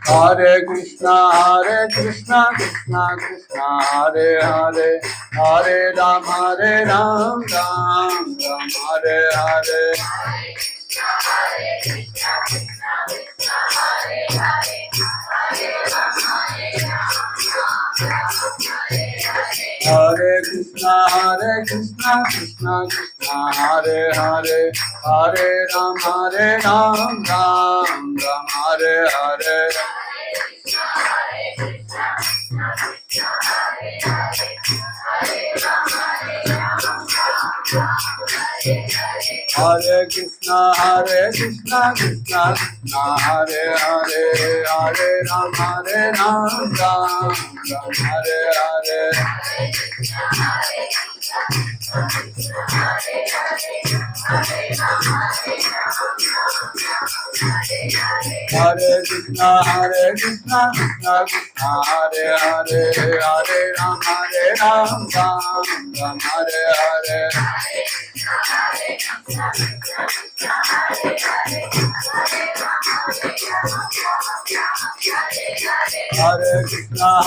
Hare Krishna, Hare Krishna, Krishna Krishna, Hare Hare, Hare Rama, Rama Rama, Hare Hare, Hare Hare Krishna, Krishna Krishna, Hare Hare, Hare Rama, Ram Ram, Hare Hare. Hare Krishna, Krishna Krishna, Hare Hare, Hare Rama, Ram Ram, Hare Hare. Hare Krishna, Krishna Krishna, Hare Hare, Hare Rama, Ram Ram, Hare Hare. Hare Krishna, Krishna Krishna, Hare Hare, Hare Rama, Ram Ram, Hare Hare. Hare Krishna, Krishna Krishna, Hare Hare, Hare Rama, Ram Ram, Hare Hare. Hare Krishna,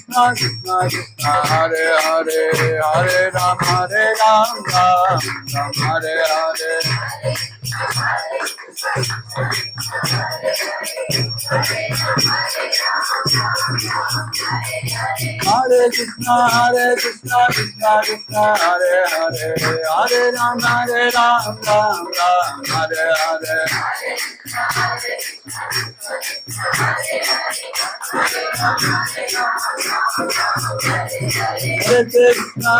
Krishna Krishna, Hare Hare, Hare Rama, Ram Ram, Hare Hare. Hare Krishna, Krishna Krishna, Hare Hare, Hare Ram, Ram Ram, Hare Hare. Hare Krishna,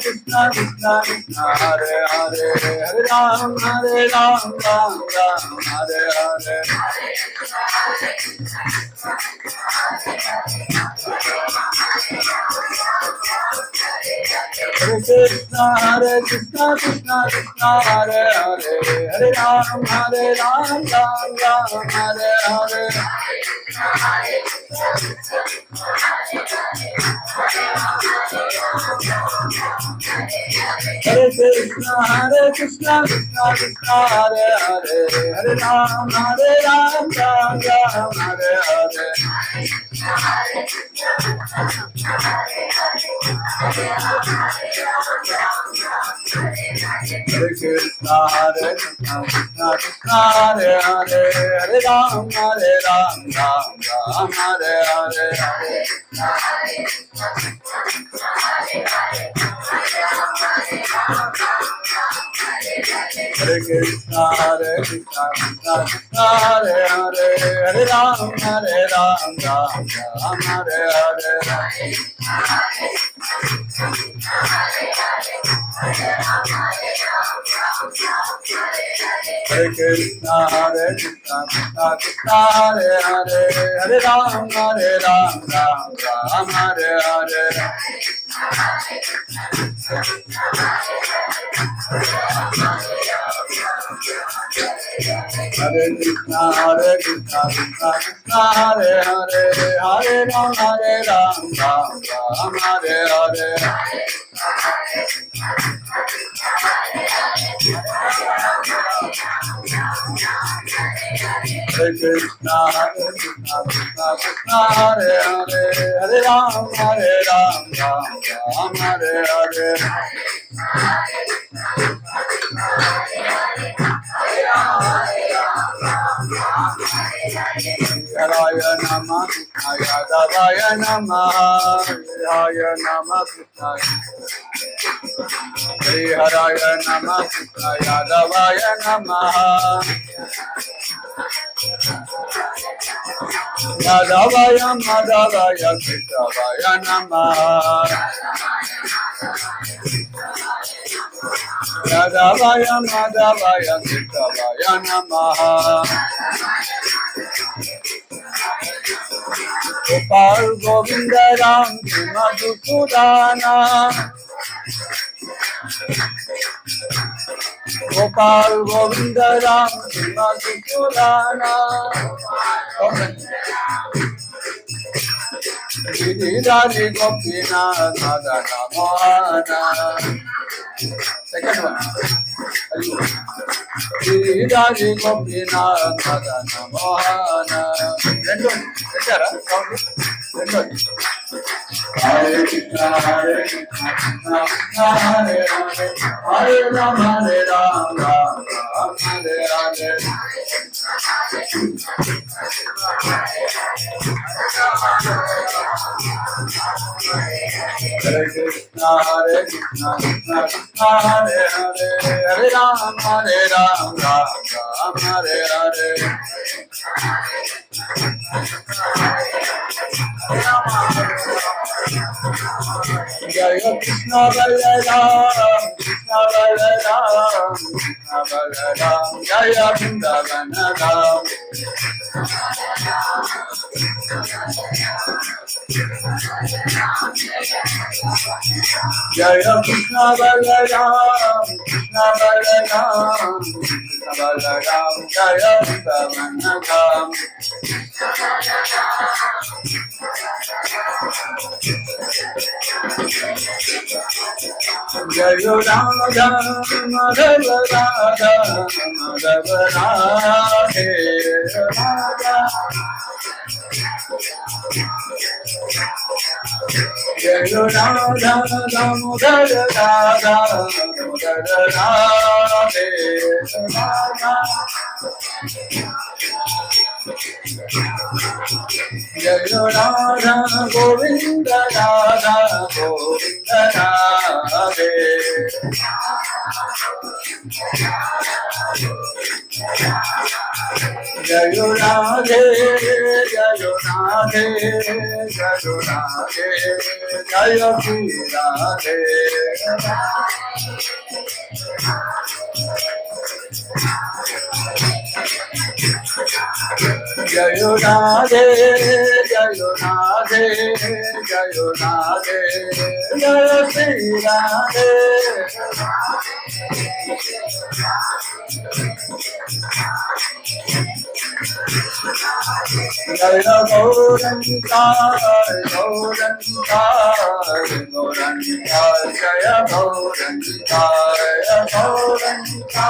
Krishna Krishna, Hare Hare, Hare Ram, Ram Hare Hare. Hare Krishna, Krishna Krishna, Hare Hare, Hare Ram, Ram Hare Hare. Hare Krishna, Krishna Krishna, Hare Hare, Hare Ram, Ram Hare Hare. Hare Krishna, Krishna Krishna, Hare Hare, Hare Ram, Ram Hare Hare. Hare Krishna, Krishna Krishna, Hare Hare, Hare Ram, Ram Hare Hare. Hare Krishna, Krishna Krishna, Hare Hare, Hare Ram, Ram Hare Hare. Hare Krishna, Krishna Krishna, Hare Hare, Hare Ram, Ram Hare Hare. Hare Namah, Yadavaya Namah, Hare Namah, Hare Namah, Yadavaya Namah. Madhavaya Keshavaya Namaha. Madhavaya Keshavaya Namaha. Gopal Govinda Ram Madhusudana. Gopal Govinda Ram Madhusudana. Giridhari Gopinath Madana Mohana. Second one. Giridhari Gopinath Madana Mohana. Hare Krishna, Hare Krishna, Krishna Hare Hare, Hare Rama, Rama Hare Hare. Hare Krishna, Hare Krishna, Krishna Krishna Hare Hare, Hare Rama, Rama Hare Hare. Jaya Krishna Balaram, Krishna Balaram, Krishna Balaram, Jaya Vrindavana Ram. Jaya Krishna Balaram, Krishna Balaram, Krishna Balaram, Jaya Vrindavana Ram. Jaya Radha Madhava Radha Madhava Radhe Radha. Jaya Radha Damodara Radha Damodara Radhe Radha. Jaya Radha Govinda Radha Govinda Radhe. Jaya Radhe, Jaya Radhe, Jaya Radhe, Jaya Shri Radhe. Jaya Radhe, Jaya Radhe, Jaya Radhe, Jaya Shri Radhe. Jaya Gauranga, Gauranga, Gauranga, Jaya Gauranga, Gauranga.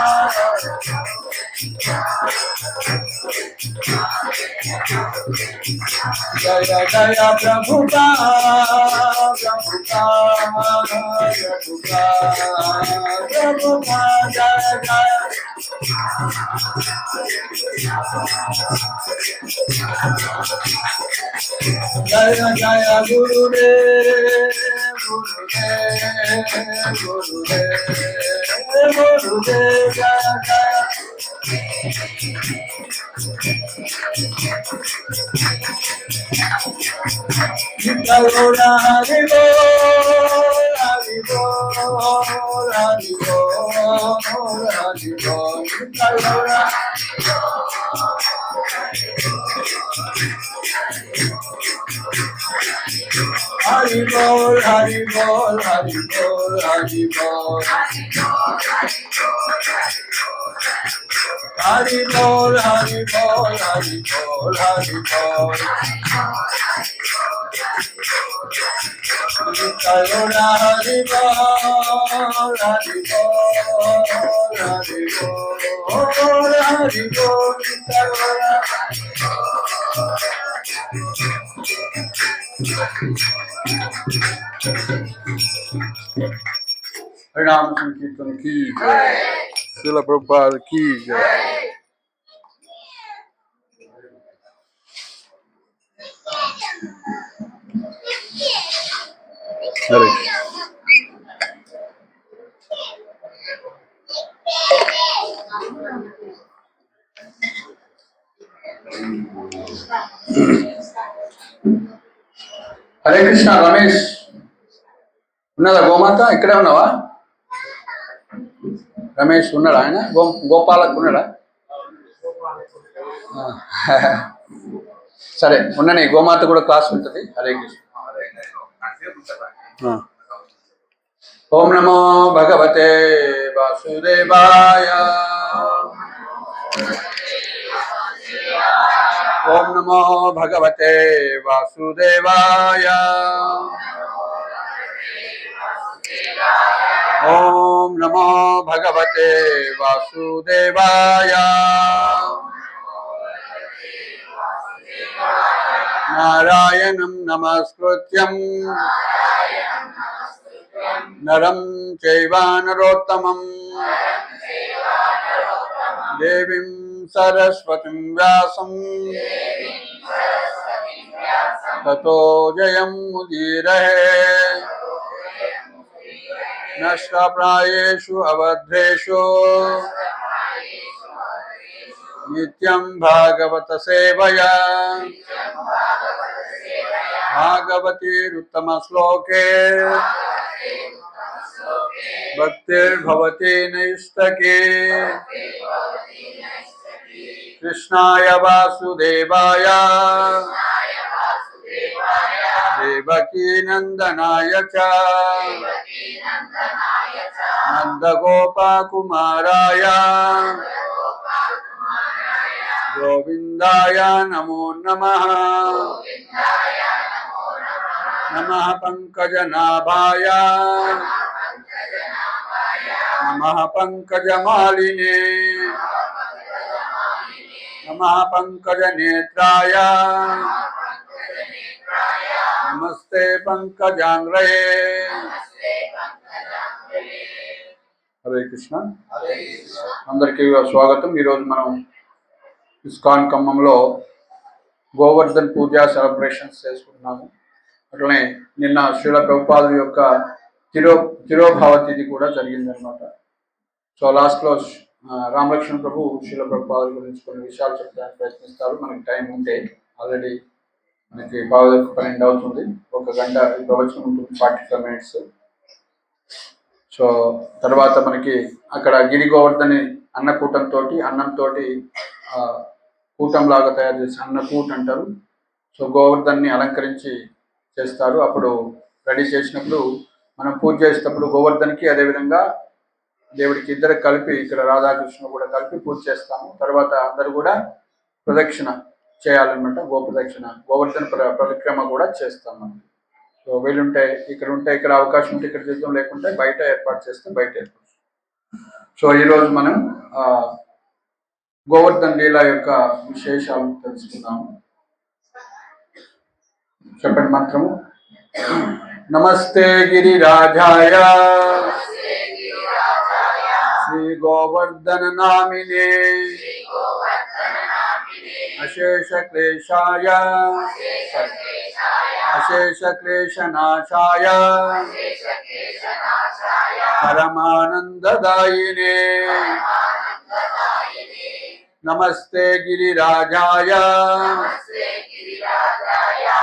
Jaya Jaya Prabhupada, Prabhupada, Jaya Jaya. Jaya Jaya Gurudev, Gurudev, Gurudev, Gurudev, Jaya Jaya. Gaura Hari Bol, Hari Bol, Hari Bol, Hari Bol, Gaura. Hari Bol, Hari Bol, Hari Bol, Hari Bol. Hari Bol, Hari Bol, Hari Bol, Hari Bol. Gaura Hari Bol, Hari Bol, Hari Bol, Hari Bol, Gaura. Harinam Sankirtan ki jai, Srila Prabhupada ki jai. Hare Hare Krishna. Ramesh ఉన్నదా? గోమాత ఇక్కడే ఉన్నావా? రమేష్ ఉన్నాడా? ఆయన గోపాలకు ఉన్నాడా? సరే ఉన్నని గోమాత కూడా క్లాస్ ఉంటుంది. హరే కృష్ణ. ఓం నమో భగవతే వాసుదేవాయ. ఓం నమో భగవతే వాసుదేవాయ. ఓం నమో భగవతే వాసుదేవాయ. నారాయణం నమస్కృత్యం నరం చైవ నరోత్తమం దేవీం సరస్వతిం వ్యాసం తతో జయం ముదీరయే. నష్టప్రాయేషు అవధ్రేషు నిత్యం భాగవత సేవయా. భాగవతీరుత్తమ శ్లోకే భక్తిర్భవతి నైష్టకే. కృష్ణాయ వాసుదేవాయ దేవకీ నందనాయ చ నందగోపకుమారాయ గోవిందాయ నమో నమః. నమః పంకజనాభాయ నమః పంకజమాలినే నమః పంకజనేత్రాయ నమస్తే పంకజాంగ్రయే. హరే కృష్ణ. అందరికీ స్వాగతం. ఈరోజు మనం ఇస్కాన్ ఖమ్మంలో గోవర్ధన్ పూజా సెలబ్రేషన్స్ చేసుకుంటున్నాము. అట్లనే నిన్న శ్రీల ప్రభుపాదుల యొక్క తిరోభావ తిథి కూడా జరిగిందనమాట. సో లాస్ట్లో రామలక్ష్మణ ప్రభు శ్రీల ప్రభుపాదుల గురించి కొన్ని విషయాలు చెప్పడానికి ప్రయత్నిస్తారు. మనకి టైం ఉంటే ఆల్రెడీ మనకి 12 అవుతుంది. 1 గంట ప్రవచనం ఉంటుంది, 45 minutes. సో తర్వాత మనకి అక్కడ గిరి గోవర్ధని అన్నకూటంతో అన్నంతో కూటంలాగా తయారు చేసి అన్నకూట్ అంటారు. సో గోవర్ధన్ని అలంకరించి చేస్తారు. అప్పుడు రెడీ చేసినప్పుడు మనం పూజ చేసేటప్పుడు గోవర్ధన్కి అదేవిధంగా దేవుడికి ఇద్దరు కలిపి, ఇక్కడ రాధాకృష్ణ కూడా కలిపి పూజ చేస్తాము. తర్వాత అందరూ కూడా ప్రదక్షిణ చేయాలన్నమాట. గోప్రదక్షిణ, గోవర్ధన పరిక్రమ కూడా చేస్తాం మనం. సో వీలుంటే ఇక్కడ అవకాశం ఉంటే ఇక్కడ చేద్దాం, లేకుంటే బయట ఏర్పాటు చేస్తే బయట ఏర్పాటు. సో ఈరోజు మనం గోవర్ధన్ లీల యొక్క విశేషాలు తెలుసుకుందాము. చెప్పండి మంత్రము. నమస్తే గిరిరాజాయ శ్రీ గోవర్ధన నామినే అశేష క్లేశనాశాయ పరమానందదాయినే. నమస్తే గిరిరాజాయ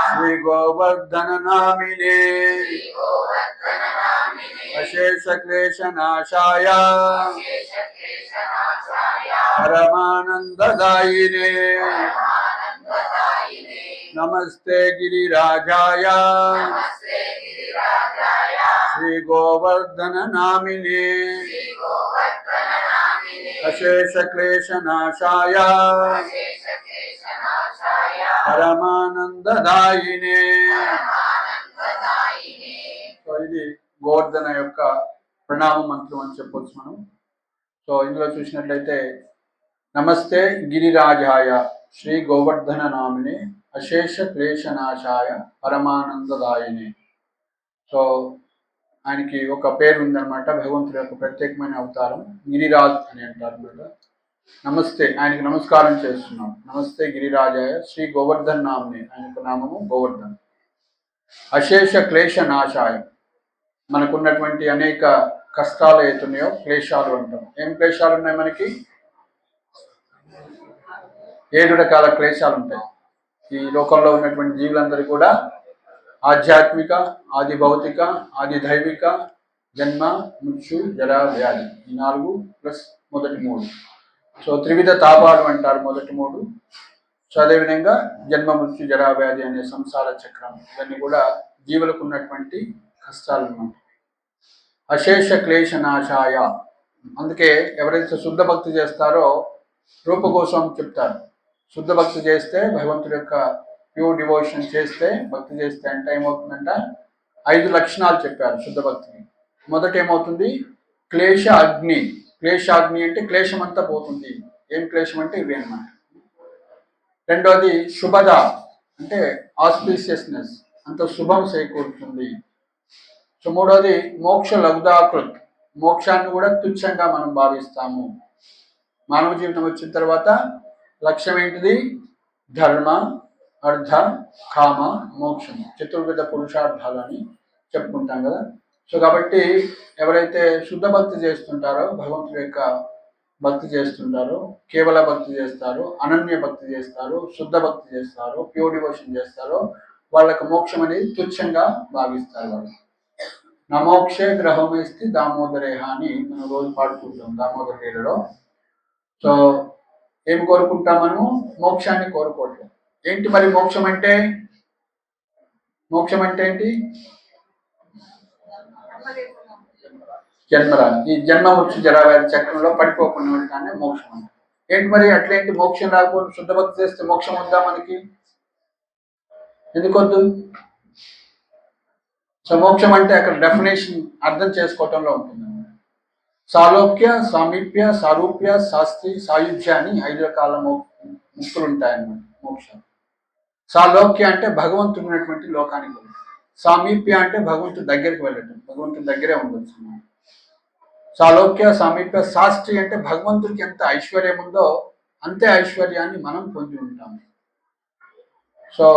శ్రీ గోవర్ధన నామినే అశేష క్లేశనాశాయ పరమానందదాయినే. నమస్తే గిరిరాజాయ శ్రీ గోవర్ధన నామినే అశేష క్లేశనాశాయ పరమానందదాయినే. సో ఇది గోవర్ధన యొక్క ప్రణామ మంత్రం అని చెప్పొచ్చు మనం. సో ఇందులో చూసినట్లయితే నమస్తే గిరిరాజాయ శ్రీ గోవర్ధన నామిని అశేష క్లేశనాశాయ పరమానందదాయిని. సో ఆయనకి ఒక పేరు ఉందన్నమాట, భగవంతుడి యొక్క ప్రత్యేకమైన అవతారం గిరిరాజ్ అని అంటారు అన్నమాట. నమస్తే, ఆయనకి నమస్కారం చేస్తున్నాం. నమస్తే గిరిరాజాయ శ్రీ గోవర్ధన్ నామిని, ఆయన యొక్క నామము గోవర్ధన్. అశేష క్లేశనాశాయ, మనకున్నటువంటి అనేక కష్టాలు ఏతున్నాయో క్లేశాలు అంటాం. ఏం క్లేశాలు ఉన్నాయి మనకి? 7 రకాల క్లేశాలు ఉంటాయి. ఈ లోకంలో ఉన్నటువంటి జీవులందరూ కూడా ఆధ్యాత్మిక, ఆది భౌతిక, ఆది దైవిక, జన్మ, మృత్యు, జర, వ్యాధి. ఈ 4 ప్లస్ మొదటి 3. సో త్రివిధ తాపాలు అంటారు మొదటి 3. సో అదేవిధంగా జన్మ, మృత్యు, జరా, వ్యాధి అనే సంసార చక్రం, ఇవన్నీ కూడా జీవులకు ఉన్నటువంటి కష్టాలు అన్నమాట. అశేష క్లేశ నాశాయ. అందుకే ఎవరైతే శుద్ధ భక్తి చేస్తారో రూప కోసం చెప్తారు. శుద్ధ భక్తి చేస్తే, భగవంతుడి యొక్క ప్యూర్ డివోషన్ చేస్తే, భక్తి చేస్తే అంటే ఏమవుతుందంట, 5 లక్షణాలు చెప్పారు శుద్ధ భక్తిని. మొదట ఏమవుతుంది, క్లేశ అగ్ని. క్లేశాగ్ని అంటే క్లేశం అంతా పోతుంది. ఏం క్లేశం అంటే ఇవి అన్నమాట. రెండోది శుభద అంటే ఆస్పీషియస్నెస్, అంత శుభం చేకూరుతుంది. సో మూడోది మోక్ష లబ్ధాకృత్, మోక్షాన్ని కూడా తుచ్చంగా మనం భావిస్తాము. మానవ జీవితం వచ్చిన తర్వాత లక్ష్యం ఏంటిది, ధర్మ, అర్థ, కామ, మోక్షం, చతుర్విధ పురుషార్థాలు అని చెప్పుకుంటాం కదా. సో కాబట్టి ఎవరైతే శుద్ధ భక్తి చేస్తుంటారో, భగవంతుడి యొక్క భక్తి చేస్తుంటారో, కేవల భక్తి చేస్తారో, అనన్య భక్తి చేస్తారో, శుద్ధ భక్తి చేస్తారో, ప్యూర్ డివోషన్ చేస్తారో, వాళ్ళకి మోక్షం అనేది తుచ్చంగా భావిస్తారు వాళ్ళు. నమోక్షే గ్రహమేస్తి దామోదరేహ అని మనం రోజు పాడుకుంటాం దామోదర లీలలో. సో ఏం కోరుకుంటాం మనము, మోక్షాన్ని కోరుకోవట్లేదు. ఏంటి మరి మోక్షం అంటే, మోక్షం అంటే ఏంటి, జన్మరా, ఈ జన్మ మృత్యు జరావ్యాధి చక్రంలో పడిపోకుండా ఉండటాన్ని మోక్షం అంటే. ఏంటి మరి అట్లేంటి, మోక్షం రాకపోతే శుద్ధ భక్తి చేస్తే మోక్షం ఉందా మనకి, ఎందుకొద్దు? సో మోక్షం అంటే అక్కడ డెఫినేషన్ అర్థం చేసుకోవటంలో ఉంటుంది. సాలోక్య, సామీప్య, సారూప్య, శాస్త్రి, సాయుధ్య అని 5 రకాల ముక్తులు ఉంటాయన్నమాట మోక్షం. సాలోక్య అంటే భగవంతుడు ఉన్నటువంటి లోకానికి వెళ్ళడం. సామీప్య అంటే భగవంతుడి దగ్గరికి వెళ్ళటం, భగవంతుడి దగ్గరే ఉండొచ్చు. సాలోక్య, సామీప్య, శాస్త్రి అంటే భగవంతుడికి ఎంత ఐశ్వర్యం ఉందో అంతే ఐశ్వర్యాన్ని మనం పొంది ఉంటాము. సో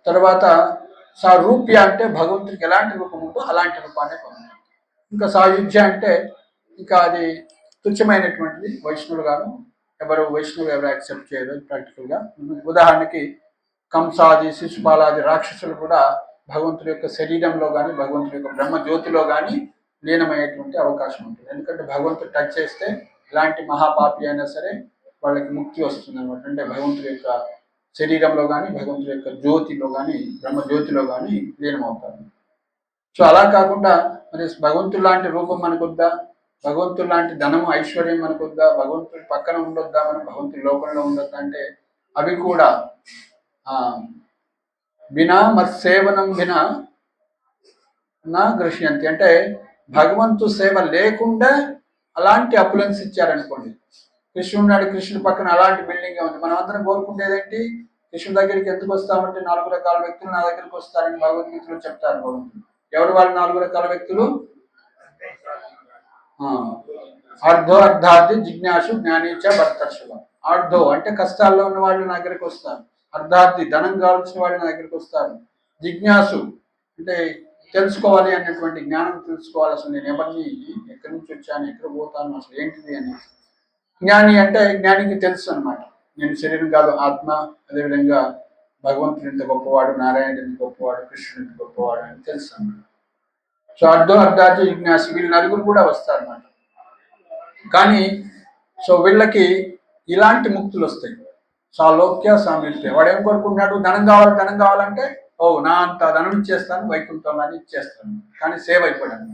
తర్వాత సారూప్య అంటే భగవంతుడికి ఎలాంటి రూపం ఉందో అలాంటి రూపాన్ని పొందాం. ఇంకా సాయుధ్య అంటే ఇంకా అది తుచ్చమైనటువంటిది, వైష్ణవులుగాను ఎవరు యాక్సెప్ట్ చేయరు ప్రాక్టికల్గా. ఉదాహరణకి కంసాది, శిశుపాలాది రాక్షసులు కూడా భగవంతుడి యొక్క శరీరంలో కానీ, భగవంతుడి యొక్క బ్రహ్మ జ్యోతిలో కానీ లీనమయ్యేటువంటి అవకాశం ఉంటుంది. ఎందుకంటే భగవంతుడు టచ్ చేస్తే ఎలాంటి మహాపాపి అయినా సరే వాళ్ళకి ముక్తి వస్తుంది అనమాట. అంటే భగవంతుడి యొక్క శరీరంలో కానీ, భగవంతుడి యొక్క జ్యోతిలో కానీ, బ్రహ్మ జ్యోతిలో కానీ లీనమవుతారు. సో అలా కాకుండా మరి భగవంతుడు లాంటి రూపం మనకొద్దా, భగవంతుడు లాంటి ధనము, ఐశ్వర్యం మనకొద్దా, భగవంతుడి పక్కన ఉండొద్దా, మనం భగవంతుడి లోకంలో ఉండొద్దా అంటే అవి కూడా బినా మత్సేవనం బినా నా గ్రహ్యంతి. అంటే భగవంతు సేవ లేకుండా అలాంటి అపులెన్స్ ఇచ్చారనుకోండి. కృష్ణుడు నాడు, కృష్ణుడి పక్కన అలాంటి బిల్డింగ్ ఉంది. మనం అందరం కోరుకుంటేదేంటి, కృష్ణుడి దగ్గరికి ఎందుకు వస్తామంటే 4 రకాల వ్యక్తులు నా దగ్గరికి వస్తారని భగవద్గీతలో చెప్తారు భగవంతుడు. ఎవరు వాళ్ళు 4 రకాల వ్యక్తులు, అర్ధో అర్ధార్థి, జిజ్ఞాసు, జ్ఞానీచ, భర్తర్షుల. అర్ధో అంటే కష్టాల్లో ఉన్న వాళ్ళు నా దగ్గరికి వస్తారు, అర్ధార్థి ధనం కావాల్సిన వాళ్ళు నా దగ్గరికి వస్తారు, జిజ్ఞాసు అంటే తెలుసుకోవాలి అన్నటువంటి జ్ఞానం తెలుసుకోవాలి, అసలు నేను ఎవరిని, ఎక్కడి నుంచి వచ్చాను, ఎక్కడ పోతాను, అసలు ఏంటిది అని. జ్ఞాని అంటే జ్ఞానికి తెలుసు అనమాట, నేను శరీరం కాదు ఆత్మ, అదేవిధంగా భగవంతుడు ఎంత గొప్పవాడు, నారాయణుడు ఎంత గొప్పవాడు, కృష్ణుడు ఎంత గొప్పవాడు అని తెలుసు అన్నమాట. సో అర్ధో అర్ధార్థ జిజ్ఞాసి వీళ్ళు 4 కూడా వస్తారన్నమాట. కానీ సో వీళ్ళకి ఇలాంటి ముక్తులు వస్తాయి. సాలోక్య, సామీప్య. వాడు ఏం కోరుకుంటున్నాడు, ధనం కావాలి, ధనం కావాలంటే నా అంత ధనం ఇచ్చేస్తాను, వైకుంఠం అని ఇచ్చేస్తాను, కానీ సేవ్ అయిపోయాడు.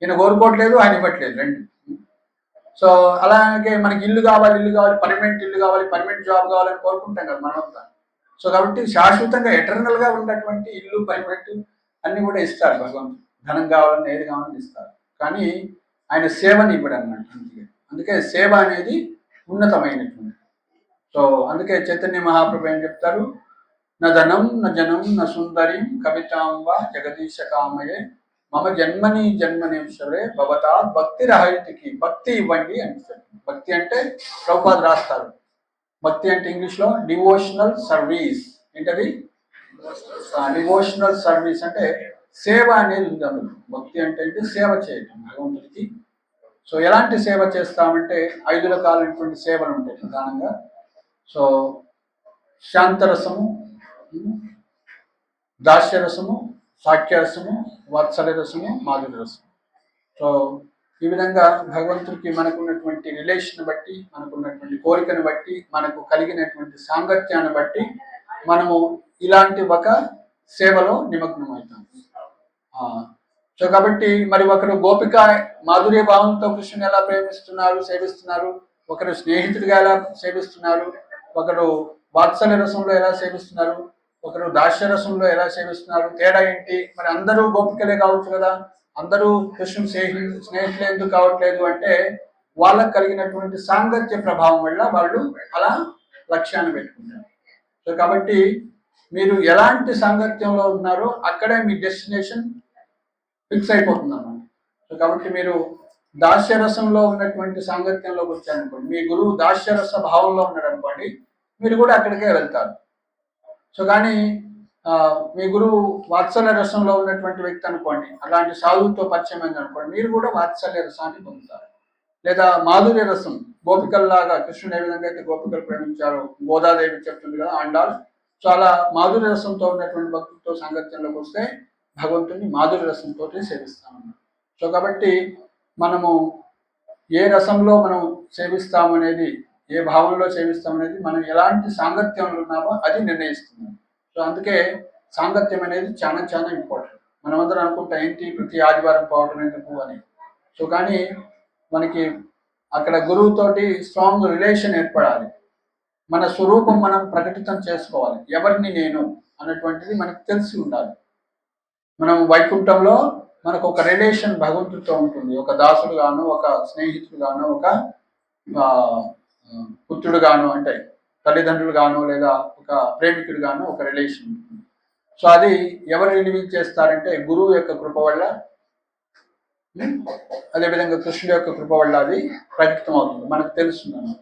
ఈయన కోరుకోవట్లేదు, ఆయన ఇవ్వట్లేదు, రెండు. సో అలాగే మనకి ఇల్లు కావాలి, పర్మనెంట్ ఇల్లు కావాలి, పర్మనెంట్ జాబ్ కావాలని కోరుకుంటాం కదా మనమంతా. సో కాబట్టి శాశ్వతంగా ఎటర్నల్గా ఉన్నటువంటి ఇల్లు, పర్మనెంట్ అన్ని కూడా ఇస్తారు భగవంతుడు. ధనం కావాలని, ఏది కావాలని ఇస్తారు, కానీ ఆయన సేవని ఇవ్వడు అన్నమాట. అందుకే సేవ అనేది ఉన్నతమైనటువంటి. సో అందుకే చైతన్య మహాప్రభు ఏం చెప్తారు, న ధనం న జనం న సుందరిం కవితాంబ జగదీశ కామయే మమ జన్మనేశ్వరే భవతా భక్తి రహితికి. భక్తి ఇవ్వండి అని చెప్తారు. భక్తి అంటే ప్రభుపాద రాస్తారు, భక్తి అంటే ఇంగ్లీష్లో డివోషనల్ సర్వీస్. ఏంటది, డివోషనల్ సర్వీస్ అంటే సేవ అనేది ఉంది అందులో. భక్తి అంటే సేవ చేయటం భగవంతుడికి. సో ఎలాంటి సేవ చేస్తామంటే 5 రకాలైనటువంటి సేవలు ఉంటాయి ప్రధానంగా. సో శాంతరసము, దాస్యరసము, సాఖ్యరసము, వాత్సల్య రసము, మాధుర్య రసము. సో ఈ విధంగా భగవంతుడికి మనకున్నటువంటి రిలేషన్ బట్టి, మనకున్నటువంటి కోరికను బట్టి, మనకు కలిగినటువంటి సాంగత్యాన్ని బట్టి మనము ఇలాంటి ఒక సేవలో నిమగ్నం అవుతాం. సో కాబట్టి మరి ఒకరు గోపిక మాధుర్య భావంతో కృష్ణుని ఎలా ప్రేమిస్తున్నారు, సేవిస్తున్నారు, ఒకరు స్నేహితుడిగా ఎలా సేవిస్తున్నారు, ఒకరు వాత్సల్య రసంలో ఎలా సేవిస్తున్నారు, ఒకరు దాస్య రసంలో ఎలా సేవిస్తున్నారు, తేడా ఏంటి? మరి అందరూ గోపికలే కావచ్చు కదా, అందరూ కృష్ణుని స్నేహితులు ఎందుకు కావట్లేదు అంటే వాళ్ళకు కలిగినటువంటి సాంగత్య ప్రభావం వల్ల వాళ్ళు అలా లక్ష్యాన్ని పెట్టుకుంటారు. సో కాబట్టి మీరు ఎలాంటి సాంగత్యంలో ఉన్నారో అక్కడే మీ డెస్టినేషన్ ఫిక్స్ అయిపోతుంది అన్నమాట. సో కాబట్టి మీరు దాస్యరసంలో ఉన్నటువంటి సాంగత్యంలోకి వచ్చారనుకోండి, మీ గురువు దాస్యరస భావంలో ఉన్నాడు అనుకోండి, మీరు కూడా అక్కడికే వెళ్తారు. సో కానీ మీ గురువు వాత్సల్య రసంలో ఉన్నటువంటి వ్యక్తి అనుకోండి, అలాంటి సాధువుతో పరిచయం అయింది అనుకోండి, మీరు కూడా వాత్సల్య రసాన్ని పొందుతారు. లేదా మాధుర్య రసం, గోపికల్లాగా కృష్ణుడు ఏ విధంగా అయితే గోపికలు ప్రేమించారో గోదాదేవి చెప్తుంది కదా ఆండాల్. సో అలా మాధుర్య రసంతో ఉన్నటువంటి భక్తులతో సాంగత్యంలోకి వస్తే భగవంతుని మాధుర్య రసంతో సేవిస్తామన్నమాట. సో కాబట్టి మనము ఏ రసంలో మనం సేవిస్తామనేది, ఏ భావంలో సేవిస్తామనేది మనం ఎలాంటి సాంగత్యంలో ఉన్నామో అది నిర్ణయిస్తుంది. సో అందుకే సాంగత్యం అనేది చాలా చాలా ఇంపార్టెంట్. మనమందరం అనుకుంటాం ఏంటి ప్రతి ఆదివారం పోవడం ఎందుకు అని. సో కానీ మనకి అక్కడ గురువుతోటి స్ట్రాంగ్ రిలేషన్ ఏర్పడాలి. మన స్వరూపం మనం ప్రకటితం చేసుకోవాలి. ఎవరిని నేను అన్నటువంటిది మనకు తెలిసి ఉండాలి. మనం వైకుంఠంలో మనకు ఒక రిలేషన్ భగవంతుడితో ఉంటుంది. ఒక దాసుడు గాను, ఒక స్నేహితుడు గాను, ఒక పుత్రుడు గాను, అంటే తల్లిదండ్రులు గాను, లేదా ఒక ప్రేమికుడు గాను ఒక రిలేషన్ ఉంటుంది. సో అది ఎవరు రిలీవ్ చేస్తారంటే గురువు యొక్క కృప వల్ల, అదేవిధంగా కృష్ణుడి యొక్క కృప వల్ల అది ప్రకటితం అవుతుంది, మనకు తెలుస్తుంది.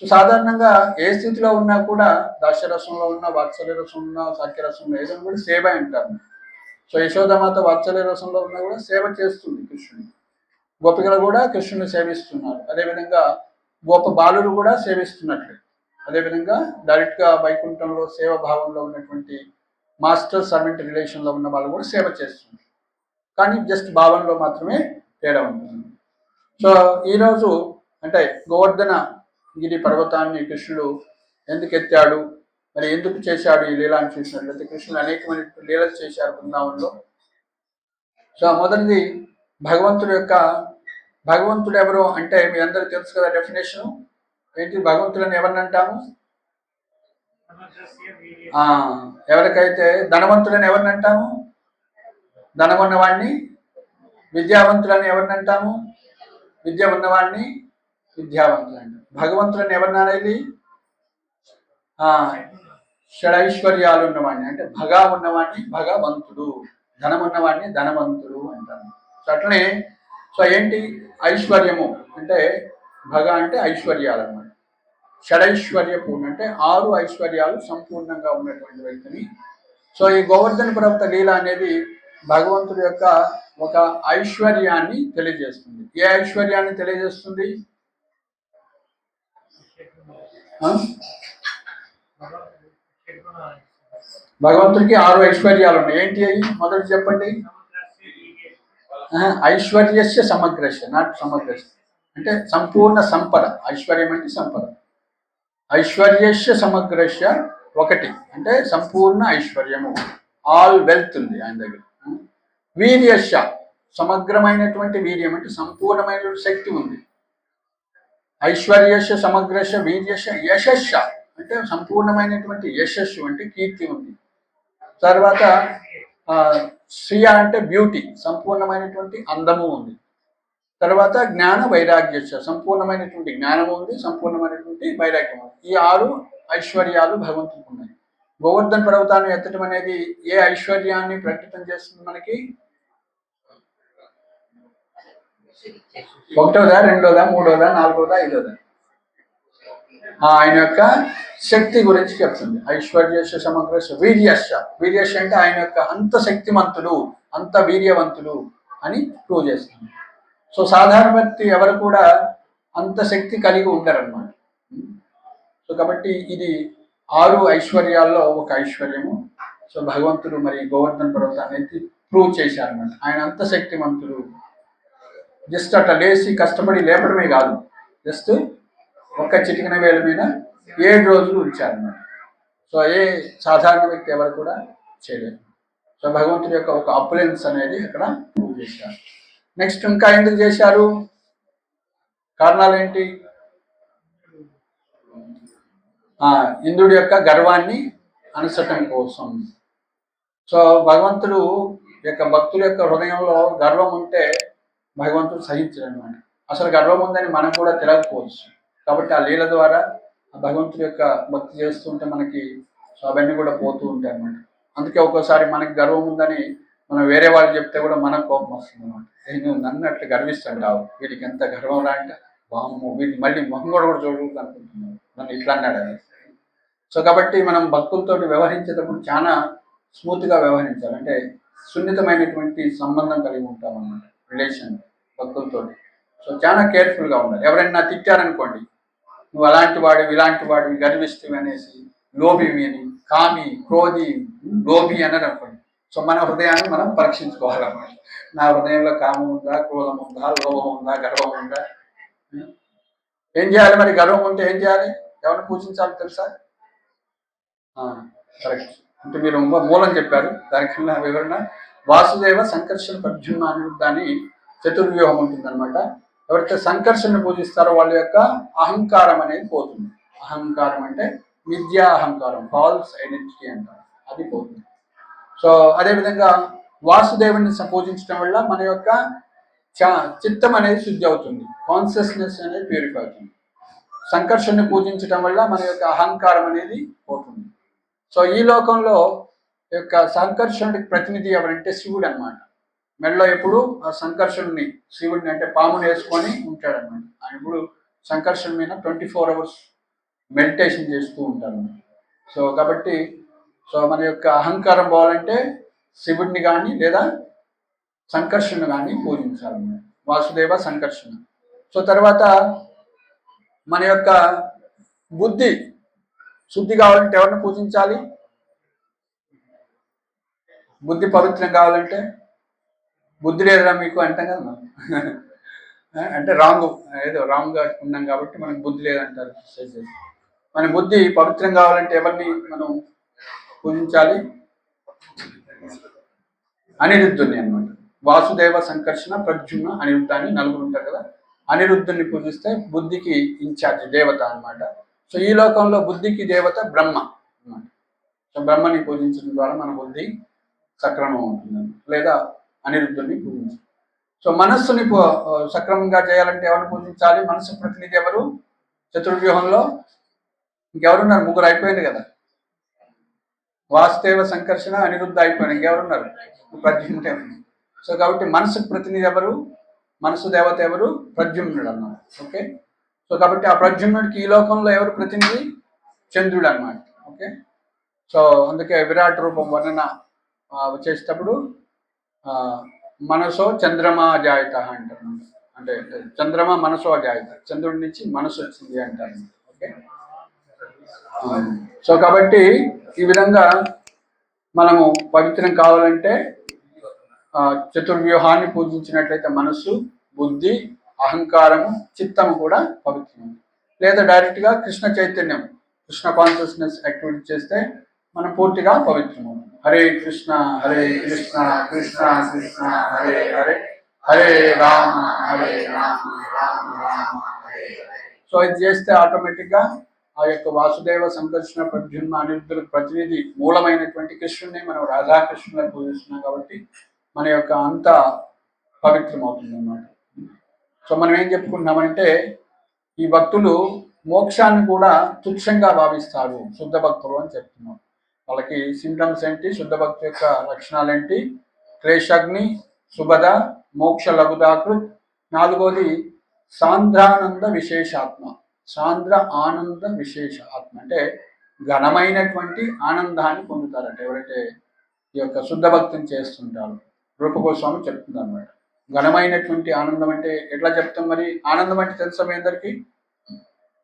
సో సాధారణంగా ఏ స్థితిలో ఉన్నా కూడా దాస్యరసంలో ఉన్న, వాత్సల్య రసం ఉన్న, సాఖ్యరసంలో ఏదైనా కూడా సేవ అంటారు. సో యశోదమాత వాత్సల్య రసంలో ఉన్నా కూడా సేవ చేస్తుంది కృష్ణుని. గోపికలు కూడా కృష్ణుని సేవిస్తున్నారు. అదేవిధంగా గోప బాలురు కూడా సేవిస్తున్నట్లే. అదేవిధంగా డైరెక్ట్గా వైకుంఠంలో సేవ భావంలో ఉన్నటువంటి మాస్టర్ సర్వెంట్ రిలేషన్లో ఉన్న వాళ్ళు కూడా సేవ చేస్తున్నారు. కానీ జస్ట్ భావంలో మాత్రమే తేడా ఉంటుంది. సో ఈరోజు అంటే గోవర్ధన గిరి పర్వతాన్ని కృష్ణుడు ఎందుకు ఎత్తాడు, మరి ఎందుకు చేశాడు ఈ లీలాన్ని చూసినట్లయితే కృష్ణుడు అనేకమైన లీలలు చేశారు బృందావనంలో. సో మొదటిది భగవంతుడు ఎవరు అంటే మీ అందరికి తెలుసు కదా డెఫినేషన్ ఏంటి. భగవంతుడని ఎవరిని అంటాము? ఎవరికైతే ధనవంతుడని ఎవరిని అంటాము? ధనం ఉన్నవాడిని. విద్యావంతులని ఎవరిని అంటాము? విద్య ఉన్నవాడిని విద్యావంతులు అంటారు. భగవంతులని ఎవరిని అనేది? షడైశ్వర్యాలు ఉన్నవాడిని అంటే భగా ఉన్నవాడిని భగవంతుడు, ధనం ఉన్నవాడిని ధనవంతుడు అంటారు. సో అట్లనే సో ఏంటి ఐశ్వర్యము అంటే భగ అంటే ఐశ్వర్యాలు అన్నమాట. షడైశ్వర్యపూర్ణ అంటే 6 ఐశ్వర్యాలు సంపూర్ణంగా ఉన్నటువంటి వ్యక్తిని. సో ఈ గోవర్ధన పర్వత లీల అనేది భగవంతుడి యొక్క ఒక ఐశ్వర్యాన్ని తెలియజేస్తుంది. ఏ ఐశ్వర్యాన్ని తెలియజేస్తుంది? భగవంతుడికి 6 ఐశ్వర్యాలు ఉన్నాయి. ఏంటి అవి? మొదటి చెప్పండి. ఐశ్వర్యస్య సమగ్రస్య, నాట్ సమగ్రస్య అంటే సంపూర్ణ సంపద. ఐశ్వర్యం అంటే సంపద. ఐశ్వర్యస్య సమగ్రస్య ఒకటి అంటే సంపూర్ణ ఐశ్వర్యము, ఆల్ వెల్త్ ఉంది ఆయన దగ్గర. వీర్యస్య సమగ్రమైనటువంటి వీర్యం అంటే సంపూర్ణమైనటువంటి శక్తి ఉంది. ఐశ్వర్యస్య సమగ్రస్య వీర్యస్య యశస్య అంటే సంపూర్ణమైనటువంటి యశస్సు అంటే కీర్తి ఉంది. తర్వాత శ్రియ అంటే బ్యూటీ, సంపూర్ణమైనటువంటి అందము ఉంది. తర్వాత జ్ఞాన వైరాగ్యస్య సంపూర్ణమైనటువంటి జ్ఞానము ఉంది, సంపూర్ణమైనటువంటి వైరాగ్యం ఉంది. ఈ 6 ఐశ్వర్యాలు భగవంతుడికి ఉన్నాయి. గోవర్ధన పర్వతాన్ని ఎత్తడం అనేది ఏ ఐశ్వర్యాన్ని ప్రకటితం చేస్తుంది మనకి? ఒకటోదా, రెండోదా, మూడోదా, నాలుగోదా, ఐదోదా? ఆయన యొక్క శక్తి గురించి చెప్తుంది. ఐశ్వర్యస్య సమగ్రస్య వీర్యస్య అంటే ఆయన యొక్క అంత శక్తిమంతుడు, అంత వీర్యవంతుడు అని ప్రూవ్ చేస్తుంది. సో సాధారణ వ్యక్తి ఎవరు కూడా అంత శక్తి కలిగి ఉండరన్నమాట. సో కాబట్టి ఇది 6 ఐశ్వర్యాల్లో ఒక ఐశ్వర్యము. సో భగవంతుడు మరి గోవర్ధన పర్వతాన్ని అయితే ప్రూవ్ చేశారన్నమాట. ఆయన అంత శక్తిమంతుడు. జస్ట్ అట్లా లేచి కష్టపడి లేపడమే కాదు, జస్ట్ ఒక్క చిటికిన వేల మీద 7 రోజులు ఉంచారన్నమాట. సో ఏ సాధారణ వ్యక్తి ఎవరు కూడా చేయలేరు. సో భగవంతుడి యొక్క ఒక అపులెన్స్ అనేది ఇక్కడ ప్రూవ్ చేశారు. నెక్స్ట్ ఇంకా ఎందుకు చేశారు, కారణాలు ఏంటి? ఇంద్రుడి యొక్క గర్వాన్ని అణచటం కోసం. సో భగవంతుడు యొక్క భక్తుల యొక్క హృదయంలో గర్వం ఉంటే భగవంతుడు సహించడు అనమాట. అసలు గర్వం ఉందని మనం కూడా తెలియకపోవచ్చు. కాబట్టి ఆ లీల ద్వారా భగవంతుడి యొక్క భక్తి చేస్తుంటే మనకి అవన్నీ కూడా పోతూ ఉంటాయి అన్నమాట. అందుకే ఒక్కోసారి మనకి గర్వం ఉందని మనం వేరే వాళ్ళు చెప్తే కూడా మనకు కోపం వస్తుంది అనమాట. నువ్వు నన్ను అట్లా గర్విస్తుంటావు, వీడికి ఎంత గర్వం రా అంటే బామ్మ వీడిని మళ్ళీ మొహం కూడా చూడకూడదు అనుకుంటున్నాను, నన్ను ఇట్లా అన్నాడు అని. సో కాబట్టి మనం భక్తులతో వ్యవహరించేటప్పుడు చాలా స్మూత్గా వ్యవహరించాలి. అంటే సున్నితమైనటువంటి సంబంధం కలిగి ఉంటాం అన్నమాట, రిలేషన్ భక్తులతో. సో చాలా కేర్ఫుల్గా ఉండాలి. ఎవరైనా తిట్టారనుకోండి, నువ్వు అలాంటి వాడివి ఇలాంటి వాడివి గర్విష్టివి అనేసి, లోభివి అని, కామి క్రోధి లోభి అన్నారు అనుకోండి, సో మన హృదయాన్ని మనం పరీక్షించుకోవాలన్నమాట. నా హృదయంలో కామం ఉందా, క్రోధం ఉందా, లోభం ఉందా, గర్వం ఉందా? ఏం చేయాలి మరి? గర్వం ఉంటే ఏం చేయాలి? ఎవరిని పూజించాలి తెలుసా? కరెక్ట్. అంటే మీరు మూలం చెప్పారు, దానికన్నా వివరణ వాసుదేవ సంకర్షణ ప్రద్యుమ్న అనిరుద్ధాన్ని చతుర్వ్యూహం ఉంటుందన్నమాట. ఎవరైతే సంకర్షణను పూజిస్తారో వాళ్ళ యొక్క అహంకారం అనేది పోతుంది. అహంకారం అంటే విద్యా అహంకారం, ఫాల్స్ ఐడెంటిటీ అంటారు, అది పోతుంది. సో అదేవిధంగా వాసుదేవుని పూజించడం వల్ల మన యొక్క చిత్తం అనేది శుద్ధి అవుతుంది, కాన్షియస్నెస్ అనేది ప్యూరిఫై అవుతుంది. సంకర్షణని పూజించడం వల్ల మన యొక్క అహంకారం అనేది పోతుంది. సో ఈ లోకంలో యొక్క సంకర్షణుడికి ప్రతినిధి ఎవరంటే శివుడు అనమాట. మెడలో ఎప్పుడు ఆ సంకర్షణుని, శివుడిని అంటే పాముని వేసుకొని ఉంటాడనమాట. ఆయన ఇప్పుడు సంకర్షణ మీద 24 hours మెడిటేషన్ చేస్తూ ఉంటారు. సో కాబట్టి సో మన యొక్క అహంకారం పోవాలంటే శివుడిని కానీ లేదా సంకర్షణ కానీ పూజించాలన్నమాట. వాసుదేవ సంకర్షణ. సో తర్వాత మన యొక్క బుద్ధి శుద్ధి కావాలంటే ఎవరిని పూజించాలి? బుద్ధి పవిత్రం కావాలంటే, బుద్ధి లేదురా మీకు అంటాం కదా అంటే రాంగ్, ఏదో రాంగ్గా ఉన్నాం కాబట్టి మనకు బుద్ధి లేదంటారు. మన బుద్ధి పవిత్రం కావాలంటే ఎవరిని మనం పూజించాలి? అనిరుద్ధుని అన్నమాట. వాసుదేవ సంకర్షణ ప్రద్యుమ్న అనిరుద్ధాన్ని నలుగురు ఉంటారు కదా, అనిరుద్ధుని పూజిస్తే బుద్ధికి ఇన్ఛార్జ్ దేవత అనమాట. సో ఈ లోకంలో బుద్ధికి దేవత బ్రహ్మ అన్నమాట. సో బ్రహ్మని పూజించడం ద్వారా మన బుద్ధి సక్రమం ఉంటుంది, లేదా అనిరుద్ధుని పూజించాలి. సో మనస్సుని సక్రమంగా చేయాలంటే ఎవరిని పూజించాలి? మనస్సు ప్రతినిధి ఎవరు? చతుర్వ్యూహంలో ఇంకెవరున్నారు? ముగ్గురు అయిపోయింది కదా, వాసుదేవ సంకర్షణ అనిరుద్ధ అయిపోయింది, ఇంకెవరున్నారు? ప్రద్యుమ్నుడు. సో కాబట్టి మనసుకు ప్రతినిధి ఎవరు? మనసు దేవత ఎవరు? ప్రద్యుమ్నుడు అన్నమాట. ఓకే. సో కాబట్టి ఆ ప్రద్యుమ్నుడికి ఈ లోకంలో ఎవరు ప్రతినిధి? చంద్రుడు అన్నమాట. ఓకే. సో అందుకే విరాట్ రూపం వర్ణన వచ్చేటప్పుడు మనసో చంద్రమా జాయిత అంటారు. అంటే చంద్రమ మనసో జాయిత, చంద్రుడి నుంచి మనసు వచ్చింది అంటారు. ఓకే. సో కాబట్టి ఈ విధంగా మనము పవిత్రం కావాలంటే చతుర్వ్యూహాన్ని పూజించినట్లయితే మనస్సు, బుద్ధి, అహంకారము, చిత్తము కూడా పవిత్రం. లేదా డైరెక్ట్గా కృష్ణ చైతన్యం, కృష్ణ కాన్షియస్నెస్ యాక్టివిటీ చేస్తే మనం పూర్తిగా పవిత్రం అవుతుంది. హరే కృష్ణ కృష్ణ కృష్ణ హరే హరే, హరే రామ రామ రామ హరే హరే. సో ఇది చేస్తే ఆటోమేటిక్గా ఆ యొక్క వాసుదేవ సంకర్షణ ప్రద్యుమ్న అనిరుద్ధులకు ప్రతినిధి మూలమైనటువంటి కృష్ణుని మనం రాధాకృష్ణులను పూజిస్తున్నాం కాబట్టి మన యొక్క అంత పవిత్రం అవుతుంది అన్నమాట. సో మనం ఏం చెప్పుకుంటున్నామంటే ఈ భక్తులు మోక్షాన్ని కూడా తుచ్చంగా భావిస్తారు, శుద్ధ భక్తులు అని చెప్తున్నాం. వాళ్ళకి సింటమ్స్ ఏంటి? శుద్ధ భక్తి యొక్క లక్షణాలు ఏంటి? క్లేశాగ్ని, శుభద, మోక్ష లఘుదాకృత్. 4వది సాంద్రానంద విశేషాత్మ. సాంద్ర ఆనంద విశేష ఆత్మ అంటే ఘనమైనటువంటి ఆనందాన్ని పొందుతారంట ఎవరైతే ఈ యొక్క శుద్ధ భక్తిని చేస్తుంటారు. రూపగోస్వామి చెప్తుంది అన్నమాట. ఘనమైనటువంటి ఆనందం అంటే ఎట్లా చెప్తాం మరి? ఆనందం అంటే తెలుసా మీ అందరికీ?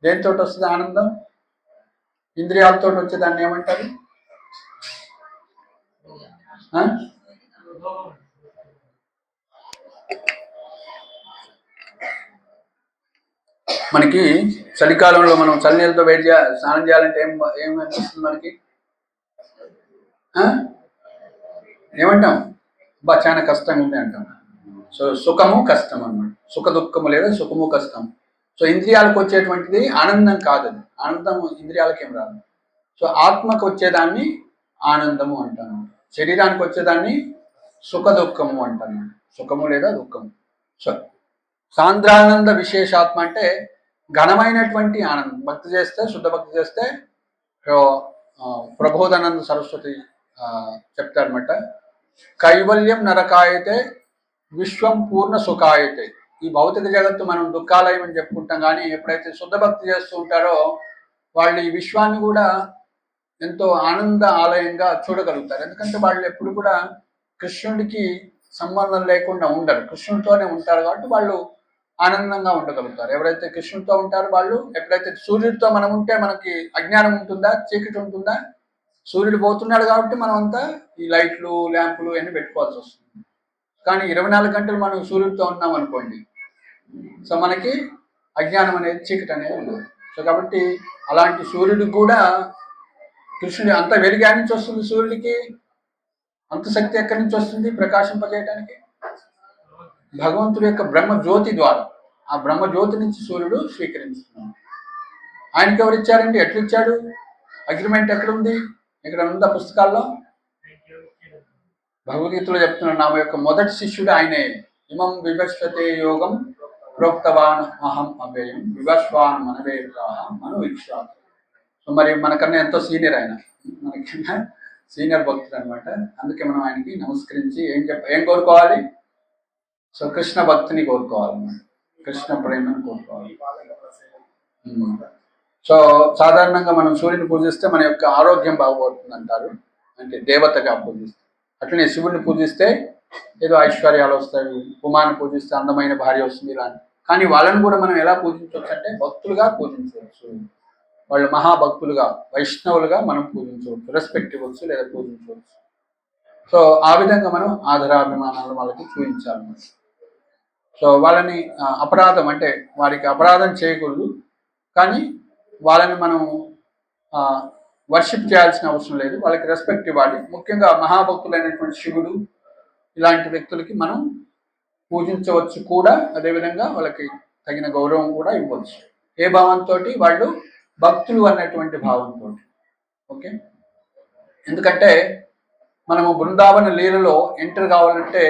దేనితో వస్తుంది ఆనందం? ఇంద్రియాలతో వచ్చేదాన్ని ఏమంటారు? మనకి చలికాలంలో మనం చల్లనీళ్ళతో స్నానం చేయాలంటే ఏం అనిపిస్తుంది మనకి? ఏమంటాం? చాలా కష్టంగా ఉంది అంటాం. సో సుఖము కష్టం అన్నమాట. సుఖ దుఃఖము లేదా సుఖము కష్టం. సో ఇంద్రియాలకు వచ్చేటువంటిది ఆనందం కాదది. ఆనందం ఇంద్రియాలకు ఏం రాదు. సో ఆత్మకు వచ్చేదాన్ని ఆనందము అంటాను. శరీరానికి వచ్చేదాన్ని సుఖ దుఃఖము అంటాను. సుఖము లేదా దుఃఖము. సో సాంద్రానంద విశేషాత్మ అంటే ఘనమైనటువంటి ఆనందం. భక్తి చేస్తే, శుద్ధ భక్తి చేస్తే ప్రబోధానంద సరస్వతి చెప్తారన్నమాట. కైవల్యం నరకాయతే విశ్వం పూర్ణ సుఖాయతే. ఈ భౌతిక జగత్తు మనం దుఃఖాలయం అని చెప్పుకుంటాం, కానీ ఎప్పుడైతే శుద్ధ భక్తి చేస్తూ ఉంటారో వాళ్ళు ఈ విశ్వాన్ని కూడా ఎంతో ఆనంద ఆలయంగా చూడగలుగుతారు. ఎందుకంటే వాళ్ళు ఎప్పుడు కూడా కృష్ణుడికి సంబంధం లేకుండా ఉండరు, కృష్ణుడితోనే ఉంటారు. కాబట్టి వాళ్ళు ఆనందంగా ఉండగలుగుతారు. ఎవరైతే కృష్ణుడితో ఉంటారో వాళ్ళు, ఎప్పుడైతే సూర్యుడితో మనం ఉంటే మనకి అజ్ఞానం ఉంటుందా, చీకటి ఉంటుందా? సూర్యుడు పోతున్నాడు కాబట్టి మనం అంతా ఈ లైట్లు, ల్యాంపులు అన్నీ పెట్టుకోవాల్సి వస్తుంది. కానీ 24 గంటలు మనం సూర్యుడితో ఉన్నాం అనుకోండి, సో మనకి అజ్ఞానం అనేది, చీకటి అనేది ఉండదు. సో కాబట్టి అలాంటి సూర్యుడికి కూడా కృష్ణుడి అంత వెలుగు నుంచి వస్తుంది. సూర్యుడికి అంత శక్తి ఎక్కడి నుంచి వస్తుంది ప్రకాశింపజేయడానికి? భగవంతుడి యొక్క బ్రహ్మ జ్యోతి ద్వారా. ఆ బ్రహ్మ జ్యోతి నుంచి సూర్యుడు స్వీకరిస్తున్నాడు. ఆయనకి ఎవరు ఇచ్చారండి? ఎట్లా ఇచ్చాడు? అగ్రిమెంట్ ఎక్కడ ఉంది? ఇక్కడ ఉందా పుస్తకాల్లో? భగవద్గీతలో చెప్తున్నాడు, నా యొక్క మొదటి శిష్యుడు ఆయనే. ఇమం వివస్వతే యోగం ప్రోక్తవాన్ అహం అవ్యయం వివస్వాన్ మనవేగా మను విశ్వాస. సో మరి మనకన్నా ఎంతో సీనియర్ ఆయన, మనకన్నా సీనియర్ భక్తుడు అనమాట. అందుకే మనం ఆయనకి నమస్కరించి ఏం కోరుకోవాలి? సో కృష్ణ భక్తిని కోరుకోవాలన్నమాట, కృష్ణ ప్రేమను కోరుకోవాలి. సో సాధారణంగా మనం సూర్యుని పూజిస్తే మన యొక్క ఆరోగ్యం బాగుపడుతుంది అంటారు, అంటే దేవతగా పూజిస్తే. అట్లనే శివుడిని పూజిస్తే ఏదో ఐశ్వర్యాలు వస్తాయి, ఉమాని పూజిస్తే అందమైన భార్య వస్తుంది ఇలాంటి. కానీ వాళ్ళని కూడా మనం ఎలా పూజించవచ్చు అంటే భక్తులుగా పూజించవచ్చు. వాళ్ళు మహాభక్తులుగా, వైష్ణవులుగా మనం పూజించవచ్చు, రెస్పెక్ట్ ఇవ్వచ్చు లేదా పూజించవచ్చు. సో ఆ విధంగా మనం ఆదరాభిమానాలు వాళ్ళకి చూపించాలన్నమాట. సో వాళ్ళని అపరాధం అంటే వారికి అపరాధం చేయకూడదు, కానీ వాళ్ళని మనం వర్షిప్ చేయాల్సిన అవసరం లేదు, వాళ్ళకి రెస్పెక్ట్ ఇవ్వాలి. ముఖ్యంగా మహాభక్తులైనటువంటి శివుడు ఇలాంటి వ్యక్తులకి మనం పూజించవచ్చు కూడా. అదేవిధంగా వాళ్ళకి తగిన గౌరవం కూడా ఇవ్వచ్చు. ఏ భావంతో? వాళ్ళు భక్తులు అన్నటువంటి భావంతో. ఓకే, ఎందుకంటే మనము బృందావన లీలలో ఎంటర్ కావాలంటే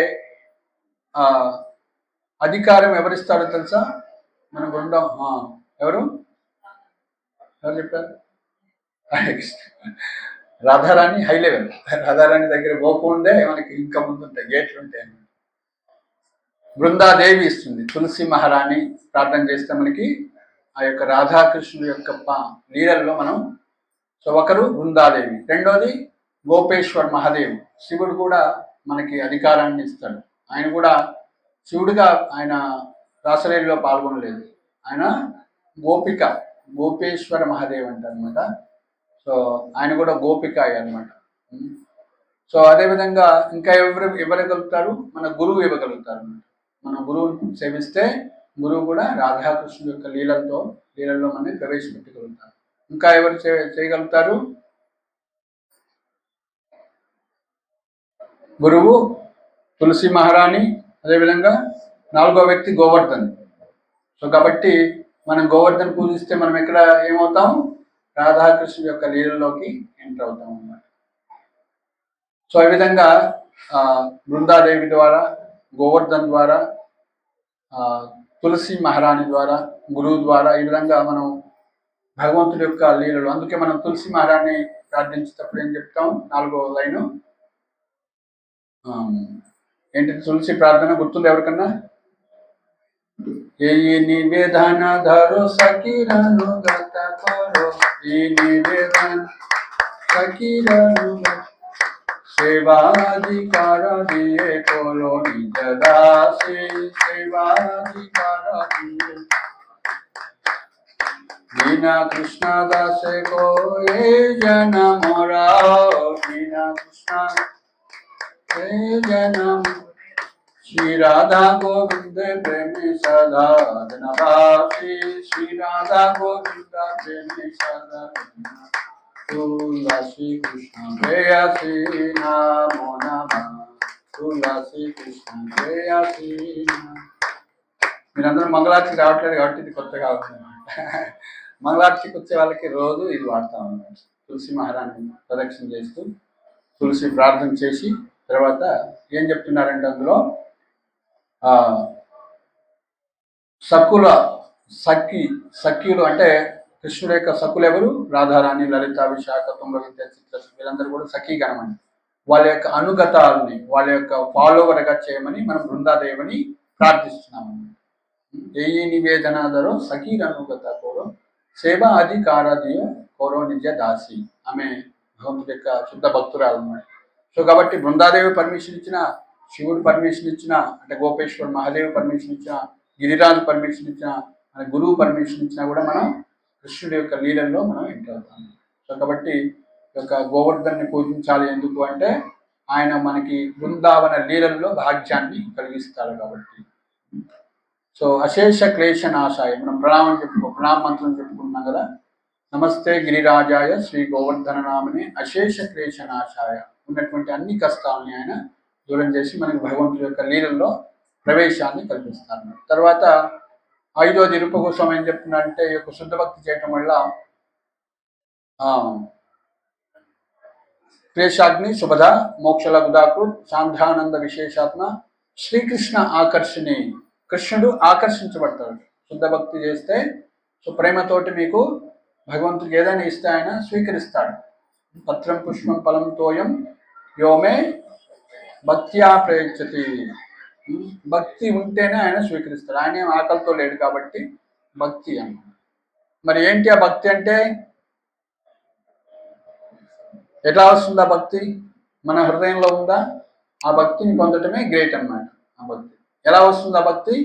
అధికారం ఎవరిస్తారో తెలుసా? మన ఎవరు చెప్పారు? Radharani high level. రాధారాణి దగ్గర పోకుండే మనకి ఇంకా ముందు ఉంటాయి, గేట్లు ఉంటాయి. బృందాదేవి ఇస్తుంది. తులసి మహారాణి ప్రార్థన చేస్తే మనకి ఆ యొక్క రాధాకృష్ణుడు యొక్క లీలల్లో మనం. సో ఒకరు బృందాదేవి, రెండోది గోపేశ్వర్ మహాదేవ్. శివుడు కూడా మనకి అధికారాన్ని ఇస్తాడు. ఆయన కూడా శివుడిగా ఆయన రాసలీలలో పాల్గొనలేదు, ఆయన గోపిక, గోపేశ్వర మహాదేవ్ అంటారు అనమాట. సో ఆయన కూడా గోపిక అన్నమాట. సో అదేవిధంగా ఇంకా ఇవ్వగలుగుతారు? మన గురువు ఇవ్వగలుగుతారు. మన గురువుని సేవిస్తే గురువు కూడా రాధాకృష్ణుడు యొక్క లీలల్లో మనని ప్రవేశపెట్టగలుగుతారు. ఇంకా ఎవరు చేయగలుగుతారు? గురువు, తులసి మహారాణి, అదేవిధంగా నాలుగో వ్యక్తి గోవర్ధన్. సో కాబట్టి మనం గోవర్ధన్ పూజిస్తే మనం ఎక్కడ ఏమవుతాం? రాధాకృష్ణుడి యొక్క లీలలోకి ఎంటర్ అవుతాం అన్నమాట. సో ఈ విధంగా బృందాదేవి ద్వారా, గోవర్ధన్ ద్వారా, తులసి మహారాణి ద్వారా, గురువు ద్వారా, ఈ విధంగా మనం భగవంతుడి యొక్క లీలలు. అందుకే మనం తులసి మహారాణి ప్రార్థించేటప్పుడు ఏం చెప్తాం? 4వ లైను ఏంటి? తులసి ప్రార్థన గుర్తుంది ఎవరికన్నా? ఏ నివేదన ధరో సకిరను గత కరో, ఈ నివేదన సకిరను సేవాధికార দিয়ে করো নিজ দাসে, সেবাধিকার দিয়ে বিনা কৃষ্ণ দাসে কো এ জন মোরা, বিনা কৃষ্ণ जनम श्री राधा गोविंद प्रेमी सदा जनवासी श्री राधा गोविंद प्रेमी सदा तुलसी कृष्ण प्रेयसी नमो नमः तुलसी कृष्ण प्रेयसी మీరందరూ మంగళార్తికి రావట్లేదు కాబట్టి ఇది కొత్తగా అవుతుంది. మంగళార్తికి వచ్చే వాళ్ళకి రోజు ఇది వాడతా ఉన్నాం. తులసి మహారాణి ప్రదక్షిణ చేస్తూ తులసి ప్రార్థన చేసి తర్వాత ఏం చెప్తున్నారంటే అందులో సఖ్యులు అంటే కృష్ణుడు యొక్క సఖులు ఎవరు? రాధారాణి, లలిత, విశాఖ, తుంగవిద్య, చిత్ర వీళ్ళందరూ కూడా సఖీగణం అండి. వాళ్ళ యొక్క అనుగతాలని వాళ్ళ యొక్క ఫాలోవర్గా చేయమని మనం బృందాదేవిని ప్రార్థిస్తున్నాము. यही निवेदनादरो सखीर अनुगत कोरो సేవ అధికారదియో కోరో నిజ దాసి. ఆమె భగవంతుడి యొక్క శుద్ధ భక్తురాలు అన్నమాట. సో కాబట్టి బృందాదేవి పర్మిషన్ ఇచ్చిన, శివుడు పర్మిషన్ ఇచ్చిన, అంటే గోపేశ్వర్ మహాదేవి పర్మిషన్ ఇచ్చిన, గిరిరాజు పర్మిషన్ ఇచ్చిన, మన గురువు పర్మిషన్ ఇచ్చినా కూడా మనం కృష్ణుడి యొక్క లీలల్లో మనం ఎంటర్ అవుతాం. సో కాబట్టి యొక్క గోవర్ధన్ని పూజించాలి. ఎందుకు అంటే ఆయన మనకి బృందావన లీలల్లో భాగ్యాన్ని కలిగిస్తాడు కాబట్టి. సో అశేష క్లేశ నాశాయ మనం ప్రణామ మంత్రం చెప్పుకుంటున్నాం కదా. నమస్తే గిరిరాజాయ శ్రీ గోవర్ధన నామని అశేష క్లేశ నాశాయ. ఉన్నటువంటి అన్ని కష్టాలని ఆయన దూరం చేసి మనకి భగవంతుడి యొక్క లీలల్లో ప్రవేశాన్ని కల్పిస్తారు. తర్వాత 5వ రూప కోసం ఏం చెప్తున్నారంటే ఈ యొక్క శుద్ధ భక్తి చేయటం వల్ల క్లేశాగ్ని శుభద మోక్షలబ్ధాకు సాంధ్రానంద విశేషాత్మ శ్రీకృష్ణ ఆకర్షణి. కృష్ణుడు ఆకర్షించబడతాడు శుద్ధ భక్తి చేస్తే. సో ప్రేమతోటి మీకు భగవంతుడికి ఏదైనా ఇస్తే ఆయన స్వీకరిస్తాడు. పత్రం పుష్పం ఫలం తోయం యోమే భక్త్యా ప్రయచ్చతి. భక్తి ఉంటేనే ఆయన స్వీకరిస్తాడు. ఆయన ఏం ఆకలితో లేడు కాబట్టి భక్తి అన్నమాట. మరి ఏంటి ఆ భక్తి అంటే? ఎట్లా వస్తుందా భక్తి? మన హృదయంలో ఉందా? ఆ భక్తిని పొందటమే గ్రేట్ అన్నమాట. ఆ భక్తి ఎలా వస్తుంది? ఆ భక్తి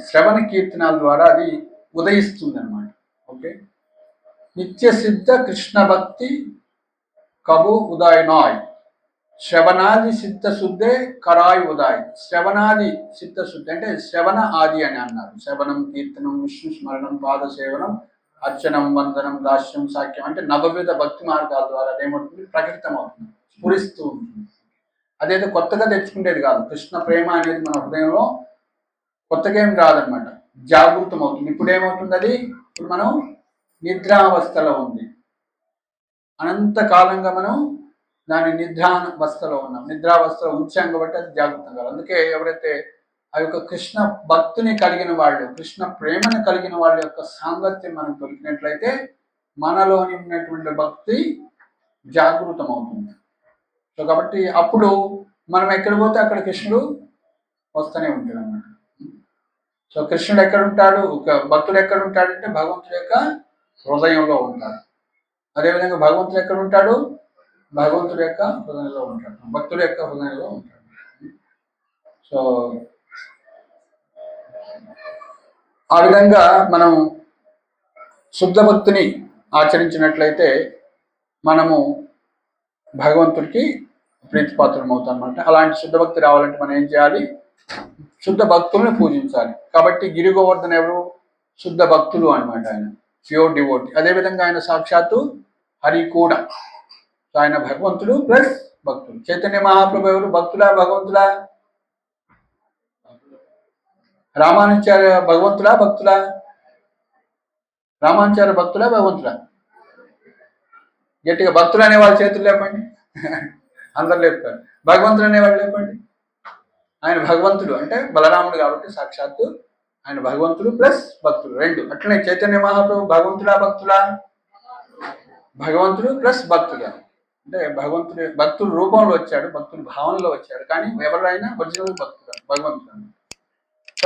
శ్రవణ కీర్తనాల ద్వారా అది ఉదయిస్తుంది అన్నమాట. ఓకే, నిత్య సిద్ధ కృష్ణ భక్తి కబు ఉదయ్ నాయ్ శ్రవణాది సిద్ధ శుద్ధే కరాయ్ ఉదాయ్. శ్రవణాది సిద్ధ శుద్ధి అంటే శ్రవణ ఆది అని అన్నారు. శ్రవణం, కీర్తనం, విష్ణు స్మరణం, పాద సేవనం, అర్చనం, వందనం, దాస్యం, సాఖ్యం అంటే నవవిధ భక్తి మార్గాల ద్వారా అదేమవుతుంది? ప్రకటితం అవుతుంది, స్ఫురిస్తూ ఉంటుంది. అదేదో కొత్తగా తెచ్చుకునేది కాదు. కృష్ణ ప్రేమ అనేది మన హృదయంలో కొత్తగా ఏం రాదనమాట, జాగృతం అవుతుంది. ఇప్పుడు ఏమవుతుంది? అది ఇప్పుడు మనం నిద్రావస్థలో ఉంది. అనంతకాలంగా మనం దాని నిద్రావస్థలో ఉన్నాం. నిద్రావస్థలో ఉంచాం కాబట్టి అది జాగృతం కాదు. అందుకే ఎవరైతే ఆ యొక్క కృష్ణ భక్తిని కలిగిన వాళ్ళు, కృష్ణ ప్రేమను కలిగిన వాళ్ళ యొక్క సాంగత్యం మనం దొరికినట్లయితే మనలోని ఉన్నటువంటి భక్తి జాగృతం అవుతుంది. సో కాబట్టి అప్పుడు మనం ఎక్కడ పోతే అక్కడ కృష్ణుడు వస్తూనే ఉంటాడు అన్నమాట. సో కృష్ణుడు ఎక్కడ ఉంటాడు? భక్తుడు ఎక్కడ ఉంటాడంటే భగవంతుడి యొక్క హృదయంలో ఉంటాడు. అదేవిధంగా భగవంతుడు ఎక్కడ ఉంటాడు? భగవంతుడి యొక్క హృదయంలో ఉంటాడు, భక్తుడి యొక్క హృదయంలో ఉంటాడు. సో ఆ విధంగా మనం శుద్ధ భక్తిని ఆచరించినట్లయితే మనము భగవంతుడికి ప్రీతిపాత్రం అవుతాం అన్నమాట. అలాంటి శుద్ధ భక్తి రావాలంటే మనం ఏం చేయాలి? శుద్ధ భక్తులను పూజించాలి. కాబట్టి గిరి గోవర్ధన ఎవరు? శుద్ధ భక్తులు అన్నమాట. ఆయన ప్యూర్ డివోటీ. అదేవిధంగా ఆయన సాక్షాత్తు హరి కూడా. ఆయన భగవంతుడు ప్లస్ భక్తుడు. చైతన్య మహాప్రభు ఎవరు? భక్తులా భగవంతులా? రామానుచార్య భగవంతులా భక్తులా? రామానుచార్య భక్తులా భగవంతులా? గట్టిగా భక్తులు అనేవాళ్ళు చేతులు లేపండి. అందరు లేపుతారు. భగవంతుడు అనేవాళ్ళు లేపండి. ఆయన భగవంతుడు అంటే బలరాముడు కాబట్టి సాక్షాత్తు ఆయన భగవంతుడు ప్లస్ భక్తుడు రెండు. అట్లనే చైతన్య మహాప్రభు భగవంతుడా భక్తులా? భగవంతుడు ప్లస్ భక్తుడా. అంటే భక్తుడు రూపంలో వచ్చాడు, భక్తుడు భావనలో వచ్చాడు, కానీ ఎవరైనా ఒరిజినల్ భక్తుడు భగవంతుడు.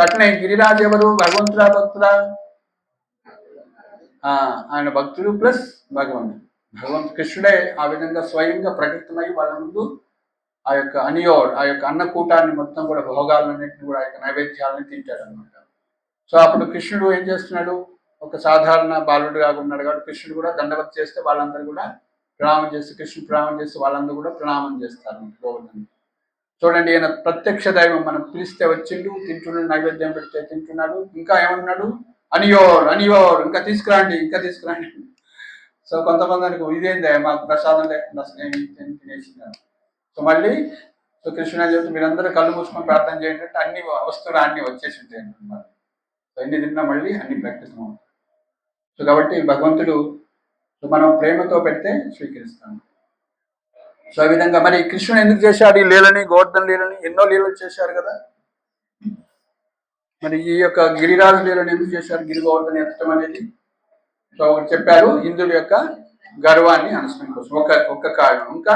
అట్లనే గిరిరాజు ఎవరు? భగవంతుడా భక్తుడా? ఆయన భక్తుడు ప్లస్ భగవంతుడు. కృష్ణుడే ఆ విధంగా స్వయంగా ప్రకటితమై వాళ్ళ ముందు ఆ యొక్క ఆ యొక్క అన్నకూటాన్ని మొత్తం కూడా భోగాలన్నింటినీ కూడా ఆ యొక్క నైవేద్యాలని తింటాడు అనమాట. సో అప్పుడు కృష్ణుడు ఏం చేస్తున్నాడు? ఒక సాధారణ బాలుడుగా ఉన్నాడు కాబట్టి కృష్ణుడు కూడా దండవత్ చేస్తే వాళ్ళందరూ కూడా ప్రణామం చేసి కృష్ణుడు ప్రణామం చేసి వాళ్ళందరూ కూడా ప్రణామం చేస్తారు గోవర్ధన్. చూడండి, ఈయన ప్రత్యక్ష దైవం. మనం పిలిస్తే వచ్చిండు, తింటున్నాడు, నైవేద్యం పెడితే తింటున్నాడు. ఇంకా ఏమన్నాడు, అనియోర్ అనియోర్, ఇంకా తీసుకురండి, ఇంకా తీసుకురండి. సో కొంతమందికి ఇదేంది మాకు ప్రసాదం లేకుండా తినేసినారు. సో మళ్ళీ సో కృష్ణుడు అని చెప్తే మీరందరూ కళ్ళు మూసుకొని ప్రార్థన చేయండి అంటే అన్ని వస్తువులు అన్ని వచ్చేసి ఉంటాయి అన్నమాట. సో ఎన్ని తిన్నా మళ్ళీ అన్ని ప్రకటిస్తాం. సో కాబట్టి భగవంతుడు మనం ప్రేమతో పెడితే స్వీకరిస్తాం. సో ఆ విధంగా మరి కృష్ణుడు ఎందుకు చేశాడు ఈ లీలని, గోవర్ధన లీలని? ఎన్నో లీలలు చేశారు కదా. మరి ఈ యొక్క గిరిరాజు లీలను ఎందుకు చేశారు, గిరి గోవర్ధన ఎత్తడం అనేది? సో ఒకటి చెప్పారు, ఇంద్రుడి యొక్క గర్వాన్ని అనుసరణ కోసం ఒక్క కారణం. ఇంకా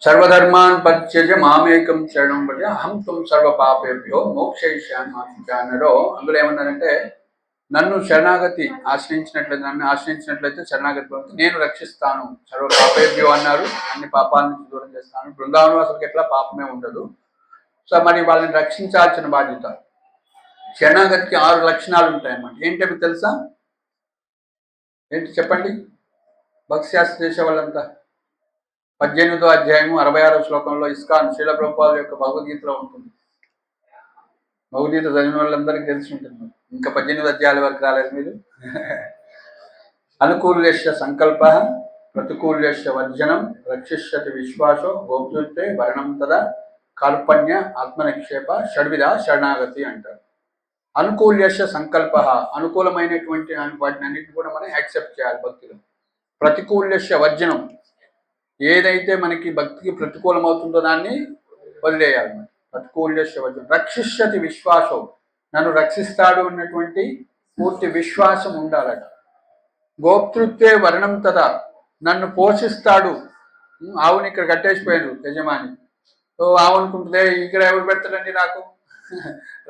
సర్వధర్మాన్ పరిత్యజ్య మామేకం శరణం వ్రజ అహం త్వం సర్వ పాపేభ్యో మోక్షయిష్యామి మా శుచ అన్నారో. అందులో ఏమన్నారంటే, నన్ను ఆశ్రయించినట్లయితే శరణాగతి పొందితే నేను రక్షిస్తాను, సర్వ పాపేభ్యో అన్నారు, అన్ని పాపాల నుంచి దూరం చేస్తాను. బృందావన వాసులకు ఎట్లా పాపమే ఉండదు. సో మరి వాళ్ళని రక్షించాల్సిన బాధ్యత. శరణాగతికి 6 లక్షణాలు ఉంటాయన్నమాట. ఏంటవి తెలుసా? ఏంటి చెప్పండి, భక్తి శాస్త్ర చేసే వాళ్ళంతా. 18వ అధ్యాయము 66వ శ్లోకంలో ఇస్కాన్ శ్రీల ప్రభుపాదుల యొక్క భగవద్గీతలో ఉంటుంది. భగవద్గీత చదివిన వాళ్ళందరికీ తెలిసి ఉంటుంది. ఇంకా 18 అధ్యాయాల వరకు రాలేదు మీరు. అనుకూల్యస్య సంకల్ప ప్రతికూల్యస్య వర్జనం రక్షిష్యతి విశ్వాసో గోప్తృత్వే వర్ణం తదా కార్పణ్య ఆత్మనిక్షేప షడ్విధ శరణాగతి అంటారు. అనుకూల్యస్య సంకల్ప, అనుకూలమైనటువంటి వాటిని అన్నింటిని కూడా మనం యాక్సెప్ట్ చేయాలి భక్తిలో. ప్రతికూల్యస్య వర్జనం, ఏదైతే మనకి భక్తికి ప్రతికూలం అవుతుందో దాన్ని వదిలేయాలి. ప్రతికూల్యస్య వర్జనం. రక్షిష్యతి విశ్వాసం, నన్ను రక్షిస్తాడు అన్నటువంటి పూర్తి విశ్వాసం ఉండాలట. గోప్తృత్వే వర్ణం తదా, నన్ను పోషిస్తాడు. ఆవుని ఇక్కడ కట్టేసిపోయాడు యజమాని. సో ఆవునుకుంటుందే, ఇక్కడ ఎవరు పెడతాడండి నాకు,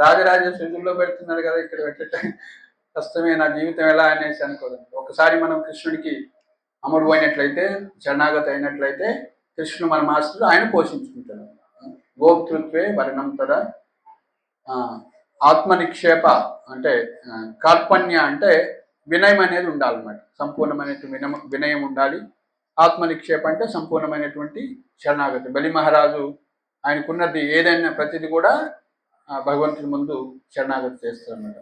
రాజరాజేశ్వరిలో పెడుతున్నాడు కదా, ఇక్కడ పెట్టే కష్టమే, నా జీవితం ఎలా అనేసి అనుకోదండి. ఒకసారి మనం కృష్ణుడికి అమరు అయినట్లయితే, శరణాగతి అయినట్లయితే కృష్ణుడు మన మాస్టర్, ఆయన పోషించుకుంటాడు. గోప్తృత్వే వర్ణం తదా. ఆత్మనిక్షేప అంటే కార్పణ్య అంటే వినయం అనేది ఉండాలన్నమాట. సంపూర్ణమైనటువంటి వినయం ఉండాలి. ఆత్మనిక్షేప అంటే సంపూర్ణమైనటువంటి శరణాగతి. బలి మహారాజు ఆయనకున్నది ఏదైనా ప్రతిది కూడా భగవంతుడి ముందు శరణాగతి చేస్తారన్నమాట.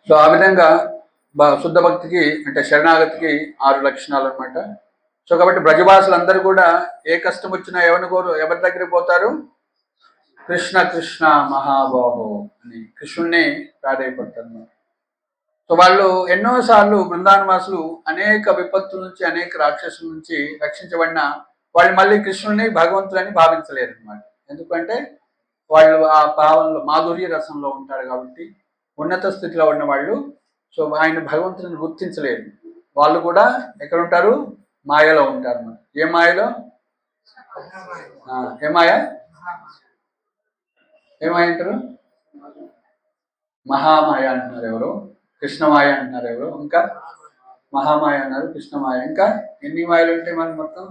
సో ఆ విధంగా శుద్ధ భక్తికి అంటే శరణాగతికి 6 లక్షణాలు అనమాట. సో కాబట్టి బ్రజవాసులందరూ కూడా ఏ కష్టం వచ్చినా ఎవరి దగ్గరికి పోతారు? కృష్ణ కృష్ణ మహాబాహో అని కృష్ణుణ్ణి ప్రాధాయపడతారు. సో వాళ్ళు ఎన్నోసార్లు బృందావనవాసులు అనేక విపత్తుల నుంచి, అనేక రాక్షసుల నుంచి రక్షించబడిన వాళ్ళు మళ్ళీ కృష్ణుని భగవంతులని భావించలేరు అనమాట. ఎందుకంటే వాళ్ళు ఆ భావంలో మాధుర్య రసంలో ఉంటారు కాబట్టి, ఉన్నత స్థితిలో ఉన్న వాళ్ళు. సో ఆయన భగవంతుని గుర్తించలేరు. వాళ్ళు కూడా ఎక్కడ ఉంటారు? మాయలో ఉంటారు అన్నమాట. ఏ మాయలో? ఏ మాయ? ఏమాయ అంటారు? మహామాయ అంటున్నారు ఎవరు, కృష్ణమాయ అంటున్నారు ఎవరు, ఇంకా మహామాయ అన్నారు, కృష్ణమాయ. ఇంకా ఎన్ని మాయలు ఉంటాయి మనకి మొత్తం?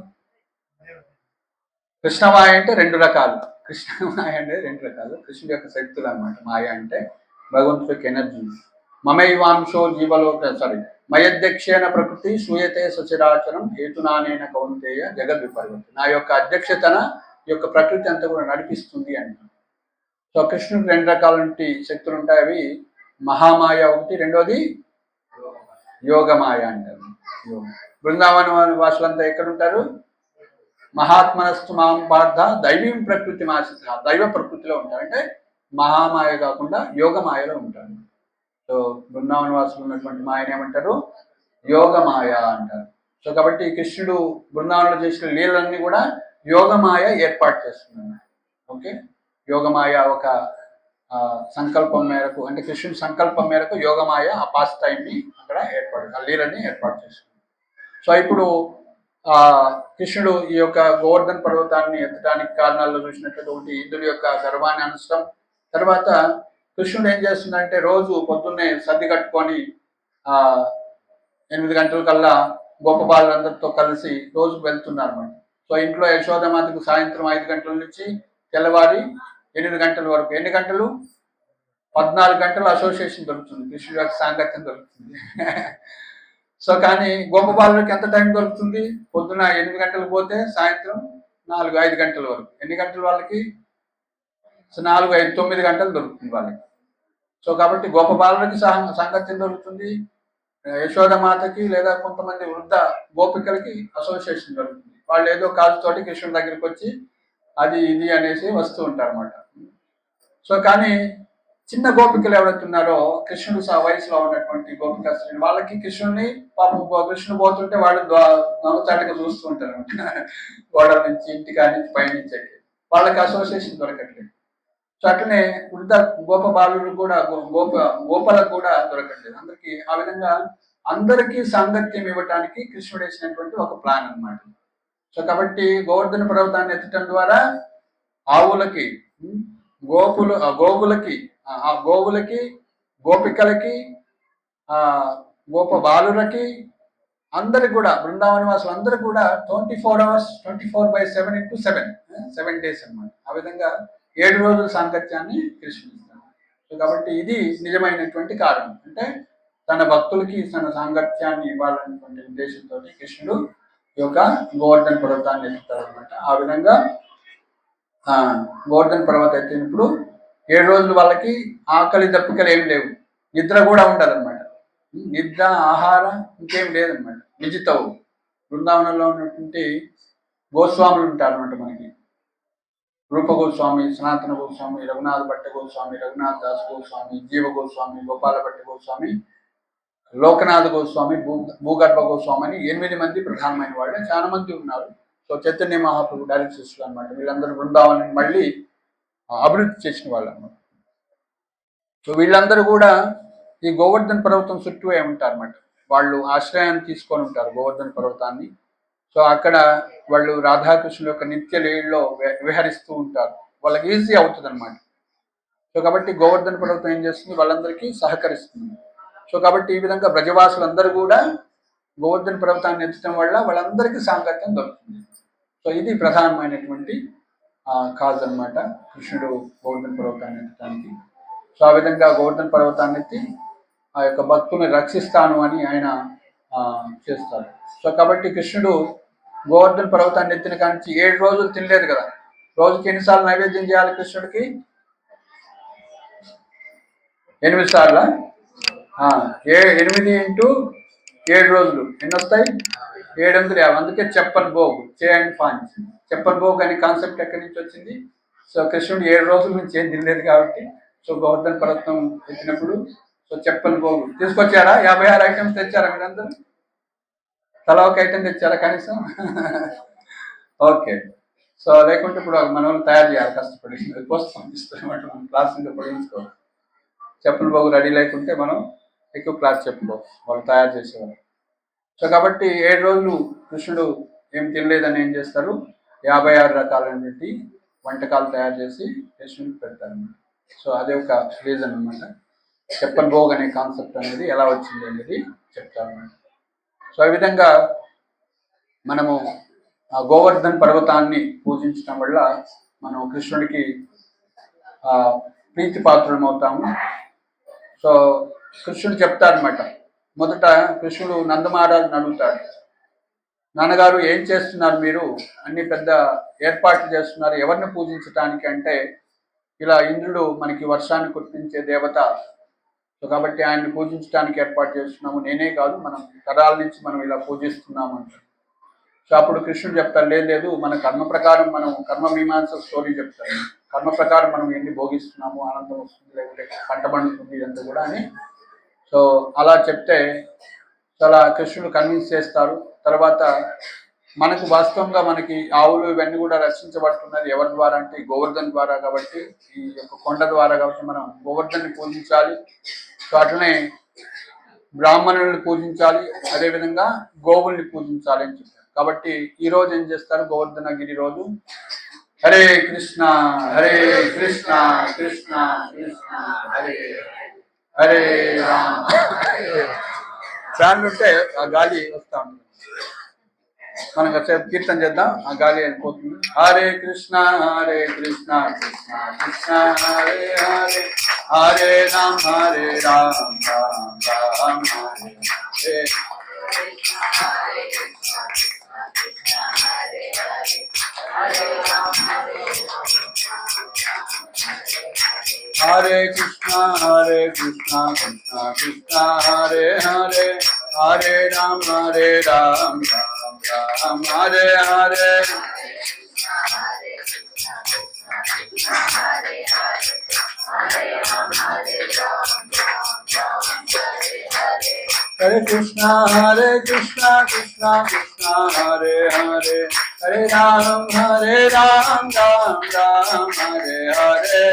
కృష్ణమాయ అంటే 2 రకాలు. కృష్ణమాయ అంటే 2 రకాలు. కృష్ణుడి యొక్క శక్తులు అన్నమాట. మాయ అంటే భగవంతుడికి ఎనర్జీ. మమైవాంశో జీవలోక మయధ్యక్షేణ ప్రకృతి సూయతే సచరాచరం హేతునానేన కౌంతేయ జగద్ విపర్వతి. నా యొక్క అధ్యక్షతన ఈ యొక్క ప్రకృతి అంతా కూడా నడిపిస్తుంది అంటారు. సో కృష్ణుడికి 2 రకాల శక్తులు ఉంటాయి. అవి మహామాయ ఒకటి, రెండోది యోగమాయ అంటారు. బృందావన వాసులంతా ఎక్కడుంటారు? మహాత్మనస్తు మాం పార్థ దైవీం ప్రకృతి మాసిత, దైవ ప్రకృతిలో ఉంటారు. అంటే మహామాయ కాకుండా యోగమాయలో ఉంటారు. సో బృందావన వాసులు ఉన్నటువంటి మాయని ఏమంటారు? యోగమాయ అంటారు. సో కాబట్టి కృష్ణుడు బృందావనంలో చేసిన లీలన్నీ కూడా యోగమాయ ఏర్పాటు చేస్తున్నాడు. ఓకే, యోగమాయ ఒక సంకల్పం మేరకు, అంటే కృష్ణుడి సంకల్పం మేరకు యోగమాయ ఆ పాస్ టైంని అక్కడ ఆ లీలని ఏర్పాటు చేస్తుంది. సో ఇప్పుడు కృష్ణుడు ఈ యొక్క గోవర్ధన పర్వతాన్ని ఎత్తడానికి కారణాల్లో చూసినట్లయితే ఒకటి ఇంద్రుడి యొక్క గర్వాన్ని అనుసరం. తర్వాత కృష్ణుడు ఏం చేస్తుందంటే రోజు పొద్దున్నే సర్ది కట్టుకొని 8 గంటల కల్లా గోపబాలులందరితో కలిసి రోజుకు వెళ్తున్నారు అన్నమాట. సో ఇంట్లో యశోదమాతకు సాయంత్రం 5 గంటల నుంచి తెల్లవారి 8 గంటల వరకు. ఎన్ని గంటలు? 14 గంటల అసోసియేషన్ దొరుకుతుంది, కృష్ణుడి యొక్క సాంగత్యం దొరుకుతుంది. సో కానీ గోపబాలుడికి ఎంత టైం దొరుకుతుంది? పొద్దున 8 గంటలకు పోతే సాయంత్రం 4-5 గంటల వరకు. ఎన్ని గంటలు వాళ్ళకి? సో 4-5-9 గంటలు దొరుకుతుంది వాళ్ళకి. సో కాబట్టి గోపబాలుడికి సాంగత్యం దొరుకుతుంది, యశోదమాతకి లేదా కొంతమంది వృద్ధ గోపికలకి అసోసియేషన్ దొరుకుతుంది. వాళ్ళు ఏదో కాజుతోటి కృష్ణుడి దగ్గరికి వచ్చి అది ఇది అనేసి వస్తూ ఉంటారు అన్నమాట. సో కానీ చిన్న గోపికలు ఎవరైతున్నారో కృష్ణుడు వయసులో ఉన్నటువంటి గోపికలు, వాళ్ళకి కృష్ణుడిని పాపం కృష్ణుడు పోతుంటే వాళ్ళు దొంగచాటుగా చూస్తూ ఉంటారు గోడల నుంచి, ఇంటికా నుంచి, పైనుంచి. వాళ్ళకి అసోసియేషన్ దొరకట్లేదు. సో అట్లనే వృద్ధ గోప బాలుడు కూడా గోపలకు కూడా దొరకట్లేదు అందరికి. ఆ విధంగా అందరికీ సాంగత్యం ఇవ్వటానికి కృష్ణుడు వేసినటువంటి ఒక ప్లాన్ అన్నమాట. సో కాబట్టి గోవర్ధన పర్వతాన్ని ఎత్తడం ద్వారా ఆవులకి, గోవులకి, గోపికలకి, గోప బాలులకి, అందరికి కూడా, బృందావన వాసులు అందరూ కూడా 24 hours 24/7 into 7 days అన్నమాట. ఆ విధంగా 7 రోజుల సాంగత్యాన్ని కృష్ణుడు ఇస్తాడు. సో కాబట్టి ఇది నిజమైనటువంటి కారణం. అంటే తన భక్తులకి తన సాంగత్యాన్ని ఇవ్వాలనేటువంటి ఉద్దేశంతో కృష్ణుడు ఈ యొక్క గోవర్ధన పర్వతాన్ని ఎత్తుతాడు అనమాట. ఆ విధంగా గోవర్ధన పర్వతం ఎత్తినప్పుడు 7 రోజులు వాళ్ళకి ఆకలి దప్పికలు ఏం లేవు, నిద్ర కూడా ఉండదన్నమాట. నిద్ర, ఆహారం ఇంకేం లేదనమాట. విజితవు బృందావనంలో ఉన్నటువంటి గోస్వాములు ఉంటారు అనమాట. మనకి రూప గోస్వామి, సనాతన గోస్వామి, రఘునాథ భట్ట గోస్వామి, రఘునాథ్ దాస్ గోస్వామి, జీవ గోస్వామి, గోపాల భట్ట గోస్వామి, లోకనాథ గోస్వామి, భూగర్భ గోస్వామి అని 8 మంది ప్రధానమైన వాళ్ళు. చాలా మంది ఉన్నారు. సో చైతన్య మహాప్రభు డైరెక్ట్ శిష్యులు అనమాట. వీళ్ళందరూ బృందావనం మళ్ళీ అభివృద్ధి చేసిన వాళ్ళు అన్నమాట. సో వీళ్ళందరూ కూడా ఈ గోవర్ధన పర్వతం చుట్టూ ఉంటారన్నమాట. వాళ్ళు ఆశ్రయాన్ని తీసుకొని ఉంటారు గోవర్ధన పర్వతాన్ని. సో అక్కడ వాళ్ళు రాధాకృష్ణుల యొక్క నిత్య లీలలో విహరిస్తూ ఉంటారు. వాళ్ళకి ఈజీ అవుతుంది అనమాట. సో కాబట్టి గోవర్ధన పర్వతం ఏం చేస్తుంది? వాళ్ళందరికీ సహకరిస్తుంది. సో కాబట్టి ఈ విధంగా బ్రజవాసులందరూ కూడా గోవర్ధన పర్వతాన్ని ఎత్తడం వల్ల వాళ్ళందరికీ సాంగత్యం దొరుకుతుంది. సో ఇది ప్రధానమైనటువంటి కాజ్ అనమాట కృష్ణుడు గోవర్ధన పర్వతాన్ని ఎత్తడానికి. సో ఆ విధంగా గోవర్ధన పర్వతాన్ని ఎత్తి ఆ యొక్క భక్తుని రక్షిస్తాను అని ఆయన చేస్తాడు. సో కాబట్టి కృష్ణుడు గోవర్ధన పర్వతాన్ని ఎత్తిన కానించి 7 రోజులు తినలేదు కదా. రోజుకి ఎన్నిసార్లు నైవేద్యం చేయాలి కృష్ణుడికి? 8 సార్లు. 8 into 7 రోజులు ఎన్ని వస్తాయి? 750. అందుకే చెప్పన్ భోగ్, చే అండ్ పాంచ్. చెప్పన్ భోగ్ అనే కాన్సెప్ట్ ఎక్కడి నుంచి వచ్చింది? సో కృష్ణుడు 7 రోజుల నుంచి ఏం తినలేదు కాబట్టి, సో గోవర్ధన పర్వతం ఎత్తినప్పుడు సో చెప్పన్ భోగ్ తీసుకొచ్చారా? 56 ఐటమ్స్ తెచ్చారా మీరందరూ? తలా ఒక ఐటమ్ తెచ్చారా కనీసం? ఓకే. సో లేకుంటే ఇప్పుడు మన వాళ్ళు తయారు చేయాలి కష్టపడి, పోస్ట్ పంపిస్తారన్నమాట. మనం క్లాస్ ఇంకా పొడిగించుకోవాలి. చెప్పుల భోగు రెడీ లేకుంటే మనం ఎక్కువ క్లాస్ చెప్పుకోవచ్చు, వాళ్ళు తయారు చేసేవాళ్ళు. సో కాబట్టి 7 రోజులు కృష్ణుడు ఏం తినలేదని ఏం చేస్తారు? 56 రకాలైనటువంటి వంటకాలు తయారు చేసి కృష్ణుడికి పెడతారన్నమాట. సో అదే ఒక రీజన్ అనమాట. చెప్పన్ భోగ్ అనే కాన్సెప్ట్ అనేది ఎలా వచ్చింది అనేది చెప్తారన్నమాట. సో ఈ విధంగా మనము గోవర్ధన పర్వతాన్ని పూజించడం వల్ల మనం కృష్ణుడికి ప్రీతి పాత్రలం అవుతాము. సో కృష్ణుడు చెప్తారనమాట. మొదట కృష్ణుడు నందమహారాజుని అడుగుతాడు, నాన్నగారు ఏం చేస్తున్నారు మీరు? అన్ని పెద్ద ఏర్పాట్లు చేస్తున్నారు, ఎవరిని పూజించటానికి? అంటే ఇలా ఇంద్రుడు మనకి వర్షాన్ని కురిపించే దేవత, సో కాబట్టి ఆయన్ని పూజించడానికి ఏర్పాటు చేస్తున్నాము. నేనే కాదు, మనం తరాల నుంచి మనం ఇలా పూజిస్తున్నాము అంటారు. సో అప్పుడు కృష్ణుడు చెప్తారు, లేదు మన కర్మ ప్రకారం, మనం కర్మ మీమాంస స్టోరీ చెప్తారు. కర్మ ప్రకారం మనం ఎన్ని భోగిస్తున్నాము, ఆనందం వస్తుంది, లేకపోతే పంట పండుతుంది, ఇదంతా కూడా అని. సో అలా చెప్తే చాలా కృష్ణుడు కన్విన్స్ చేస్తారు. తర్వాత మనకు వాస్తవంగా మనకి ఆవులు ఇవన్నీ కూడా రక్షించబడుతున్నది ఎవరి ద్వారా అంటే గోవర్ధన్ ద్వారా. కాబట్టి ఈ యొక్క కొండ ద్వారా, కాబట్టి మనం గోవర్ధన్ని పూజించాలి. సో అట్లనే బ్రాహ్మణుల్ని పూజించాలి, అదేవిధంగా గోవుల్ని పూజించాలి అని చెప్పారు. కాబట్టి ఈ రోజు ఏం చేస్తారు? గోవర్ధనగిరి రోజు హరే కృష్ణ హరే కృష్ణ కృష్ణ కృష్ణ హరే హరే రామ. ఫ్యాన్ ఉంటే ఆ గాలి వస్తా ఉంటుంది. మనం కాసేపు కీర్తన చేద్దాం, ఆ గాలి వెళ్ళిపోతుంది. హరే కృష్ణ కృష్ణ కృష్ణ హరే హరే, హరే రామ్ రామ్ రామ్ హరే హరే. हरे कृष्णा कृष्णा कृष्णा हरे हरे, हरे राम राम राम हरे हरे. हरे कृष्णा कृष्णा कृष्णा हरे हरे, हरे राम राम राम हरे हरे.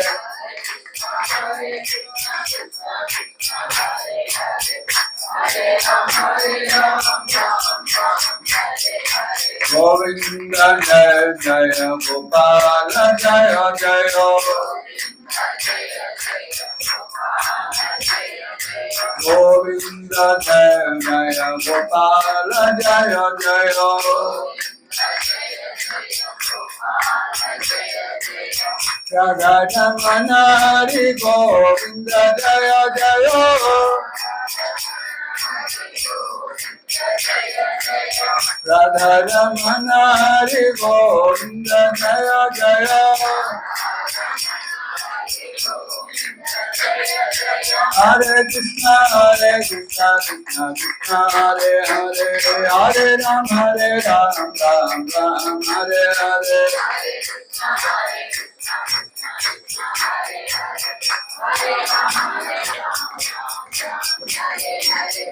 गोविंद जय जय गोपाल जय जय, गोविंद जय जय गोपाल जय जय, राधा रमण हरि गोविंद जय जय, राधा रमण हरि गोविंद जय जय. हरे कृष्णा कृष्णा कृष्णा हरे हरे, हरे राम राम राम हरे हरे.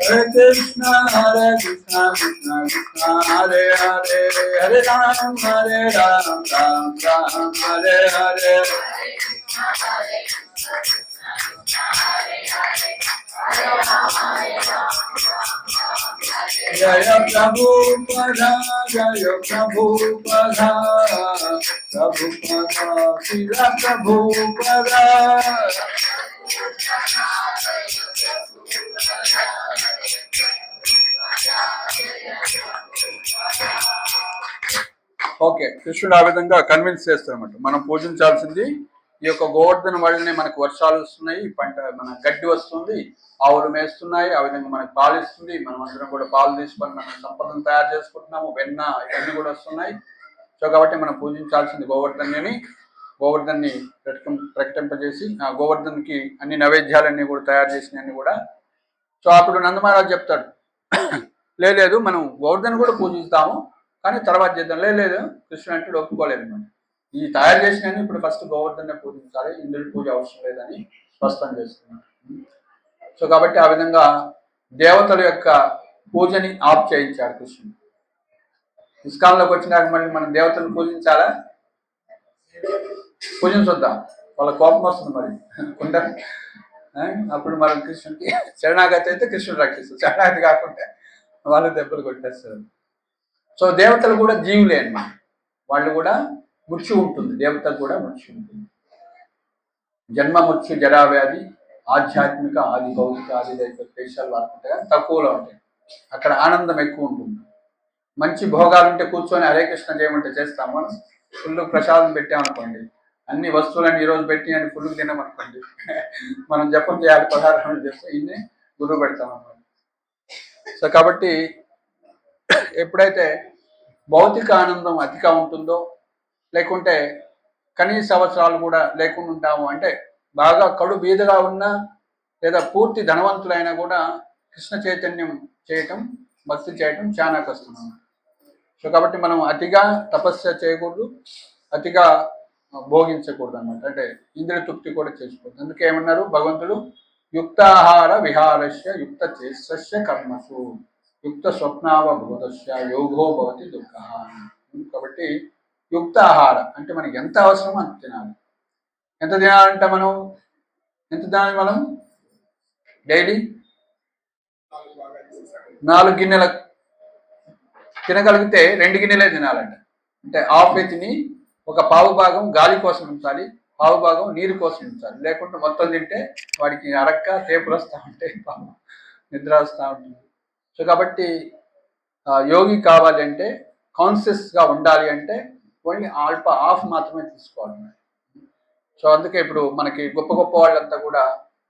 हरे कृष्णा कृष्णा कृष्णा हरे हरे, हरे राम राम राम हरे हरे. जय प्रभुपदा जय प्रभुपदा, प्रभुपदा शिव प्रभुपदा. ఓకే, కృష్ణుడు ఆ విధంగా కన్విన్స్ చేస్తారన్నమాట. మనం పూజించాల్సింది ఈ యొక్క గోవర్ధన వల్లనే మనకు వర్షాలు వస్తున్నాయి, పంట మన గడ్డి వస్తుంది, ఆవులు మేస్తున్నాయి, ఆ విధంగా మనకు పాలు ఇస్తుంది. మనం అందరం కూడా పాలు తీసుకొని మనం సంపదను తయారు చేసుకుంటున్నాము, వెన్న ఇవన్నీ కూడా వస్తున్నాయి. సో కాబట్టి మనం పూజించాల్సింది గోవర్ధన్ని. గోవర్ధన్ని ప్రకటింపజేసి ఆ గోవర్ధన్కి అన్ని నైవేద్యాలన్నీ కూడా తయారు చేసినవన్నీ కూడా. సో అప్పుడు నందమహారాజు చెప్తాడు, లేదు మనం గోవర్ధన్ కూడా పూజిస్తాము కానీ తర్వాత చేద్దాం. లేదు కృష్ణుడు అంటే ఒప్పుకోలేదు. ఈ తయారు చేసినవి ఇప్పుడు ఫస్ట్ గోవర్ధన్నే పూజించాలి, ఇంద్రుడి పూజ అవసరం లేదని స్పష్టం చేస్తున్నాడు. సో కాబట్టి ఆ విధంగా దేవతల యొక్క పూజని ఆఫ్ చేయించాడు కృష్ణుడు. ఇస్కాన్లోకి వచ్చినాక మళ్ళీ మనం దేవతలను పూజించాలా? పూజించొద్దాం, వాళ్ళ కోపం వస్తుంది మరి ఉండ. అప్పుడు మనం కృష్ణుడికి శరణాగతి అయితే కృష్ణుడు రక్షిస్తారు, శరణాగతి కాకుండా వాళ్ళు దెబ్బలు కొట్టేస్తారు. సో దేవతలు కూడా జీవులే అన్నమాట, వాళ్ళు కూడా మృత్యు ఉంటుంది, దేవతలు కూడా మృత్యు ఉంటుంది. జన్మ మృత్యు జరావ్యాధి ఆధ్యాత్మిక ఆది భౌతిక ఆది దైవ దేశాలు వాడుకుంటే తక్కువలో ఉంటాయి, అక్కడ ఆనందం ఎక్కువ ఉంటుంది. మంచి భోగాలు ఉంటే కూర్చొని హరే కృష్ణ చేయమంటే చేస్తాం. మనం ఫుల్ ప్రసాదం పెట్టామనుకోండి, అన్ని వస్తువులన్నీ ఈరోజు పెట్టి అని ఫుల్ తినమనుకోండి, మనం జపం చేయాలి, పదార్థాలు చేస్తే ఇన్ని గురువు పెడతాం అన్నమాట. సో కాబట్టి ఎప్పుడైతే భౌతిక ఆనందం అతిగా ఉంటుందో, లేకుంటే కనీస అవసరాలు కూడా లేకుండా ఉంటాము అంటే, బాగా కడు బీదగా ఉన్నా లేదా పూర్తి ధనవంతులైనా కూడా కృష్ణ చైతన్యం చేయటం, భక్తి చేయటం చాలా కష్టం. సో కాబట్టి మనం అతిగా తపస్య చేయకూడదు, అతిగా భోగించకూడదు అన్నమాట. అంటే ఇంద్రియ తృప్తి కూడా చేసుకోకూడదు. అందుకే ఏమన్నారు భగవంతుడు, యుక్తాహార విహారస్య యుక్త చేసస్య కర్మసు యుక్త స్వప్నావబోధస్య యోగో భవతి దుఃఖ. కాబట్టి యుక్త ఆహార అంటే మనకి ఎంత అవసరమో అంత తినాలి. ఎంత తినాలంటే మనం ఎంత తినాలి? మనం డైలీ 4 గిన్నెల తినగలిగితే 2 గిన్నెలే తినాలంట. అంటే హాఫ్ తిని ఒక పావు భాగం గాలి కోసం ఉంచాలి, పావు భాగం నీరు కోసం ఉంచాలి. లేకుంటే మొత్తం తింటే వాడికి అరక్క తేపులు వస్తూ ఉంటాయి, నిద్ర వస్తూ ఉంటుంది. సో కాబట్టి యోగి కావాలంటే కాన్షియస్గా ఉండాలి అంటే ఓన్లీ హాఫ్ మాత్రమే తీసుకోవాలి. సో అందుకే ఇప్పుడు మనకి గొప్ప గొప్ప వాళ్ళంతా కూడా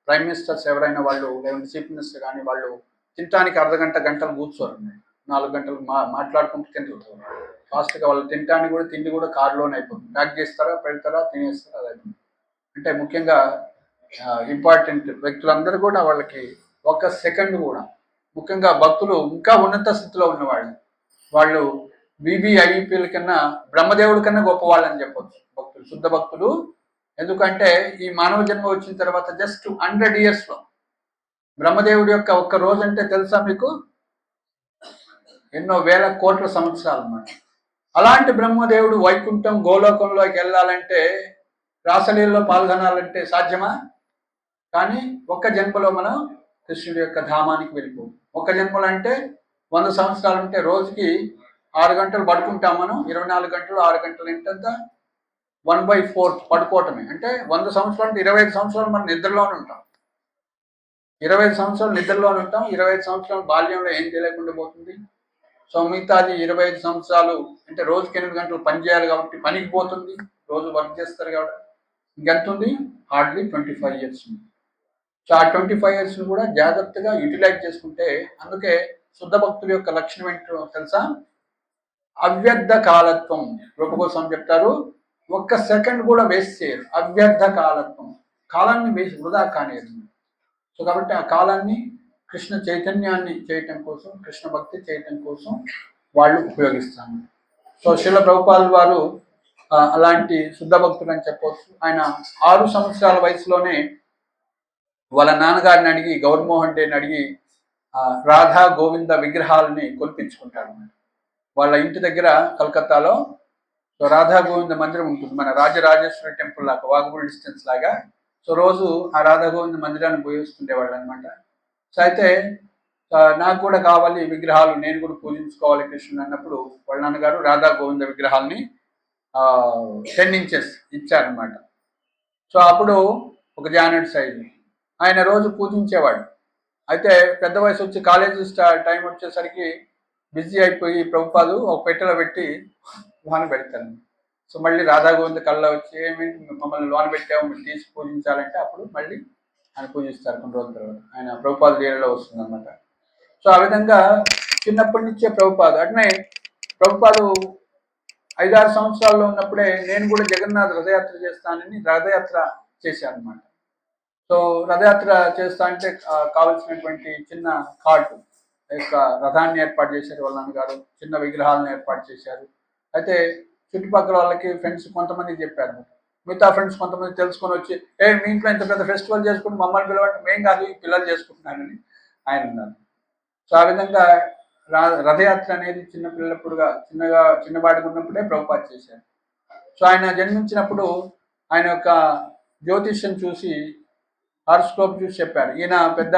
ప్రైమ్ మినిస్టర్స్ ఎవరైనా వాళ్ళు లేదంటే చీఫ్ మినిస్టర్ కానీ వాళ్ళు తినడానికి అర్ధగంట గంటలు కూర్చోరండి. 4 గంటలు మాట్లాడుకుంటూ తింటారు. ఫాస్ట్గా వాళ్ళు తినడానికి కూడా తిండి కూడా కారులోనే అయిపోతుంది. ప్యాక్ చేస్తారా, పెడతారా, తినేస్తారా, అదే. అంటే ముఖ్యంగా ఇంపార్టెంట్ వ్యక్తులందరూ కూడా వాళ్ళకి ఒక సెకండ్ కూడా, ముఖ్యంగా భక్తులు ఇంకా ఉన్నత స్థితిలో ఉన్నవాళ్ళు, వాళ్ళు బీబీఐపీల కన్నా బ్రహ్మదేవుడి కన్నా గొప్పవాళ్ళని చెప్పొచ్చు భక్తులు, శుద్ధ భక్తులు. ఎందుకంటే ఈ మానవ జన్మ వచ్చిన తర్వాత జస్ట్ 100 yearsలో బ్రహ్మదేవుడి యొక్క ఒక్క రోజు అంటే తెలుసా మీకు, ఎన్నో వేల కోట్ల సంవత్సరాలు అన్నమాట. అలాంటి బ్రహ్మదేవుడు వైకుంఠం గోలోకంలోకి వెళ్ళాలంటే, రాసలీలలో పాల్గొనాలంటే సాధ్యమా? కానీ ఒక్క జన్మలో మనం కృష్ణుడి యొక్క ధామానికి వెళ్ళిపోం. ఒక్క జన్మలో అంటే 100 సంవత్సరాలు ఉంటే రోజుకి 6 గంటలు పడుకుంటాం మనం. 24 గంటలు 6 గంటలు ఏంటంత 1/4 పడుకోవటమే. అంటే 100 సంవత్సరాలు అంటే 25 సంవత్సరాలు మనం నిద్రలోనే ఉంటాం. 25 సంవత్సరాలు నిద్రలోనే ఉంటాం. 25 సంవత్సరాలు బాల్యంలో ఏం తెలియకుండా పోతుంది. సో మిగతాది 25 సంవత్సరాలు అంటే రోజుకి 8 గంటలు పని చేయాలి కాబట్టి పనికి పోతుంది, రోజు వర్క్ చేస్తారు కాబట్టి. ఇంకెంత ఉంది? హార్డ్లీ 25 years ఉంది. సో ఆ 25 years కూడా జాగ్రత్తగా యూటిలైజ్ చేసుకుంటే, అందుకే శుద్ధ భక్తుల యొక్క లక్షణం ఏంటో తెలుసా? అవ్యర్థ కాలత్వం. రూపగోస్వామి చెప్తారు, ఒక్క సెకండ్ కూడా వేస్ట్ చేయరు. అవ్యర్థ కాలత్వం, కాలాన్ని వేస్ట్ వృధా కానియదు. సో కాబట్టి ఆ కాలాన్ని కృష్ణ చైతన్యాన్ని చేయటం కోసం, కృష్ణ భక్తి చేయటం కోసం వాళ్ళు ఉపయోగిస్తాము. సో శ్రీల ప్రభుపాదుల వారు అలాంటి శుద్ధ భక్తులు అని చెప్పవచ్చు. ఆయన 6 సంవత్సరాల వయసులోనే వాళ్ళ నాన్నగారిని అడిగి, గౌరమోహన్ రెడ్డిని అడిగి రాధా గోవింద విగ్రహాలని కొల్పించుకుంటారు. వాళ్ళ ఇంటి దగ్గర కలకత్తాలో సో రాధా గోవింద మందిరం ఉంటుంది, మన రాజరాజేశ్వరి టెంపుల్ లాగా, వాకబుల్ డిస్టెన్స్ లాగా. సో రోజు ఆ రాధా గోవింద మందిరాన్ని పోయి వస్తుండేవాళ్ళు అనమాట. సో అయితే నాకు కూడా కావాలి విగ్రహాలు, నేను కూడా పూజించుకోవాలి కృష్ణుని అన్నప్పుడు వాళ్ళ నాన్నగారు రాధా గోవింద విగ్రహాలని 10 inches ఇచ్చారనమాట. సో అప్పుడు ఒక జానెట్ సైజు ఆయన రోజు పూజించేవాడు. అయితే పెద్ద వయసు వచ్చి కాలేజీ టైం వచ్చేసరికి బిజీ అయిపోయి ప్రభుపాదు ఒక పెట్టెలో పెట్టి లోన పెడతాను. సో మళ్ళీ రాధా గోవింద కళ్ళ వచ్చి, ఏమేంటి మమ్మల్ని లోన పెట్టాము, మీరు తీసి పూజించాలంటే అప్పుడు మళ్ళీ ఆయన పూజిస్తారు కొన్ని రోజుల తర్వాత. ఆయన ప్రభుపాద లీలలో వస్తుంది అనమాట. సో ఆ విధంగా చిన్నప్పటి నుంచే ప్రభుపాద. అట్నే ప్రభుపాదు 5-6 సంవత్సరాల్లో ఉన్నప్పుడే నేను కూడా జగన్నాథ్ రథయాత్ర చేస్తానని రథయాత్ర చేశాను అనమాట. సో రథయాత్ర చేస్తా అంటే కావలసినటువంటి చిన్న కార్ట్ యొక్క రథాన్ని ఏర్పాటు చేశారు వాళ్ళ నాన్నగారు, చిన్న విగ్రహాలను ఏర్పాటు చేశారు. అయితే చుట్టుపక్కల వాళ్ళకి ఫ్రెండ్స్ కొంతమంది చెప్పారు, మిగతా ఫ్రెండ్స్ కొంతమంది తెలుసుకొని వచ్చి, మీ ఇంట్లో ఇంత పెద్ద ఫెస్టివల్ చేసుకుని మమ్మల్ని పిలవంటే మేం కాదు, ఈ పిల్లలు చేసుకుంటున్నానని ఆయన ఉన్నారు. సో ఆ విధంగా రథయాత్ర అనేది చిన్నవాడిగా ఉన్నప్పుడే ప్రభుపాద చేశారు. సో ఆయన జన్మించినప్పుడు ఆయన యొక్క జ్యోతిష్యం చూసి, హారోస్కోప్ చూసి చెప్పారు, ఈయన పెద్ద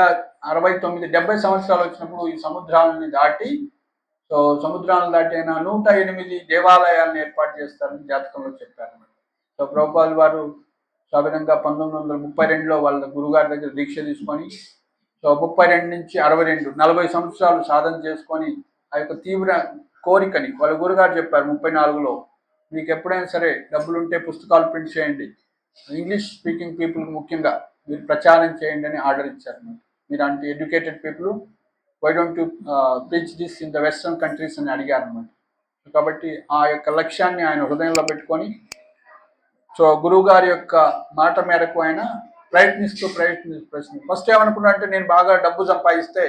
69-70 సంవత్సరాలు వచ్చినప్పుడు ఈ సముద్రాలని దాటి, సో సముద్రాలను దాటి ఆయన 108 దేవాలయాలను ఏర్పాటు చేస్తారని జాతకంలో చెప్పారు. సో ప్రభుపాదుల వారు సో ఆ విధంగా 1932లో వాళ్ళ గురుగారి దగ్గర దీక్ష తీసుకొని, సో 32 నుంచి 62 40 సంవత్సరాలు సాధన చేసుకొని ఆ యొక్క తీవ్ర కోరికని వాళ్ళ గురుగారు చెప్పారు 34లో, మీకు ఎప్పుడైనా సరే డబ్బులుంటే పుస్తకాలు ప్రింట్ చేయండి, ఇంగ్లీష్ స్పీకింగ్ పీపుల్కి ముఖ్యంగా మీరు ప్రచారం చేయండి అని ఆర్డర్ ఇచ్చారు. మీరు అంటే educated people, why don't you preach this in the western countries అని అడిగారు అనమాట. కాబట్టి ఆ యొక్క లక్ష్యాన్ని ఆయన హృదయంలో పెట్టుకొని, సో గురువు గారి యొక్క మాట మేరకు ఆయన ప్రయత్నిస్తూ ఫస్ట్ ఏమనుకున్నా అంటే, నేను బాగా డబ్బు సంపాదిస్తే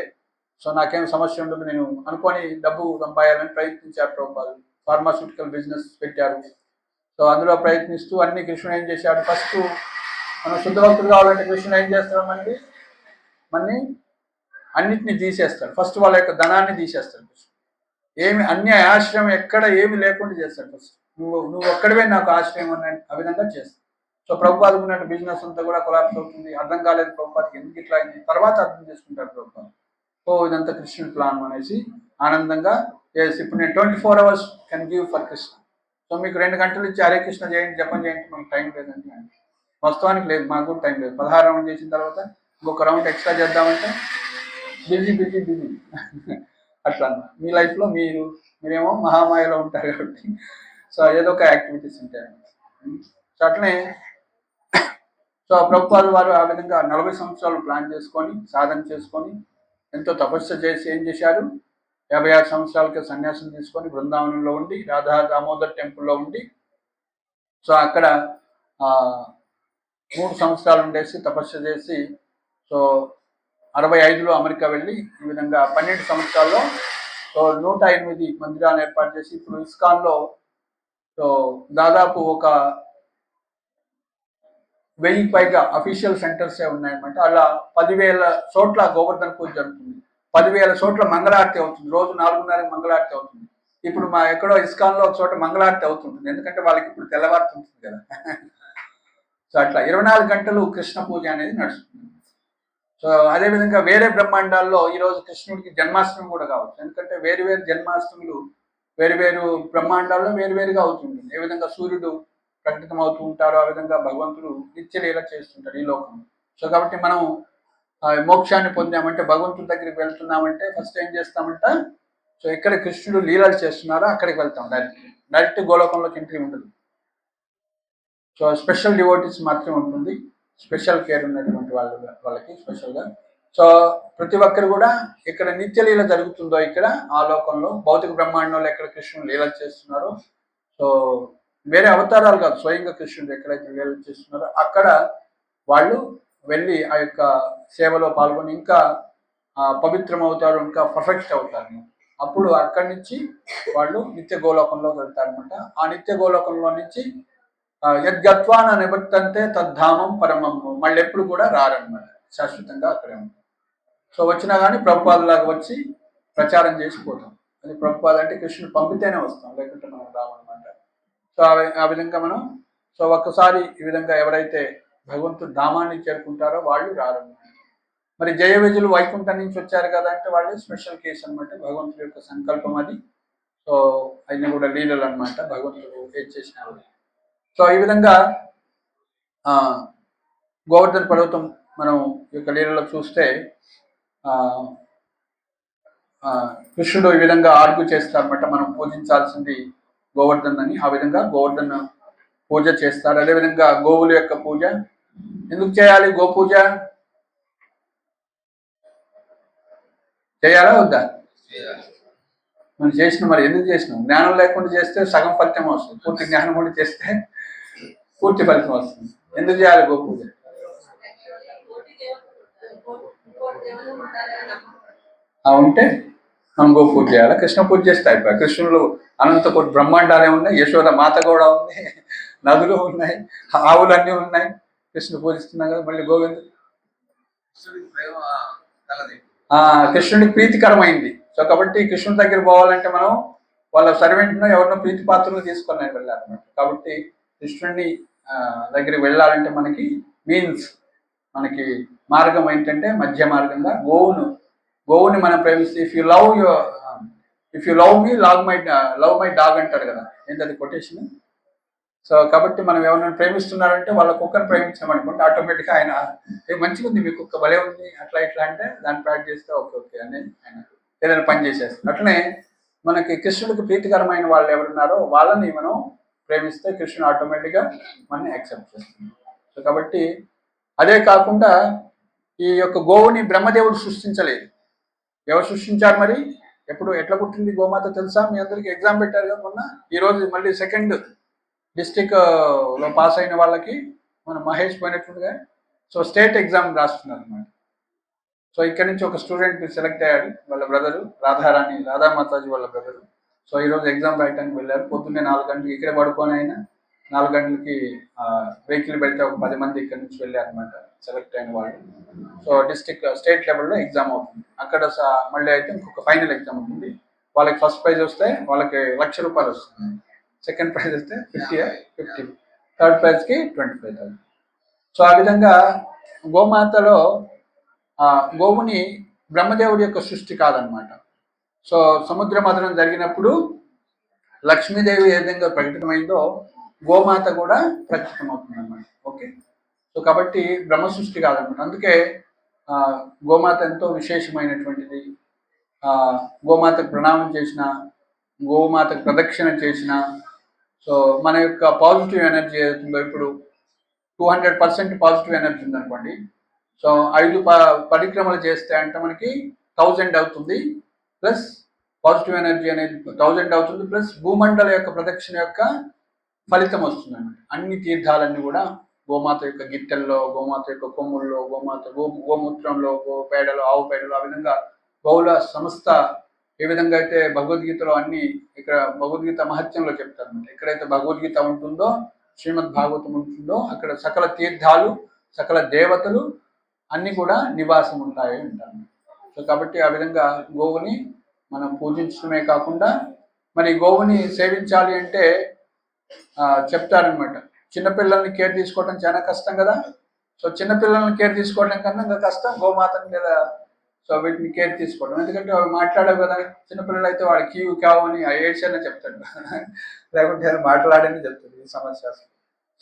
సో నాకేం సమస్య ఉండదు, నేను అనుకొని డబ్బు సంపాదాలని ప్రయత్నించారు ప్రభుపాదులు. ఫార్మాస్యూటికల్ బిజినెస్ పెట్టారు. సో అందులో ప్రయత్నిస్తూ అన్ని కృష్ణుడు ఏం చేశాడు, ఫస్ట్ మనం శుద్ధ భక్తులు కావాలంటే కృష్ణుడు ఏం చేస్తాడు, మనని అన్నిటిని తీసేస్తాడు. ఫస్ట్ వాళ్ళ యొక్క ధనాన్ని తీసేస్తాడు. ఏమి అన్య ఆశ్రయం ఎక్కడ ఏమి లేకుండా చేస్తాడు. ఫస్ట్ నువ్వు ఒక్కడివే నాకు ఆశ్రయం అన్న ఆ విధంగా చేస్తాడు. సో ప్రభుపాదకు ఉన్నట్టు బిజినెస్ అంతా కూడా కొలాప్స్ అవుతుంది. అర్థం కాలేదు ప్రభుపాదకి ఎందుకు ఇట్లా అయింది, తర్వాత అర్థం చేసుకుంటాడు ప్రభుపాద. సో ఇదంతా కృష్ణుడి ప్లాన్ అనేసి ఆనందంగా ఇప్పుడు నేను 24 hours can give for Krishna. So మీకు 2 గంటలు ఇచ్చి హరే కృష్ణ చేయండి, జపం చేయండి, మనకు టైం లేదండి. వాస్తవానికి లేదు, మాకు కూడా టైం లేదు. 16 రౌండ్ చేసిన తర్వాత ఇంకొక రౌండ్ ఎక్స్ట్రా చేద్దామంటే బిజీ అట్లా మీ లైఫ్లో మీరు మీరేమో మహామాయలో ఉంటారు కాబట్టి సో ఏదో ఒక యాక్టివిటీస్ ఉంటాయి. సో అట్లనే సో ప్రభుపాద వారు ఆ విధంగా 40 సంవత్సరాలు ప్లాన్ చేసుకొని సాధన చేసుకొని ఎంతో తపస్సు చేసి ఏం చేశారు, 56 సంవత్సరాలకి సన్యాసం తీసుకొని బృందావనంలో ఉండి రాధా దామోదర్ టెంపుల్లో ఉండి సో అక్కడ 3 సంవత్సరాలు ఉండేసి తపస్సు చేసి సో 65లో అమెరికా వెళ్ళి ఈ విధంగా 12 సంవత్సరాల్లో సో 108 మందిరాలను ఏర్పాటు చేసి ఇప్పుడు ఇస్కాన్లో సో దాదాపు ఒక 1000 పైగా అఫీషియల్ సెంటర్సే ఉన్నాయన్నమాట. అలా 10,000 చోట్ల గోవర్ధన పూజ జరుగుతుంది. 10,000 చోట్ల మంగళారతి అవుతుంది. రోజు 4:30 మంగళారతి అవుతుంది. ఇప్పుడు మా ఎక్కడో ఇస్కాన్లో ఒక చోట మంగళారతి అవుతుంటుంది, ఎందుకంటే వాళ్ళకి ఇప్పుడు తెల్లవారుతుంటుంది కదా. సో అట్లా 24 గంటలు కృష్ణ పూజ అనేది నడుస్తుంది. సో అదేవిధంగా వేరే బ్రహ్మాండాల్లో ఈరోజు కృష్ణుడికి జన్మాష్టమి కూడా కావచ్చు, ఎందుకంటే వేరు వేరు జన్మాష్టములు వేరు వేరు బ్రహ్మాండాల్లో వేరువేరుగా అవుతుంటుంది. ఏ విధంగా సూర్యుడు ప్రకటితం అవుతూ ఉంటారో ఆ విధంగా భగవంతుడు నిత్యలీల చేస్తుంటారు ఈ లోకం. సో కాబట్టి మనం మోక్షాన్ని పొందామంటే, భగవంతుడి దగ్గరికి వెళ్తున్నామంటే ఫస్ట్ ఏం చేస్తామంట, సో ఎక్కడ కృష్ణుడు లీలలు చేస్తున్నారో అక్కడికి వెళ్తాం. డైరెక్ట్ గోలోకంలోకి ఎంట్రీ ఉండదు. సో స్పెషల్ డివోటీస్ మాత్రమే ఉంటుంది, స్పెషల్ కేర్ ఉన్నటువంటి వాళ్ళకి స్పెషల్గా. సో ప్రతి ఒక్కరు కూడా ఇక్కడ నిత్యలీల జరుగుతుందో ఇక్కడ ఆ లోకంలో భౌతిక బ్రహ్మాండంలో ఎక్కడ కృష్ణుడు లీలలు చేస్తున్నారో, సో వేరే అవతారాలు కాదు, స్వయంగా కృష్ణుడు ఎక్కడైతే లీలలు చేస్తున్నారో అక్కడ వాళ్ళు వెళ్ళి ఆ యొక్క సేవలో పాల్గొని ఇంకా పవిత్రం అవుతారు, ఇంకా పర్ఫెక్ట్ అవుతారు. అప్పుడు అక్కడి నుంచి వాళ్ళు నిత్య గోలోకంలోకి వెళ్తారనమాట. ఆ నిత్య గోలోకంలో నుంచి యద్గత్వాన నివర్తంతే తద్ధామం పరమం, మళ్ళీ ఎప్పుడు కూడా రారనమాట, శాశ్వతంగా అక్కడే ఉంటారు. సో వచ్చినా కానీ ప్రభుపాదలాగా వచ్చి ప్రచారం చేసిపోతాం. అది ప్రభుపాద అంటే కృష్ణుడు పంపితేనే వస్తాం, లేకుంటే మనం రామన్నమాట. సో ఆ విధంగా మనం సో ఒక్కసారి ఈ విధంగా ఎవరైతే భగవంతుడు ధామాన్ని చేరుకుంటారో వాళ్ళు రారన్నమాట. మరి జయ విజయులు వైకుంఠం నుంచి వచ్చారు కదా అంటే వాళ్ళు స్పెషల్ కేసు అనమాట, భగవంతుడి యొక్క సంకల్పం అది. సో అయినా కూడా లీలలు అనమాట, భగవంతుడు ఏం చేసినారు. సో ఈ విధంగా గోవర్ధన పర్వతం మనం ఈ యొక్క లీలలో చూస్తే కృష్ణుడు ఈ విధంగా ఆర్గ్యూ చేస్తారనమాట, మనం పూజించాల్సింది గోవర్ధన్ అని. ఆ విధంగా గోవర్ధన పూజ చేస్తారు. అదేవిధంగా గోవుల యొక్క పూజ ఎందుకు చేయాలి, గోపూజ చేయాలా వద్దా? మనం చేసినాం, మరి ఎందుకు చేసినాం? జ్ఞానం లేకుండా చేస్తే సగం ఫలితం వస్తుంది, పూర్తి జ్ఞానం కూడా చేస్తే పూర్తి ఫలితం వస్తుంది. ఎందుకు చేయాలి గోపూజ? ఉంటే మనం గోపూజ చేయాలి, కృష్ణ పూజ చేస్తే అయిపోయి. కృష్ణుడు అనంత కోటి బ్రహ్మాండాలే ఉన్నాయి, యశోద మాత కూడా ఉంది, నదులు ఉన్నాయి, ఆవులన్నీ ఉన్నాయి, కృష్ణుడు పూజిస్తున్నాం కదా. మళ్ళీ గోవింద్ కృష్ణుడికి ప్రీతికరమైంది. సో కాబట్టి కృష్ణుడి దగ్గర పోవాలంటే మనం వాళ్ళ సర్వెంట్ను ఎవరినో ప్రీతి పాత్రలు తీసుకొని వెళ్ళాలన్నమాట. కాబట్టి కృష్ణుడిని దగ్గరికి వెళ్ళాలంటే మనకి మీన్స్, మనకి మార్గం ఏంటంటే మధ్య మార్గంగా గోవుని మనం ప్రేమిస్తే if you love me love my dog అంటారు కదా, ఏంటది కొటేషన్. సో కాబట్టి మనం ఎవరైనా ప్రేమిస్తున్నారంటే వాళ్ళ కుక్కను ప్రేమించామనుకుంటే ఆటోమేటిక్గా ఆయన మంచిగా ఉంది మీ కుక్క భలే ఉంది అట్లా ఇట్లా అంటే దాన్ని ప్యాక్ చేస్తే ఓకే ఓకే అని ఆయన ఏదైనా పని చేసేస్తారు. అట్లనే మనకి కృష్ణుడికి ప్రీతికరమైన వాళ్ళు ఎవరున్నారో వాళ్ళని మనం ప్రేమిస్తే కృష్ణుడు ఆటోమేటిక్గా మనని యాక్సెప్ట్ చేస్తుంది. సో కాబట్టి అదే కాకుండా ఈ యొక్క గోవుని బ్రహ్మదేవుడు సృష్టించలేదు, ఎవరు సృష్టించారు మరి? ఎట్లా పుట్టింది గోమాత తెలుసా? మీ అందరికి ఎగ్జామ్ పెట్టారు కదా మొన్న. ఈరోజు మళ్ళీ సెకండ్ డిస్టిక్లో పాస్ అయిన వాళ్ళకి మన మహేష్ పోయినట్లుగా సో స్టేట్ ఎగ్జామ్ రాస్తున్నారు అనమాట. సో ఇక్కడ నుంచి ఒక స్టూడెంట్ సెలెక్ట్ అయ్యాడు, వాళ్ళ బ్రదరు రాధా మాతాజీ వాళ్ళ బ్రదరు. సో ఈరోజు ఎగ్జామ్ రాయడానికి వెళ్ళారు. పొద్దున్నే 4 గంటలకి ఇక్కడే పడుకొని అయినా 4 గంటలకి వెహికల్ పెడితే ఒక 10 మంది ఇక్కడ నుంచి వెళ్ళారనమాట సెలెక్ట్ అయిన వాళ్ళు. సో స్టేట్ లెవెల్లో ఎగ్జామ్ అవుతుంది. అక్కడ మళ్ళీ అయితే ఇంకొక ఫైనల్ ఎగ్జామ్ ఉంటుంది. వాళ్ళకి ఫస్ట్ ప్రైజ్ వస్తే వాళ్ళకి ₹1,00,000 వస్తుంది, సెకండ్ ప్రైజ్ వస్తే 50, థర్డ్ ప్రైజ్కి 25,000. సో ఆ విధంగా గోమాతలో గోవుని బ్రహ్మదేవుడి యొక్క సృష్టి కాదనమాట. సో సముద్ర మథనం జరిగినప్పుడు లక్ష్మీదేవి ఏ విధంగా ప్రకటితమైందో గోమాత కూడా ప్రకటితమవుతుంది అనమాట. ఓకే, సో కాబట్టి బ్రహ్మ సృష్టి కాదనమాట. అందుకే గోమాత ఎంతో విశేషమైనటువంటిది. గోమాతకు ప్రణామం చేసిన గోమాతకు ప్రదక్షిణ చేసిన, సో మన యొక్క పాజిటివ్ ఎనర్జీ ఏదైతుందో ఇప్పుడు 200% పాజిటివ్ ఎనర్జీ ఉందనుకోండి. సో 5 పరిక్రమలు చేస్తే అంటే మనకి 1000 అవుతుంది, ప్లస్ పాజిటివ్ ఎనర్జీ అనేది 1000 అవుతుంది, ప్లస్ భూమండల యొక్క ప్రదక్షిణ యొక్క ఫలితం వస్తుంది అన్నమాట. అన్ని తీర్థాలన్నీ కూడా గోమాత యొక్క గిట్టెల్లో, గోమాత యొక్క కొమ్ముల్లో, గోమూత్రంలో, పేడలో, ఆవు పేడలో, ఆ విధంగా గౌల సంస్థ ఏ విధంగా అయితే భగవద్గీతలో అన్ని, ఇక్కడ భగవద్గీత మహత్యంలో చెప్తారు. ఎక్కడైతే భగవద్గీత ఉంటుందో, శ్రీమద్ భాగవతం ఉంటుందో, అక్కడ సకల తీర్థాలు, సకల దేవతలు అన్ని కూడా నివాసం ఉంటాయి అంటారు. సో కాబట్టి ఆ విధంగా గోవుని మనం పూజించడమే కాకుండా మరి గోవుని సేవించాలి అంటే చెప్తారనమాట. చిన్నపిల్లల్ని కేర్ తీసుకోవడం చాలా కష్టం కదా. సో చిన్నపిల్లల్ని కేర్ తీసుకోవడం కన్నా ఇంకా కష్టం గోమాతని లేదా సో వీటిని కేర్ తీసుకోవడం. ఎందుకంటే అవి మాట్లాడవు కదా. చిన్నపిల్లలు అయితే వాడు కీవు కావు అని ఏడ్చని చెప్తాడు, లేకుంటే మాట్లాడని చెప్తాడు ఈ సమస్య.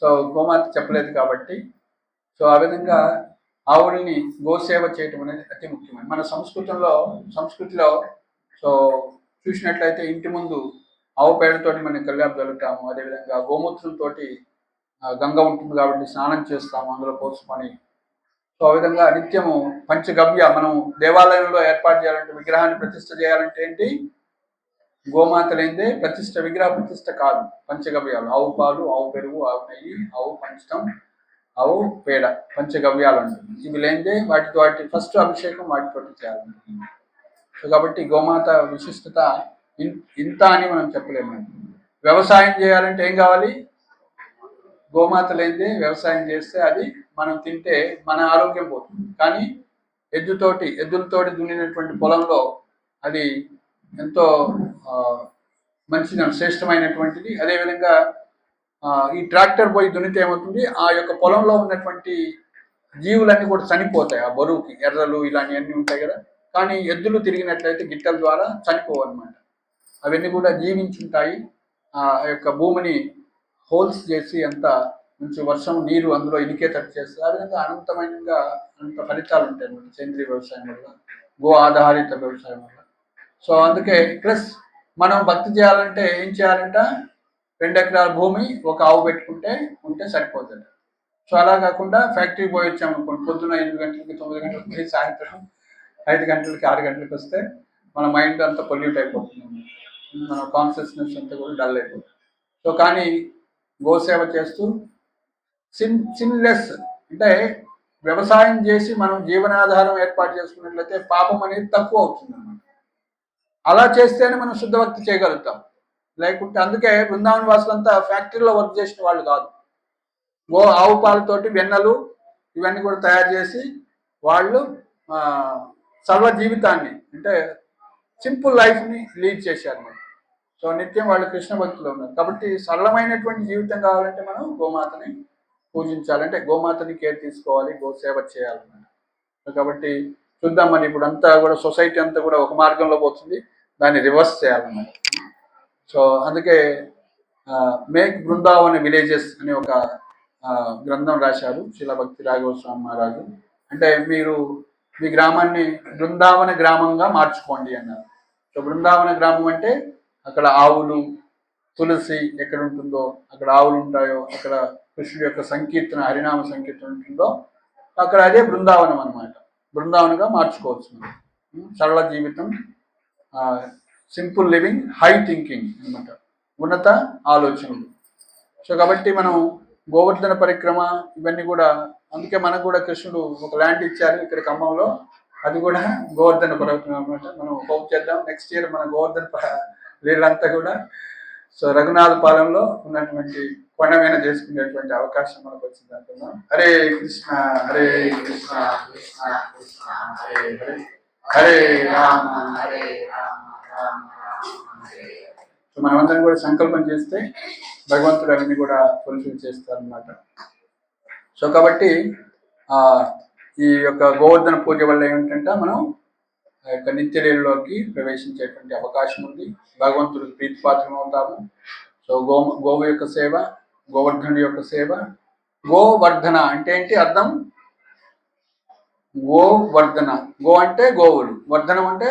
సో గోమాత చెప్పలేదు కాబట్టి, సో ఆ విధంగా ఆవుల్ని గోసేవ చేయటం అనేది అతి ముఖ్యమైన మన సంస్కృతిలో. సో చూసినట్లయితే ఇంటి ముందు ఆవు పేడతోటి మనం కళ్యాణం జరుగుతాము. అదేవిధంగా గోమూత్రంతో గంగ ఉంటుంది కాబట్టి స్నానం చేస్తాము అందులో పోసుకొని. సో ఆ విధంగా నిత్యము పంచగవ్య మనం దేవాలయంలో ఏర్పాటు చేయాలంటే, విగ్రహాన్ని ప్రతిష్ఠ చేయాలంటే ఏంటి, గోమాత లేనిదే విగ్రహ ప్రతిష్ఠ కాదు. పంచగవ్యాలు, ఆవు పాలు, ఆవు పెరుగు, ఆవు నెయ్యి, ఆవు పంచడం, ఆవు పేడ, పంచగవ్యాలు ఉంటుంది. ఇవి లేనిదే వాటి ఫస్ట్ అభిషేకం వాటితోటి చేయాలంటుంది. సో కాబట్టి గోమాత విశిష్టత ఇంత అని మనం చెప్పలేము. వ్యవసాయం చేయాలంటే ఏం కావాలి, గోమాత లేనిదే వ్యవసాయం చేస్తే అది మనం తింటే మన ఆరోగ్యం పోతుంది. కానీ ఎద్దులతోటి దున్నినటువంటి పొలంలో అది ఎంతో మంచిది, శ్రేష్టమైనటువంటిది. అదేవిధంగా ఈ ట్రాక్టర్ పోయి దున్నితే ఏమవుతుంది, ఆ యొక్క పొలంలో ఉన్నటువంటి జీవులన్నీ కూడా చనిపోతాయి ఆ బరువుకి. ఎర్రలు ఇలాంటివన్నీ ఉంటాయి కదా. కానీ ఎద్దులు తిరిగినట్లయితే గిట్టల ద్వారా చనిపోవు అనమాట. అవన్నీ కూడా జీవించుంటాయి. ఆ యొక్క భూమిని హోల్స్ చేసి అంత మంచి వర్షం నీరు అందులో ఇనికేటట్టు చేస్తుంది. ఆ విధంగా అంత ఫలితాలు ఉంటాయి అన్నమాట సేంద్రీయ వ్యవసాయం వల్ల, గో ఆధారిత వ్యవసాయం వల్ల. సో అందుకే ప్లస్ మనం భక్తి చేయాలంటే ఏం చేయాలంట, 2 ఎకరాల భూమి ఒక ఆవు ఉంటే సరిపోతుంది. సో అలా కాకుండా ఫ్యాక్టరీకి పోయి వచ్చామనుకోండి, పొద్దున 8 గంటలకి 9 గంటలకు పోయి సాయంత్రం 5 గంటలకి 6 గంటలకి వస్తే మన మైండ్ అంతా పొల్యూట్ అయిపోతుంది, మన కాన్షియస్నెస్ అంతా కూడా డల్ అయిపోతుంది. సో కానీ గోసేవ చేస్తూ సిన్లెస్ అంటే వ్యవసాయం చేసి మనం జీవనాధారం ఏర్పాటు చేసుకున్నట్లయితే పాపం అనేది తక్కువ అవుతుంది అన్నమాట. అలా చేస్తేనే మనం శుద్ధ భక్తి చేయగలుగుతాం. లేకుంటే అందుకే బృందావన వాసులంతా ఫ్యాక్టరీలో వర్క్ చేసిన వాళ్ళు కాదు. ఆవు పాలతోటి వెన్నలు ఇవన్నీ కూడా తయారు చేసి వాళ్ళు సర్వ జీవితాన్ని అంటే సింపుల్ లైఫ్ని లీడ్ చేశారు. సో నిత్యం వాళ్ళు కృష్ణ భక్తులు ఉన్నారు. కాబట్టి సరళమైనటువంటి జీవితం కావాలంటే మనం గోమాతని పూజించాలంటే గోమాతని కేర్ తీసుకోవాలి, గోసేవ చేయాలన్నమాట. కాబట్టి చూద్దాం మరి ఇప్పుడు అంతా కూడా సొసైటీ అంతా కూడా ఒక మార్గంలో పోతుంది, దాన్ని రివర్స్ చేయాలన్నమాట. సో అందుకే మేక్ బృందావన విలేజెస్ అనే ఒక గ్రంథం రాశారు శీల భక్తి రాఘవ స్వామి మహారాజు. అంటే మీరు మీ గ్రామాన్ని బృందావన గ్రామంగా మార్చుకోండి అన్నారు. సో బృందావన గ్రామం అంటే అక్కడ ఆవులు, తులసి ఎక్కడ ఉంటుందో అక్కడ ఆవులు ఉంటాయో, అక్కడ కృష్ణుడి యొక్క సంకీర్తన, హరినామ సంకీర్తన ఉంటుందో అక్కడ అదే బృందావనం అనమాట. బృందావనగా మార్చుకోవచ్చు మనం. సరళ జీవితం, సింపుల్ లివింగ్, హై థింకింగ్ అనమాట, ఉన్నత ఆలోచనలు. సో కాబట్టి మనం గోవర్ధన పరిక్రమ ఇవన్నీ కూడా, అందుకే మనకు కూడా కృష్ణుడు ఒక ల్యాండ్ ఇచ్చారు ఇక్కడ ఖమ్మంలో, అది కూడా గోవర్ధన పరిక్రమ అనమాట. మనం హోప్ చేద్దాం నెక్స్ట్ ఇయర్ మన గోవర్ధన వీళ్ళంతా కూడా సో రఘునాథ పాలెంలో ఉన్నటువంటి కొండమైన చేసుకునేటువంటి అవకాశం మనకు వచ్చింది అనుకున్నాం. హరే కృష్ణ హరే కృష్ణ కృష్ణ కృష్ణ హరే హరే, హరే రామ హరే రామ రామ రామ హరే. సో మనమందరం కూడా సంకల్పం చేస్తే భగవంతుడు అవన్నీ కూడా ఫుల్ఫిల్ చేస్తారనమాట. సో కాబట్టి ఈ యొక్క గోవర్ధన పూజ వల్ల ఏమిటంటే మనం ఆ యొక్క నిత్యలీలలోకి ప్రవేశించేటువంటి అవకాశం ఉంది, భగవంతుడికి ప్రీతిపాత్రం అవుతాము. సో గోవు యొక్క సేవ, గోవర్ధనుడి యొక్క సేవ. గోవర్ధన అంటే ఏంటి అర్థం, గోవర్ధన, గో అంటే గోవులు, వర్ధనం అంటే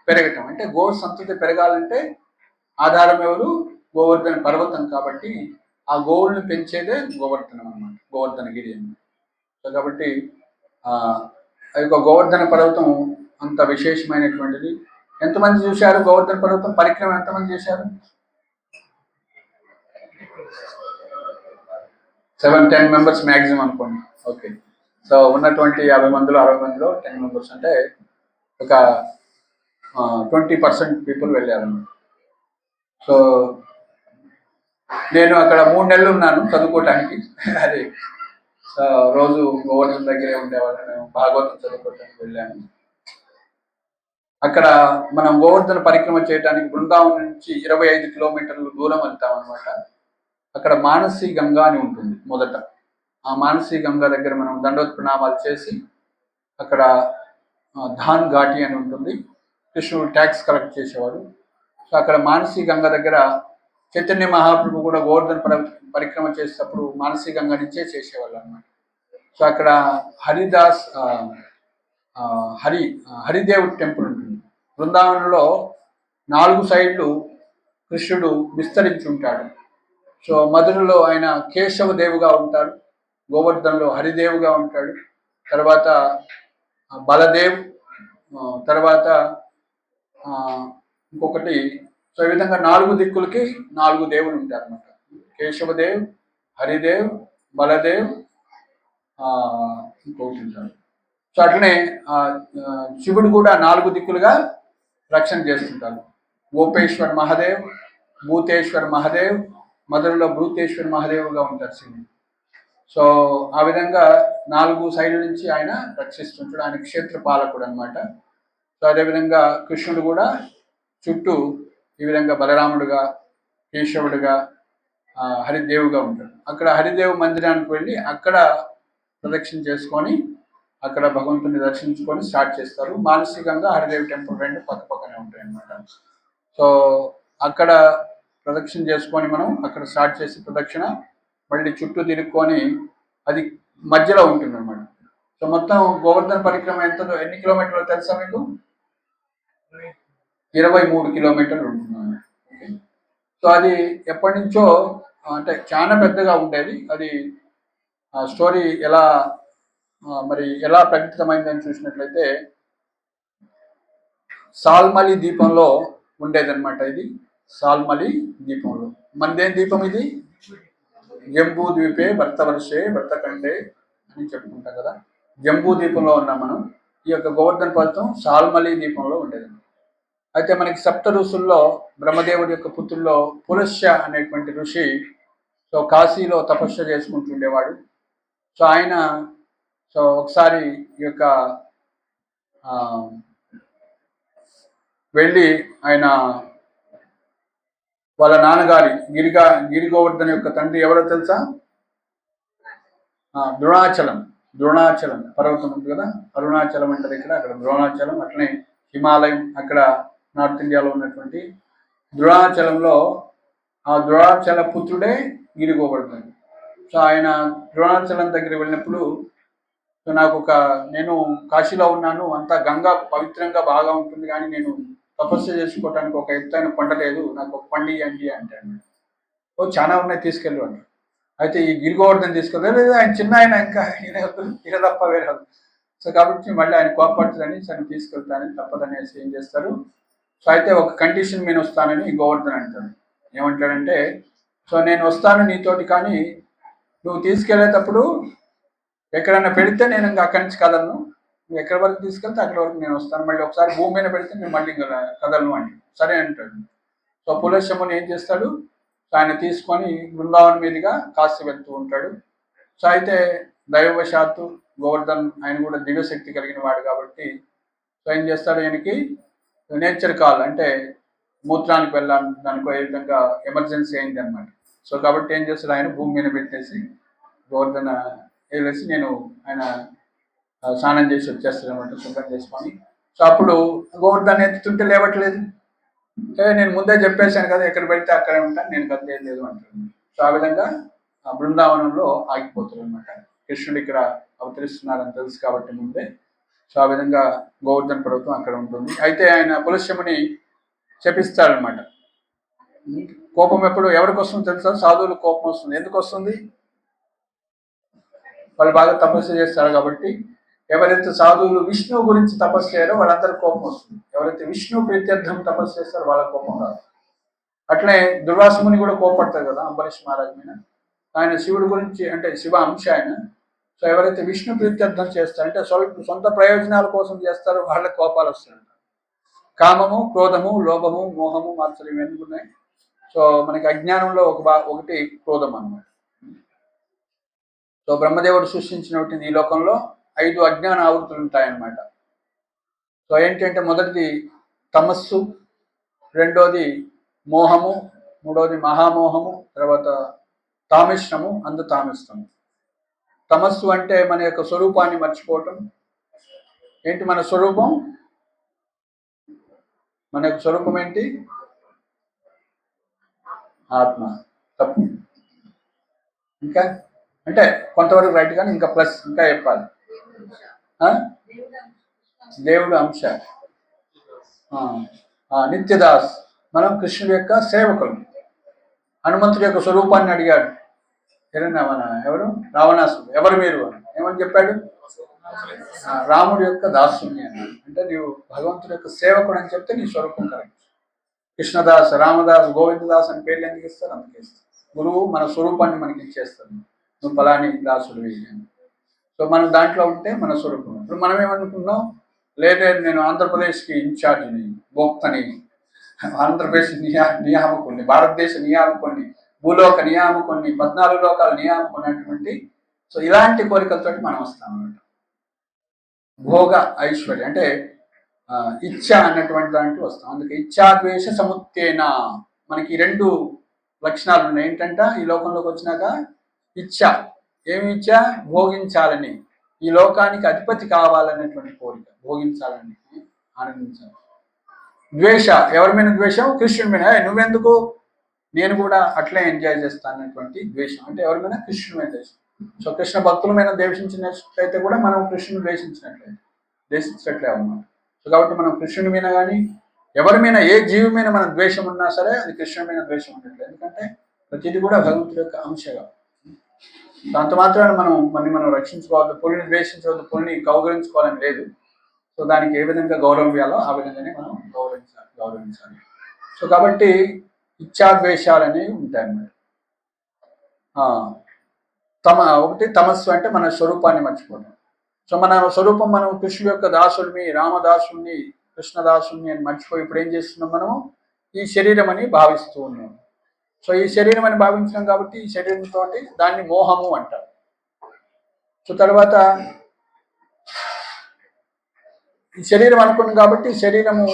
పెరగటం. అంటే గో సంతతి పెరగాలంటే ఆధారం ఎవరు? గోవర్ధన పర్వతం. కాబట్టి ఆ గోవుల్ని పెంచేదే గోవర్ధనం అన్నమాట, గోవర్ధనగిరి అన్నమాట. సో కాబట్టి ఆ యొక్క గోవర్ధన పర్వతం అంత విశేషమైనటువంటిది. ఎంతమంది చూశారు గోవర్ధన పర్వతం పరిక్రమ? ఎంతమంది చేశారు? 7-10 మెంబర్స్ మ్యాక్సిమం అనుకోండి. ఓకే. సో ఉన్నటువంటి 50 మందిలో 60 మందిలో 10 మెంబర్స్ అంటే ఒక 20% పీపుల్ వెళ్ళారు. సో నేను అక్కడ 3 నెలలు ఉన్నాను చదువుకోవటానికి. అది రోజు గోవర్ధన్ దగ్గరే ఉండేవాళ్ళం. మేము భాగవతం చదువుకోవటానికి వెళ్ళాను. అక్కడ మనం గోవర్ధన పరిక్రమ చేయడానికి బృందావనం నుంచి 25 కిలోమీటర్లు దూరం వెళ్తాం అనమాట. అక్కడ మానసి గంగా అని ఉంటుంది. మొదట ఆ మానసి గంగా దగ్గర మనం దండోత్ ప్రణామాలు చేసి అక్కడ ధాన్ ఘాటి అని ఉంటుంది. కృష్ణుడు ట్యాక్స్ కలెక్ట్ చేసేవాడు. సో అక్కడ మానసి గంగా దగ్గర చైతన్య మహాప్రభు కూడా గోవర్ధన పరిక్రమ చేసేటప్పుడు మానసి గంగా నుంచే చేసేవాళ్ళు అనమాట. సో అక్కడ హరిదాస్ హరిదేవుడి టెంపుల్ ఉంటుంది. బృందావనంలో 4 సైడ్లు కృష్ణుడు విస్తరించి ఉంటాడు. సో మధురలో ఆయన కేశవదేవుగా ఉంటాడు, గోవర్ధన్లో హరిదేవుగా ఉంటాడు, తర్వాత బలదేవ్, తర్వాత ఇంకొకటి. సో ఈ విధంగా 4 దిక్కులకి 4 దేవులు ఉంటారు అనమాట. కేశవదేవ్, హరిదేవ్, బలదేవ్, ఇంకొకటి ఉంటారు. సో అట్లనే శివుడు కూడా 4 దిక్కులుగా రక్షణ చేస్తుంటారు. గోపేశ్వర్ మహాదేవ్, భూతేశ్వర్ మహాదేవ్, మధురలో భూతేశ్వర్ మహాదేవుగా ఉంటారు శివుడు. సో ఆ విధంగా 4 సైడ్ల నుంచి ఆయన రక్షిస్తుంటాడు. ఆయన క్షేత్ర పాలకుడు అనమాట. సో అదేవిధంగా కృష్ణుడు కూడా చుట్టూ ఈ విధంగా బలరాముడుగా, కేశవుడుగా, హరిదేవుగా ఉంటాడు. అక్కడ హరిదేవు మందిరానికి వెళ్ళి అక్కడ ప్రదక్షిణ చేసుకొని అక్కడ భగవంతుని దర్శించుకొని స్టార్ట్ చేస్తారు. మానసికంగా హరిదేవి టెంపుల్ 2 పక్క పక్కనే ఉంటాయి అన్నమాట. సో అక్కడ ప్రదక్షిణ చేసుకొని మనం అక్కడ స్టార్ట్ చేసి ప్రదక్షిణ మళ్ళీ చుట్టూ తిరుక్కొని అది మధ్యలో ఉంటుంది అనమాట. సో మొత్తం గోవర్ధన పరిక్రమ ఎన్ని కిలోమీటర్లు తెలుసా మీకు? 23 కిలోమీటర్లు ఉంటుంది. సో అది ఎప్పటి నుంచో అంటే చాలా పెద్దగా ఉండేది. అది స్టోరీ ఎలా ప్రకటితమైందని చూసినట్లయితే సాల్మలి దీపంలో ఉండేదన్నమాట. ఇది సాల్మలి దీపంలో. మనదేం దీపం ఇది? జంబూ ద్వీపే భర్తవర్షే భర్తకండే అని చెప్పుకుంటాం కదా. జంబూ దీపంలో ఉన్నాం మనం. ఈ యొక్క గోవర్ధన పర్వతం సాల్మలి దీపంలో ఉండేది. అయితే మనకి సప్త ఋషుల్లో బ్రహ్మదేవుడి యొక్క పుత్రుల్లో పులస్య అనేటువంటి ఋషి సో కాశీలో తపస్సు చేసుకుంటుండేవాడు. సో ఆయన ఒకసారి ఈ యొక్క వెళ్ళి ఆయన వాళ్ళ నాన్నగారి గిరి గోవర్ధన యొక్క తండ్రి ఎవరో తెలుసా? ద్రోణాచలం పర్వతం ఉంది కదా, అరుణాచలం అంటారు ఇక్కడ, అక్కడ ద్రోణాచలం. అట్లనే హిమాలయం అక్కడ నార్త్ ఇండియాలో ఉన్నటువంటి ద్రోణాచలంలో ఆ ద్రోణాచల పుత్రుడే గిరి గోవర్ధన. సో ఆయన ద్రోణాచలం దగ్గర వెళ్ళినప్పుడు నేను కాశీలో ఉన్నాను, అంతా గంగా పవిత్రంగా బాగా ఉంటుంది, కానీ నేను తపస్సు చేసుకోవటానికి ఒక ఎత్తైన కొండ లేదు, నాకు ఒక పండి అండి అంటాడు. చాలా ఉన్నాయి, తీసుకెళ్ళు అంటాడు. అయితే ఈ గిరి గోవర్ధన్ తీసుకెళ్ళి ఆయన చిన్న ఆయన, ఇంకా ఈయన తప్ప వేరే. సో కాబట్టి మళ్ళీ ఆయన కోపడుతుందని సరే తీసుకెళ్తానని తప్పదనేసి ఏం చేస్తారు. సో అయితే ఒక కండిషన్ మీద వస్తానని గోవర్ధన్ అంటాడు. ఏమంటాడంటే, సో నేను వస్తాను నీతోటి, కానీ నువ్వు తీసుకెళ్లేటప్పుడు ఎక్కడన్నా పెడితే నేను ఇంకా అక్కడి నుంచి కదలను, నువ్వు ఎక్కడి వరకు తీసుకెళ్తే అక్కడి వరకు నేను వస్తాను, మళ్ళీ ఒకసారి భూమి మీద పెడితే నేను మళ్ళీ కదలను అంటే సరే అంటాడు. సో పులశముని ఏం చేస్తాడు, ఆయన తీసుకొని బృందావనం మీదుగా కాశీ వెళ్తూ ఉంటాడు. సో అయితే దైవవశాత్తు గోవర్ధన్ ఆయన కూడా దివ్యశక్తి కలిగిన వాడు కాబట్టి సో ఏం చేస్తాడు, ఆయనకి నేచర్ కాల్ అంటే మూత్రానికి వెళ్ళడానికి ఏ విధంగా ఎమర్జెన్సీ అయింది అనమాట. సో కాబట్టి ఏం చేస్తాడు, ఆయన భూమి మీద పెట్టేసి గోవర్ధన వేసి ఆయన స్నానం చేసి వచ్చేస్తాడు అనమాట, శుభ్రం చేసుకొని. సో అప్పుడు గోవర్ధన్ ఎత్తుతుంటే లేవట్లేదు. నేను ముందే చెప్పేశాను కదా, ఎక్కడ పెడితే అక్కడే ఉంటాను, నేను కదిలేదు అంటాను. సో ఆ విధంగా బృందావనంలో ఆగిపోతారు అనమాట. కృష్ణుడు ఇక్కడ అవతరిస్తున్నారని తెలుసు కాబట్టి ముందే. సో ఆ విధంగా గోవర్ధన పర్వతం అక్కడ ఉంటుంది. అయితే ఆయన పులశ్యముని శపిస్తాడనమాట. కోపం ఎప్పుడు ఎవరికి వస్తుంది తెలుసా? సాధువులకు కోపం వస్తుంది. ఎందుకు వస్తుంది? వాళ్ళు బాగా తపస్సు చేస్తారు కాబట్టి. ఎవరైతే సాధువులు విష్ణువు గురించి తపస్సు చేయారో వాళ్ళందరికీ కోపం వస్తుంది. ఎవరైతే విష్ణు ప్రీత్యర్థం తపస్సు చేస్తారో వాళ్ళ కోపం రాదు. అట్లే దుర్వాసముని కూడా కోపడతారు కదా అంబరీష్ మహారాజ్ మీద. ఆయన శివుడి గురించి, అంటే శివ అంశ ఆయన. సో ఎవరైతే విష్ణు ప్రీత్యర్థం చేస్తారంటే సొంత ప్రయోజనాల కోసం చేస్తారో వాళ్ళకి కోపాలు వస్తాయి. కామము, క్రోధము, లోభము, మోహము, మాత్సర్యం ఇవన్నీ ఉన్నాయి. సో మనకి అజ్ఞానంలో ఒకటి క్రోధం అన్నమాట. సో బ్రహ్మదేవుడు సృష్టించినటువంటి ఈ లోకంలో 5 అజ్ఞాన ఆవృత్తులు ఉంటాయన్నమాట. సో ఏంటంటే మొదటిది తమస్సు, రెండోది మోహము, మూడోది మహామోహము, తర్వాత తామిశ్రము, తామిశ్రము. తమస్సు అంటే మన యొక్క స్వరూపాన్ని మర్చిపోవటం. ఏంటి మన స్వరూపం? మన యొక్క స్వరూపం ఏంటి? ఆత్మ. తప్పు. ఇంకా అంటే కొంతవరకు రైట్, కానీ ఇంకా ప్లస్ ఇంకా చెప్పాలి. దేవుడు అంశ. నిత్యదాస్, మనం కృష్ణుడి యొక్క సేవకులు. హనుమంతుడి యొక్క స్వరూపాన్ని అడిగాడు ఎవరు? రావణాసుడు. ఎవరు మీరు అని. ఏమని చెప్పాడు? రాముడి యొక్క దాసుని అన్నాడు. అంటే నీవు భగవంతుడి యొక్క సేవకుడు అని చెప్తే నీ స్వరూపం కరెక్ట్. కృష్ణదాస్, రామదాస్, గోవిందదాస్ అని పేర్లు ఎందుకు ఇస్తారు? అందుకే ఇస్తారు. గురువు మన స్వరూపాన్ని మనకి ఇచ్చేస్తాడు. నువ్వు ఫలాని దాసుడు వేయాలి. సో మనం దాంట్లో ఉంటే మన స్వరూపం. ఇప్పుడు మనం ఏమనుకున్నాం? లేదే నేను ఆంధ్రప్రదేశ్కి ఇన్ఛార్జిని, భోక్తని, ఆంధ్రప్రదేశ్ నియామకుడిని, భారతదేశ నియామకుడిని, భూలోక నియామకుడిని, 14 లోకాల నియామకున్నటువంటి. సో ఇలాంటి కోరికలతో మనం వస్తాం అన్నమాట. భోగ ఐశ్వర్య అంటే ఇచ్ఛ అన్నటువంటి దాంట్లో వస్తాం. అందుకే ఇచ్ఛాద్వేష సముత్తేన మనకి 2 లక్షణాలు ఉన్నాయి. ఏంటంటే ఈ లోకంలోకి వచ్చినాక ఇచ్ఛ. ఏమి ఇచ్ఛ? భోగించాలని, ఈ లోకానికి అధిపతి కావాలనేటువంటి కోరిక, భోగించాలని, ఆనందించాలి. ద్వేష, ఎవరి మీద ద్వేషం? కృష్ణుడి మీద. నువ్వెందుకు, నేను కూడా అట్లే ఎంజాయ్ చేస్తాను అనేటువంటి ద్వేషం. అంటే ఎవరి మీద? కృష్ణుడి మీద ద్వేషం. సో కృష్ణ భక్తుల మీద ద్వేషించినట్లయితే కూడా మనం కృష్ణుని ద్వేషించినట్లే అన్నమాట. సో కాబట్టి మనం కృష్ణుడి మీద కానీ ఎవరి మీద, ఏ జీవి మీద మన ద్వేషం ఉన్నా సరే అది కృష్ణుడి మీద ద్వేషం ఉండట్లేదు. ఎందుకంటే ప్రతిదీ కూడా భగవంతుడి యొక్క అంశగా. దాంతో మాత్రాన మనం రక్షించుకోవద్దు, పులిని ద్వేషించవద్దు, పులిని కౌగలించుకోవాలని లేదు. సో దానికి ఏ విధంగా గౌరవం ఇవ్వాలో ఆ విధంగానే మనం గౌరవించాలి. సో కాబట్టి ఇచ్ఛాద్వేషాలు అనేవి ఉంటాయన్నమాట. ఒకటి తమస్సు అంటే మన స్వరూపాన్ని మర్చిపోవడం. సో మన స్వరూపం, మనం కృష్ణుడి యొక్క దాసుడిని, రామదాసుని, కృష్ణదాసుని అని మర్చిపోయి ఇప్పుడు ఏం చేస్తున్నాం? మనము ఈ శరీరం అని భావిస్తూ ఉన్నాం. సో ఈ శరీరం అని భావించినాం కాబట్టి ఈ శరీరంతో దాన్ని మోహము అంటారు. సో తర్వాత ఈ శరీరం అనుకున్నాం కాబట్టి శరీరము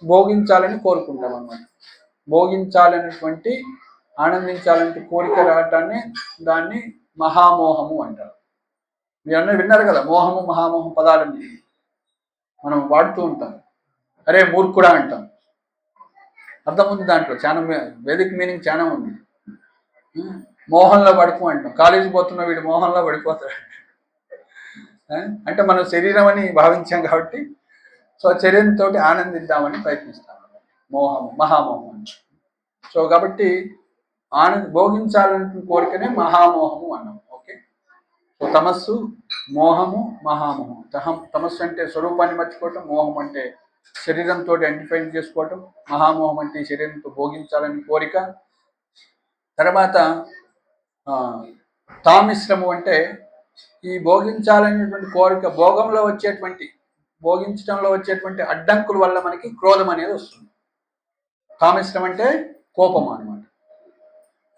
భోగించాలని కోరుకుంటాం అన్నమాట. భోగించాలనేటువంటి, ఆనందించాలంటే కోరిక రావటాన్ని దాన్ని మహామోహము అంటారు. మీరు అన్నీ విన్నారు కదా, మోహము మహామోహం పదాలని మనం వాడుతూ ఉంటాం. అరే మూర్ఖుడా అంటాం. అర్థం ఉంది దాంట్లో, చాలా వేదిక మీనింగ్ చాలా ఉంది. మోహంలో పడుకో అంటాం. కాలేజీ పోతున్న వీడు మోహంలో పడిపోతాడు అంటే మనం శరీరం అని భావించాం కాబట్టి సో శరీరంతో ఆనందిద్దామని ప్రయత్నిస్తాం. మోహము మహామోహం అని. సో కాబట్టి భోగించాలనే కోరికనే మహామోహము అన్నాం. ఓకే. సో తమస్సు, మోహము, మహామోహం. తమస్సు అంటే స్వరూపాన్ని మర్చిపోవటం, మోహం అంటే శరీరంతో ఐడెంటిఫై చేసుకోవటం, మహామోహం అంటే శరీరంతో భోగించాలని కోరిక. తర్వాత తామిశ్రము అంటే ఈ భోగించాలనేటువంటి కోరిక, భోగించడంలో వచ్చేటువంటి అడ్డంకుల వల్ల మనకి క్రోధం అనేది వస్తుంది. తామిశ్రం అంటే కోపం అన్నమాట.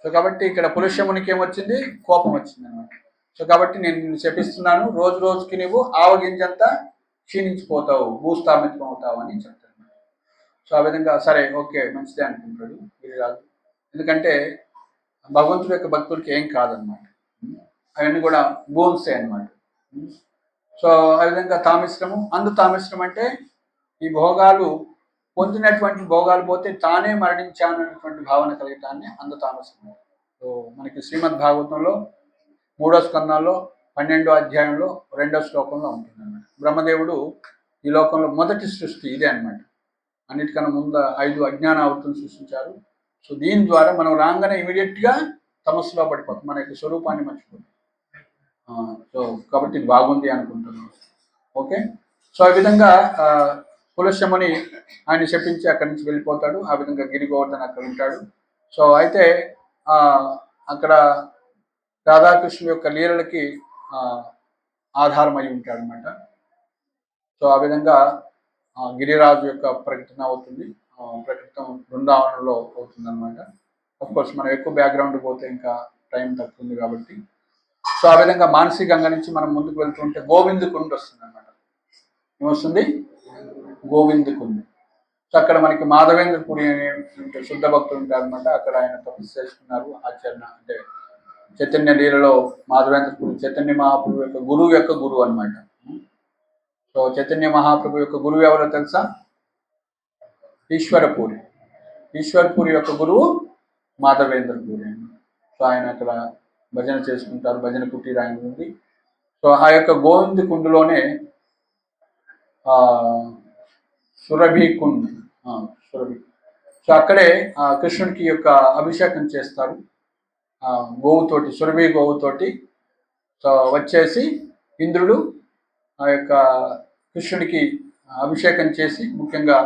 సో కాబట్టి ఇక్కడ పురుషమునికి ఏమొచ్చింది? కోపం వచ్చింది అన్నమాట. సో కాబట్టి నేను నిన్ను శపిస్తున్నాను, రోజు రోజుకి నువ్వు ఆవగింజంతా క్షీణించిపోతావు, భూస్థాపితం అవుతావు అని చెప్తాను. సో ఆ విధంగా సరే ఓకే మంచిదే అనుకుంటాడు గిరిరాజు. ఎందుకంటే భగవంతుడి యొక్క భక్తుడికి ఏం కాదనమాట, అవన్నీ కూడా బోన్సే అనమాట. సో ఆ విధంగా తామిశ్రము, తామిశ్రం అంటే ఈ భోగాలు పొందినటువంటి భోగాలు పోతే తానే మరణించాననేటువంటి భావన కలిగటాన్ని తామిశ్రం. సో మనకి శ్రీమద్ భాగవతంలో 3వ స్కందంలో 12వ అధ్యాయంలో 2వ శ్లోకంలో ఉంటుంది అన్నమాట. బ్రహ్మదేవుడు ఈ లోకంలో మొదటి సృష్టి ఇదే అనమాట. అన్నిటికన్నా ముందు 5 అజ్ఞాన ఆవృత్తులు సృష్టించారు. సో దీని ద్వారా మనం రాగానే ఇమీడియట్గా తమస్సులో పడిపోతాం, మన యొక్క స్వరూపాన్ని మర్చిపోతాం. సో కాబట్టి ఇది బాగుంది అనుకుంటున్నాను. ఓకే. సో ఆ విధంగా పులశముని ఆయన చెప్పించి అక్కడి నుంచి వెళ్ళిపోతాడు. ఆ విధంగా గిరి గోవర్ధన్ అక్కడ ఉంటాడు. సో అయితే అక్కడ రాధాకృష్ణుల యొక్క లీలలకి ఆధారమై ఉంటాడు అనమాట. సో ఆ విధంగా గిరిరాజు యొక్క ప్రకటన అవుతుంది, ప్రకటన బృందావనంలో అవుతుంది అనమాట. కోర్స్ మనం ఎక్కువ బ్యాక్గ్రౌండ్ పోతే ఇంకా టైం తక్కువ ఉంది కాబట్టి. సో ఆ విధంగా మానసి గంగ నుంచి మనం ముందుకు వెళ్తుంటే గోవింద్ కుండ్ వస్తుంది అనమాట. ఏమొస్తుంది? గోవింద్ కుండ్. సో అక్కడ మనకి మాధవేంద్రపురి అనే శుద్ధ భక్తులు ఉంటారు అనమాట. అక్కడ ఆయన తపస్సు చేసుకున్నారు. ఆచరణ అంటే చైతన్య లీలలో మాధవేంద్రపురి చైతన్య మహాప్రభు యొక్క గురువు అనమాట. సో చైతన్య మహాప్రభు యొక్క గురువు ఎవరో తెలుసా? ఈశ్వరపూరి. ఈశ్వరపూరి యొక్క గురువు మాధవేంద్రపురి. సో ఆయన అక్కడ భజన చేసుకుంటారు, భజన కుటీర ఆయన ఉంది. సో ఆ యొక్క గోవింద్ కుండులోనే సురభి కుండ్, సురభి. సో అక్కడే కృష్ణుడికి యొక్క అభిషేకం చేస్తారు గోవుతోటి, సురభి గోవుతోటి. సో వచ్చేసి ఇంద్రుడు ఆ యొక్క కృష్ణుడికి అభిషేకం చేసి, ముఖ్యంగా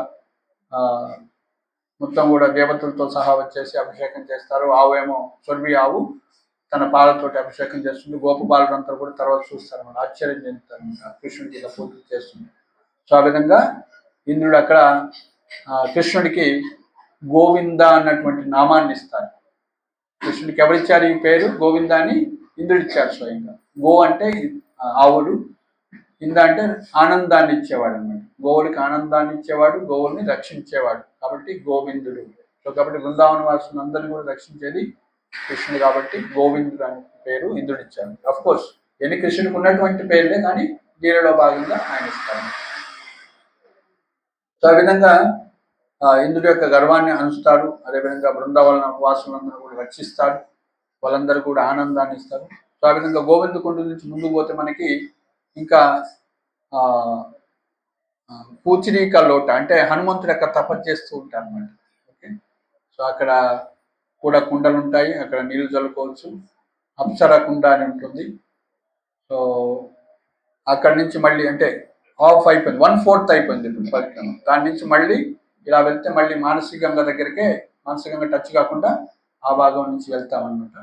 మొత్తం కూడా దేవతలతో సహా వచ్చేసి అభిషేకం చేస్తారు. ఆవు ఏమో సురభి ఆవు తన పాలతోటి అభిషేకం చేస్తుంది. గోపబాలులంతా కూడా తర్వాత చూస్తారు అన్నమాట, ఆశ్చర్యం చెందుతారు కృష్ణుడికి ఇలా పూజలు చేస్తుంది. సో ఆ విధంగా ఇంద్రుడు అక్కడ కృష్ణుడికి గోవింద అన్నటువంటి నామాన్ని ఇస్తారు. కృష్ణుడికి ఎవరిచ్చారు ఈ పేరు? గోవింద అని ఇంద్రుడు ఇచ్చారు స్వయంగా. గో అంటే ఆవులు, ఇంద అంటే ఆనందాన్ని ఇచ్చేవాడు అన్నమాట. గోవులకి ఆనందాన్ని ఇచ్చేవాడు, గోవుల్ని రక్షించేవాడు, కాబట్టి గోవిందుడు. సో కాబట్టి బృందావన వాసులందరినీ కూడా రక్షించేది కృష్ణుడు, కాబట్టి గోవిందుడు అనే పేరు ఇంద్రుడు ఇచ్చాడు. అఫ్ కోర్స్ ఎన్ని కృష్ణుడికి ఉన్నటువంటి పేర్లే, కానీ దీనిలో భాగంగా ఆయన ఇస్తాడు. సో ఆ విధంగా ఇంద్రుడి యొక్క గర్వాన్ని అనుస్తాడు. అదేవిధంగా బృందావన వాసులందరూ కూడా రక్షిస్తాడు, వాళ్ళందరూ కూడా ఆనందాన్ని ఇస్తారు. సో ఆ విధంగా గోవింద కుండ నుంచి ముందుకు పోతే మనకి ఇంకా పూచిరీక లోట అంటే హనుమంతుడు యొక్క తపస్సు చేస్తూ ఉంటారు అన్నమాట. ఓకే. సో అక్కడ కూడా కుండలు ఉంటాయి, అక్కడ నీళ్లు చల్లుకోవచ్చు. అప్సర కుండ అని ఉంటుంది. సో అక్కడి నుంచి మళ్ళీ అంటే ఆఫ్ అయిపోయింది, 1/4 అయిపోయింది ఇప్పుడు పరిక్రమ. దాని నుంచి మళ్ళీ ఇలా వెళ్తే మళ్ళీ మానసి గంగ దగ్గరికే, మానసి గంగ టచ్ కాకుండా ఆ భాగం నుంచి వెళ్తామన్నమాట.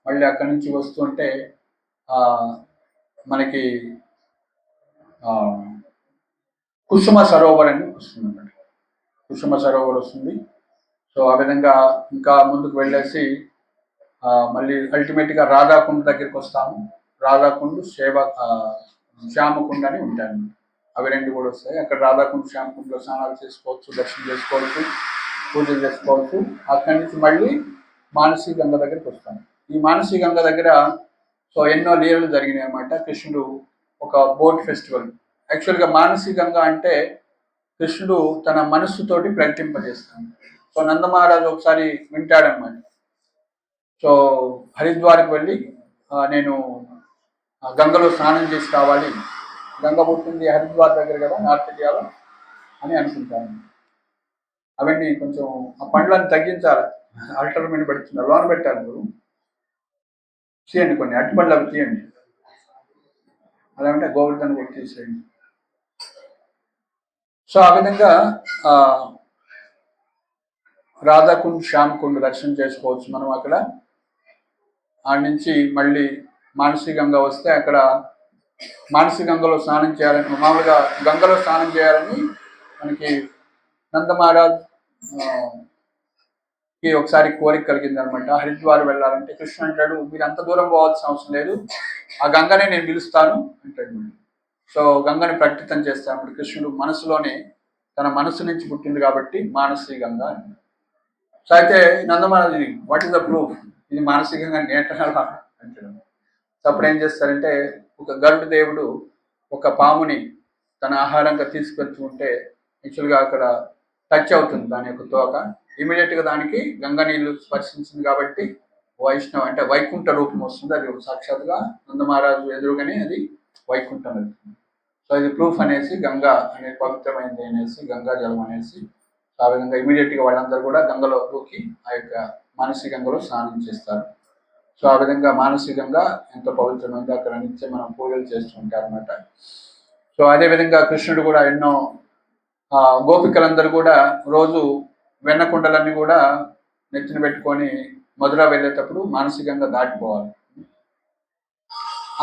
మళ్ళీ అక్కడి నుంచి వస్తుంటే మనకి కుసుమ సరోవర్ అని వస్తుంది అన్నమాట. కుసుమ సరోవర్ వస్తుంది. సో ఆ విధంగా ఇంకా ముందుకు వెళ్ళేసి మళ్ళీ అల్టిమేట్గా రాధాకుండ్ దగ్గరికి వస్తాము. రాధాకుండ్ శ్యామకుండ్ అని ఉంటాయి. అవి రెండు కూడా వస్తాయి. అక్కడ రాధాకుండ్ శ్యామకుండ్లో స్నానాలు చేసుకోవచ్చు, దర్శనం చేసుకోవచ్చు, పూజలు చేసుకోవచ్చు. అక్కడి నుంచి మళ్ళీ మానసి గంగ దగ్గరికి వస్తాము. ఈ మానసి గంగ దగ్గర సో ఎన్నో లీలలు జరిగినాయి అన్నమాట. కృష్ణుడు ఒక బోట్ ఫెస్టివల్. యాక్చువల్గా మానసి గంగ అంటే కృష్ణుడు తన మనస్సుతోటి ప్రకటింపజేస్తాడు. సో నందమహారాజు ఒకసారి వింటాడనమాట. సో హరిద్వార్కి వెళ్ళి నేను గంగలో స్నానం చేసి రావాలి, గంగ పుట్టింది హరిద్వార్ దగ్గర కదా, నార్త్ ఇండియాలో అని అనుకుంటాను. అవన్నీ కొంచెం ఆ పండ్లను తగ్గించాలి, అల్టర్ మీద పెడుతున్నారు, లోన్ పెట్టాలి. మీరు తీయండి, కొన్ని అట్టుపళ్ళు అవి తీయండి. అలా అంటే గోవర్ధన్ కూడా తీసేయండి. సో ఆ విధంగా రాధాకుండ్ శ్యామకుండ్ దర్శనం చేసుకోవచ్చు మనం అక్కడ. ఆడ నుంచి మళ్ళీ మానసి గంగ వస్తే అక్కడ మానసి గంగలో స్నానం చేయాలని, మామూలుగా గంగలో స్నానం చేయాలని మనకి నందమహారాజ్కి ఒకసారి కోరిక కలిగింది అనమాట. హరిద్వార్ వెళ్ళాలంటే కృష్ణ అంటాడు, మీరు అంత దూరం పోవాల్సిన అవసరం లేదు, ఆ గంగనే నేను పిలుస్తాను అంటాడు. సో గంగని ప్రకటితం చేస్తాను. అప్పుడు కృష్ణుడు మనసులోనే, తన మనసు నుంచి పుట్టింది కాబట్టి మానసి గంగ అని. సో అయితే నందమహారాజు, వాట్ ఈస్ ద ప్రూఫ్, ఇది మానసికంగా నేర్చాలా అంటాడు. సో అప్పుడు ఏం చేస్తారంటే, ఒక గరుడు దేవుడు ఒక పాముని తన ఆహారంగా తీసుకెళ్తూ ఉంటే యాక్చువల్గా అక్కడ టచ్ అవుతుంది దాని యొక్క తోక. ఇమీడియట్గా దానికి గంగ నీళ్లు స్పర్శించింది కాబట్టి వైష్ణవ అంటే వైకుంఠ రూపం వస్తుంది. అది సాక్షాత్గా నందమహారాజు ఎదురుగానే అది వైకుంఠం వెళ్తుంది. సో ఇది ప్రూఫ్ అనేసి గంగా అనే పవిత్రమైనది అనేసి, గంగా జలం అనేసి ఆ విధంగా ఇమీడియట్గా వాళ్ళందరూ కూడా గంగలో దూకి ఆ యొక్క మానసి గంగలో స్నానం చేస్తారు. సో ఆ విధంగా మానసికంగా ఎంతో పవిత్రమైంది. అక్కడ నిత్యం మనం పూజలు చేస్తూ ఉంటారు అనమాట. సో అదేవిధంగా కృష్ణుడు కూడా ఎన్నో గోపికలందరూ కూడా రోజు వెన్నకుండలన్నీ కూడా నెత్తిన పెట్టుకొని మధుర వెళ్ళేటప్పుడు మానసికంగా దాటిపోవాలి.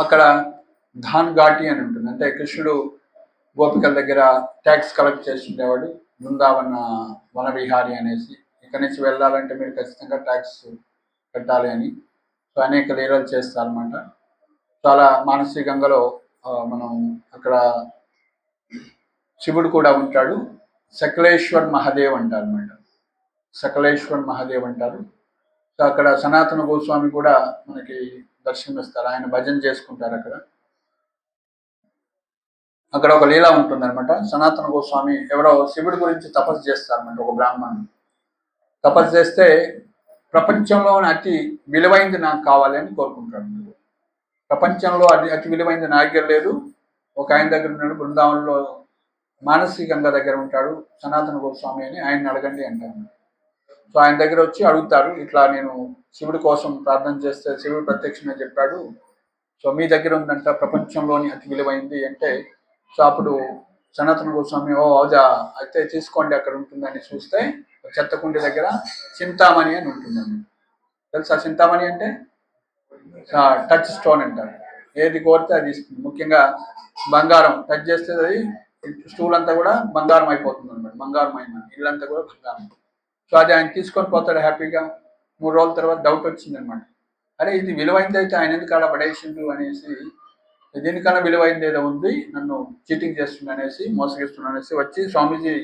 అక్కడ ధాన్ ఘాటి అని ఉంటుంది. అంటే కృష్ణుడు గోపికల దగ్గర ట్యాక్స్ కలెక్ట్ చేస్తుండేవాడు. బృందావన వనవిహారి అనేసి, ఇక్కడి నుంచి వెళ్ళాలంటే మీరు ఖచ్చితంగా ట్యాక్స్ కట్టాలి అని. సో అనేక లీలలు చేస్తారనమాట. చాలా మానసి గంగలో మనం అక్కడ శివుడు కూడా ఉంటాడు. సకలేశ్వర్ మహాదేవ్ అంటారు అనమాట. సకలేశ్వర్ మహాదేవ్ అంటారు. సో అక్కడ సనాతన గోస్వామి కూడా మనకి దర్శనమిస్తారు. ఆయన భజన చేసుకుంటారు అక్కడ. అక్కడ ఒక లీల ఉంటుందన్నమాట. సనాతన గోస్వామి ఎవరో శివుడి గురించి తపస్సు చేస్తారన్నమాట. ఒక బ్రాహ్మణుడు తపస్సు చేస్తే ప్రపంచంలోని అతి విలువైంది నాకు కావాలి అని కోరుకుంటాడు. ప్రపంచంలో అతి విలువైంది నా దగ్గర లేదు. ఒక ఆయన దగ్గర ఉన్నాడు, బృందావనంలో మానసి గంగ దగ్గర ఉంటాడు సనాతన గోస్వామి అని, ఆయన్ని అడగండి అంటారు. సో ఆయన దగ్గర వచ్చి అడుగుతారు, ఇట్లా నేను శివుడి కోసం ప్రార్థన చేస్తే శివుడు ప్రత్యక్షంగా చెప్పాడు, సో మీ దగ్గర ఉందంట ప్రపంచంలోని అతి విలువైంది అంటే, సో అప్పుడు సనాతన గోస్వామి ఓ అవుజా అయితే తీసుకోండి అక్కడ ఉంటుందని చూస్తే చెత్తకుండి దగ్గర చింతామణి అని ఉంటుందండి. తెలుసా చింతామణి అంటే? టచ్ స్టోన్ అంటారు. ఏది కోరితే అది ఇస్తుంది. ముఖ్యంగా బంగారం టచ్ చేస్తే అది స్టూల్ అంతా కూడా బంగారం అయిపోతుంది అనమాట. బంగారం అయిన ఇల్లంతా కూడా బంగారం. సో అది ఆయన తీసుకొని పోతాడు హ్యాపీగా. 3 రోజుల తర్వాత డౌట్ వచ్చింది అనమాట. అరే ఇది విలువైంది అయితే ఆయన ఎందుకు అలా పడేసిండు అనేసి, దీనికన్నా విలువైంది ఏదో ఉంది, నన్ను చీటింగ్ చేస్తుంది అనేసి, మోసగిస్తున్నా అనేసి వచ్చి, స్వామీజీ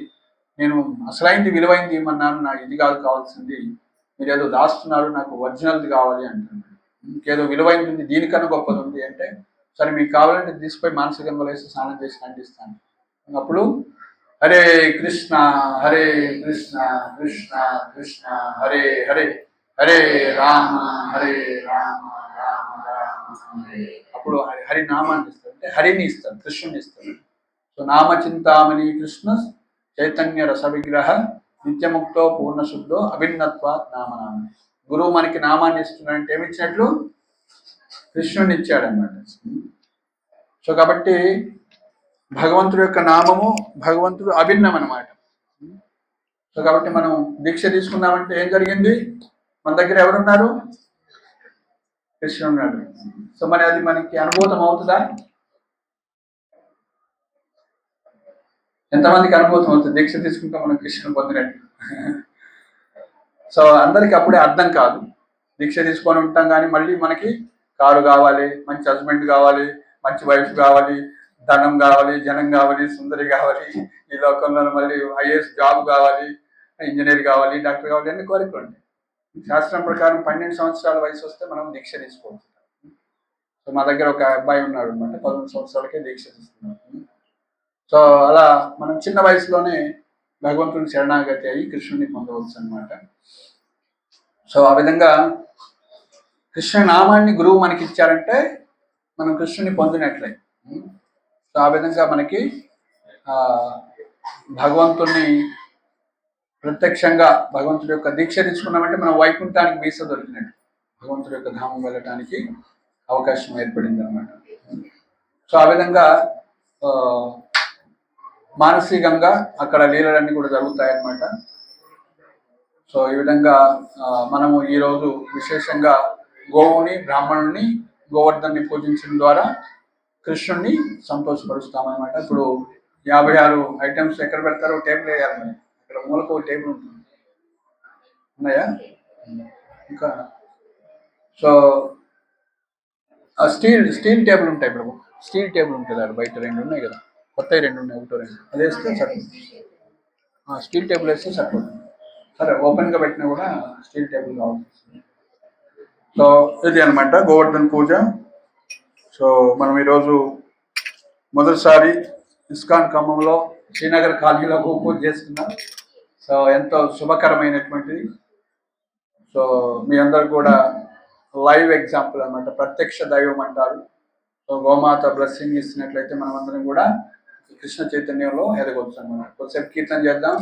నేను అసలైంది విలువైంది ఇమ్మన్నాను, నాకు ఇది కాదు కావాల్సింది, మీరు ఏదో దాస్తున్నారు, నాకు ఒరిజినల్ది కావాలి అంటున్నాడు. ఇంకేదో విలువైంది ఉంది, దీనికన్నా గొప్పది ఉంది అంటే, సరే మీకు కావాలంటే తీసుకుపోయి మానసికంగా వేసి స్నానం చేసి ఖండిస్తాను. అప్పుడు హరే కృష్ణ హరే కృష్ణ కృష్ణ కృష్ణ హరే హరే హరే రామ హరే రామ రామ రామ హరే. అప్పుడు హరి నామాన్ని ఇస్తారు, అంటే హరిని ఇస్తారు, కృష్ణుని ఇస్తారు. సో నామచింతామణి కృష్ణ చైతన్య రస విగ్రహ నిత్యముక్తో పూర్ణశుద్ధో అభిన్నత్వాత్ నామనామని. గురువు మనకి నామాన్ని ఇస్తున్నాడంటే ఏమిచ్చినట్లు? కృష్ణుని ఇచ్చాడనమాట. సో కాబట్టి భగవంతుడి యొక్క నామము, భగవంతుడు అభిన్నం అనమాట. సో కాబట్టి మనం దీక్ష తీసుకున్నామంటే ఏం జరిగింది? మన దగ్గర ఎవరున్నారు? కృష్ణుడు ఉన్నాడు. సో మరి అది మనకి అనుభూతం అవుతుందా? ఎంతమందికి అనుభూతం అవుతుంది దీక్ష తీసుకుంటే మనం కృష్ణుని పొందినట్టు? సో అందరికి అప్పుడే అర్థం కాదు. దీక్ష తీసుకొని ఉంటాం కానీ మళ్ళీ మనకి కారు కావాలి, మంచి హస్బెండ్ కావాలి, మంచి వైఫ్ కావాలి, ధనం కావాలి, జనం కావాలి, సుందరి కావాలి, ఈ లోకంలో మళ్ళీ ఐఏఎస్ జాబ్ కావాలి, ఇంజనీర్ కావాలి, డాక్టర్ కావాలి, అన్ని కోరికలు ఉంటాయి. శాస్త్రం ప్రకారం 12 సంవత్సరాల వయసు వస్తే మనం దీక్ష తీసుకోవచ్చు. సో మా దగ్గర ఒక అబ్బాయి ఉన్నాడు అనమాట, 11 సంవత్సరాలకే దీక్ష తీసుకున్నాడు. సో అలా మనం చిన్న వయసులోనే భగవంతుని శరణాగతి అయ్యి కృష్ణుని పొందవచ్చు అనమాట. సో ఆ విధంగా కృష్ణ నామాన్ని గురువు మనకి ఇచ్చారంటే మనం కృష్ణుని పొందినట్లే. సో ఆ విధంగా మనకి భగవంతుని ప్రత్యక్షంగా భగవంతుడి యొక్క దీక్ష తీసుకున్నామంటే మనం వైకుంఠానికి వీసా దొరికినట్టు, భగవంతుడి యొక్క ధామం వెళ్ళటానికి అవకాశం ఏర్పడింది అనమాట. సో ఆ విధంగా మానసికంగా అక్కడ లీలలన్నీ కూడా జరుగుతాయన్నమాట. సో ఈ విధంగా మనము ఈరోజు విశేషంగా గోవుని, బ్రాహ్మణుని, గోవర్ధన్ని పూజించడం ద్వారా కృష్ణుడిని సంతోషపరుస్తామన్నమాట. ఇప్పుడు 56 ఐటమ్స్ ఎక్కడ పెడతారో టేబుల్ వేయాలి. మరి ఇక్కడ మూలకు ఒక టేబుల్ ఉంటుంది, ఉన్నాయా ఇంకా? సో స్టీల్ టేబుల్ ఉంటాయి. ఇప్పుడు స్టీల్ టేబుల్ ఉంటుంది, అది బయట 2 ఉన్నాయి కదా, కొత్తవి 2 ఉన్నాయి, ఒకటో 2 అది వేస్తే సరిపోతుంది. స్టీల్ టేబుల్ వేస్తే సరిపోతుంది. సరే ఓపెన్గా పెట్టినా కూడా స్టీల్ టేబుల్ కావాలి. సో ఇది అనమాట గోవర్ధన్ పూజ. సో మనం ఈరోజు మొదటిసారి ఇస్కాన్ ఖమ్మంలో శ్రీనగర్ కాలనీలో పూజ చేసుకున్నాం. సో ఎంతో శుభకరమైనటువంటిది. సో మీ అందరు కూడా లైవ్ ఎగ్జాంపుల్ అనమాట, ప్రత్యక్ష దైవం అంటారు. సో గోమాత బ్లెస్సింగ్ ఇస్తున్నట్లయితే మనం అందరం కూడా కృష్ణ చైతన్యంలో ఎదగవచ్చు అనమాట. కొద్దిసేపు కీర్తన చేద్దాం.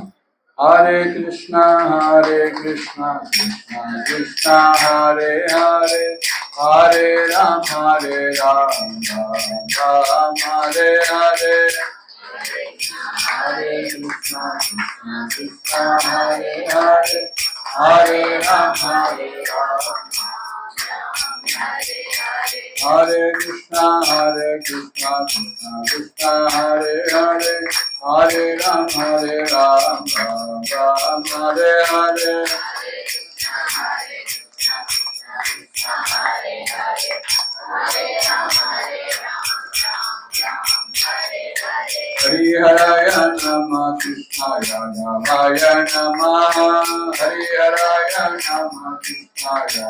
Hare Krishna, Krishna Krishna, Hare Hare, Hare Ram, Ram Ram, Hare Hare. Hare Krishna, Krishna, Hare Hare, Hare Ram, Ram Hare Krishna, Krishna Krishna, Hare Hare, Hare Ram, Ram Ram, Hare Hare. Hari Haraya Namah, Krishnaya Namaya Namah, Hari Haraya Namah, Krishnaya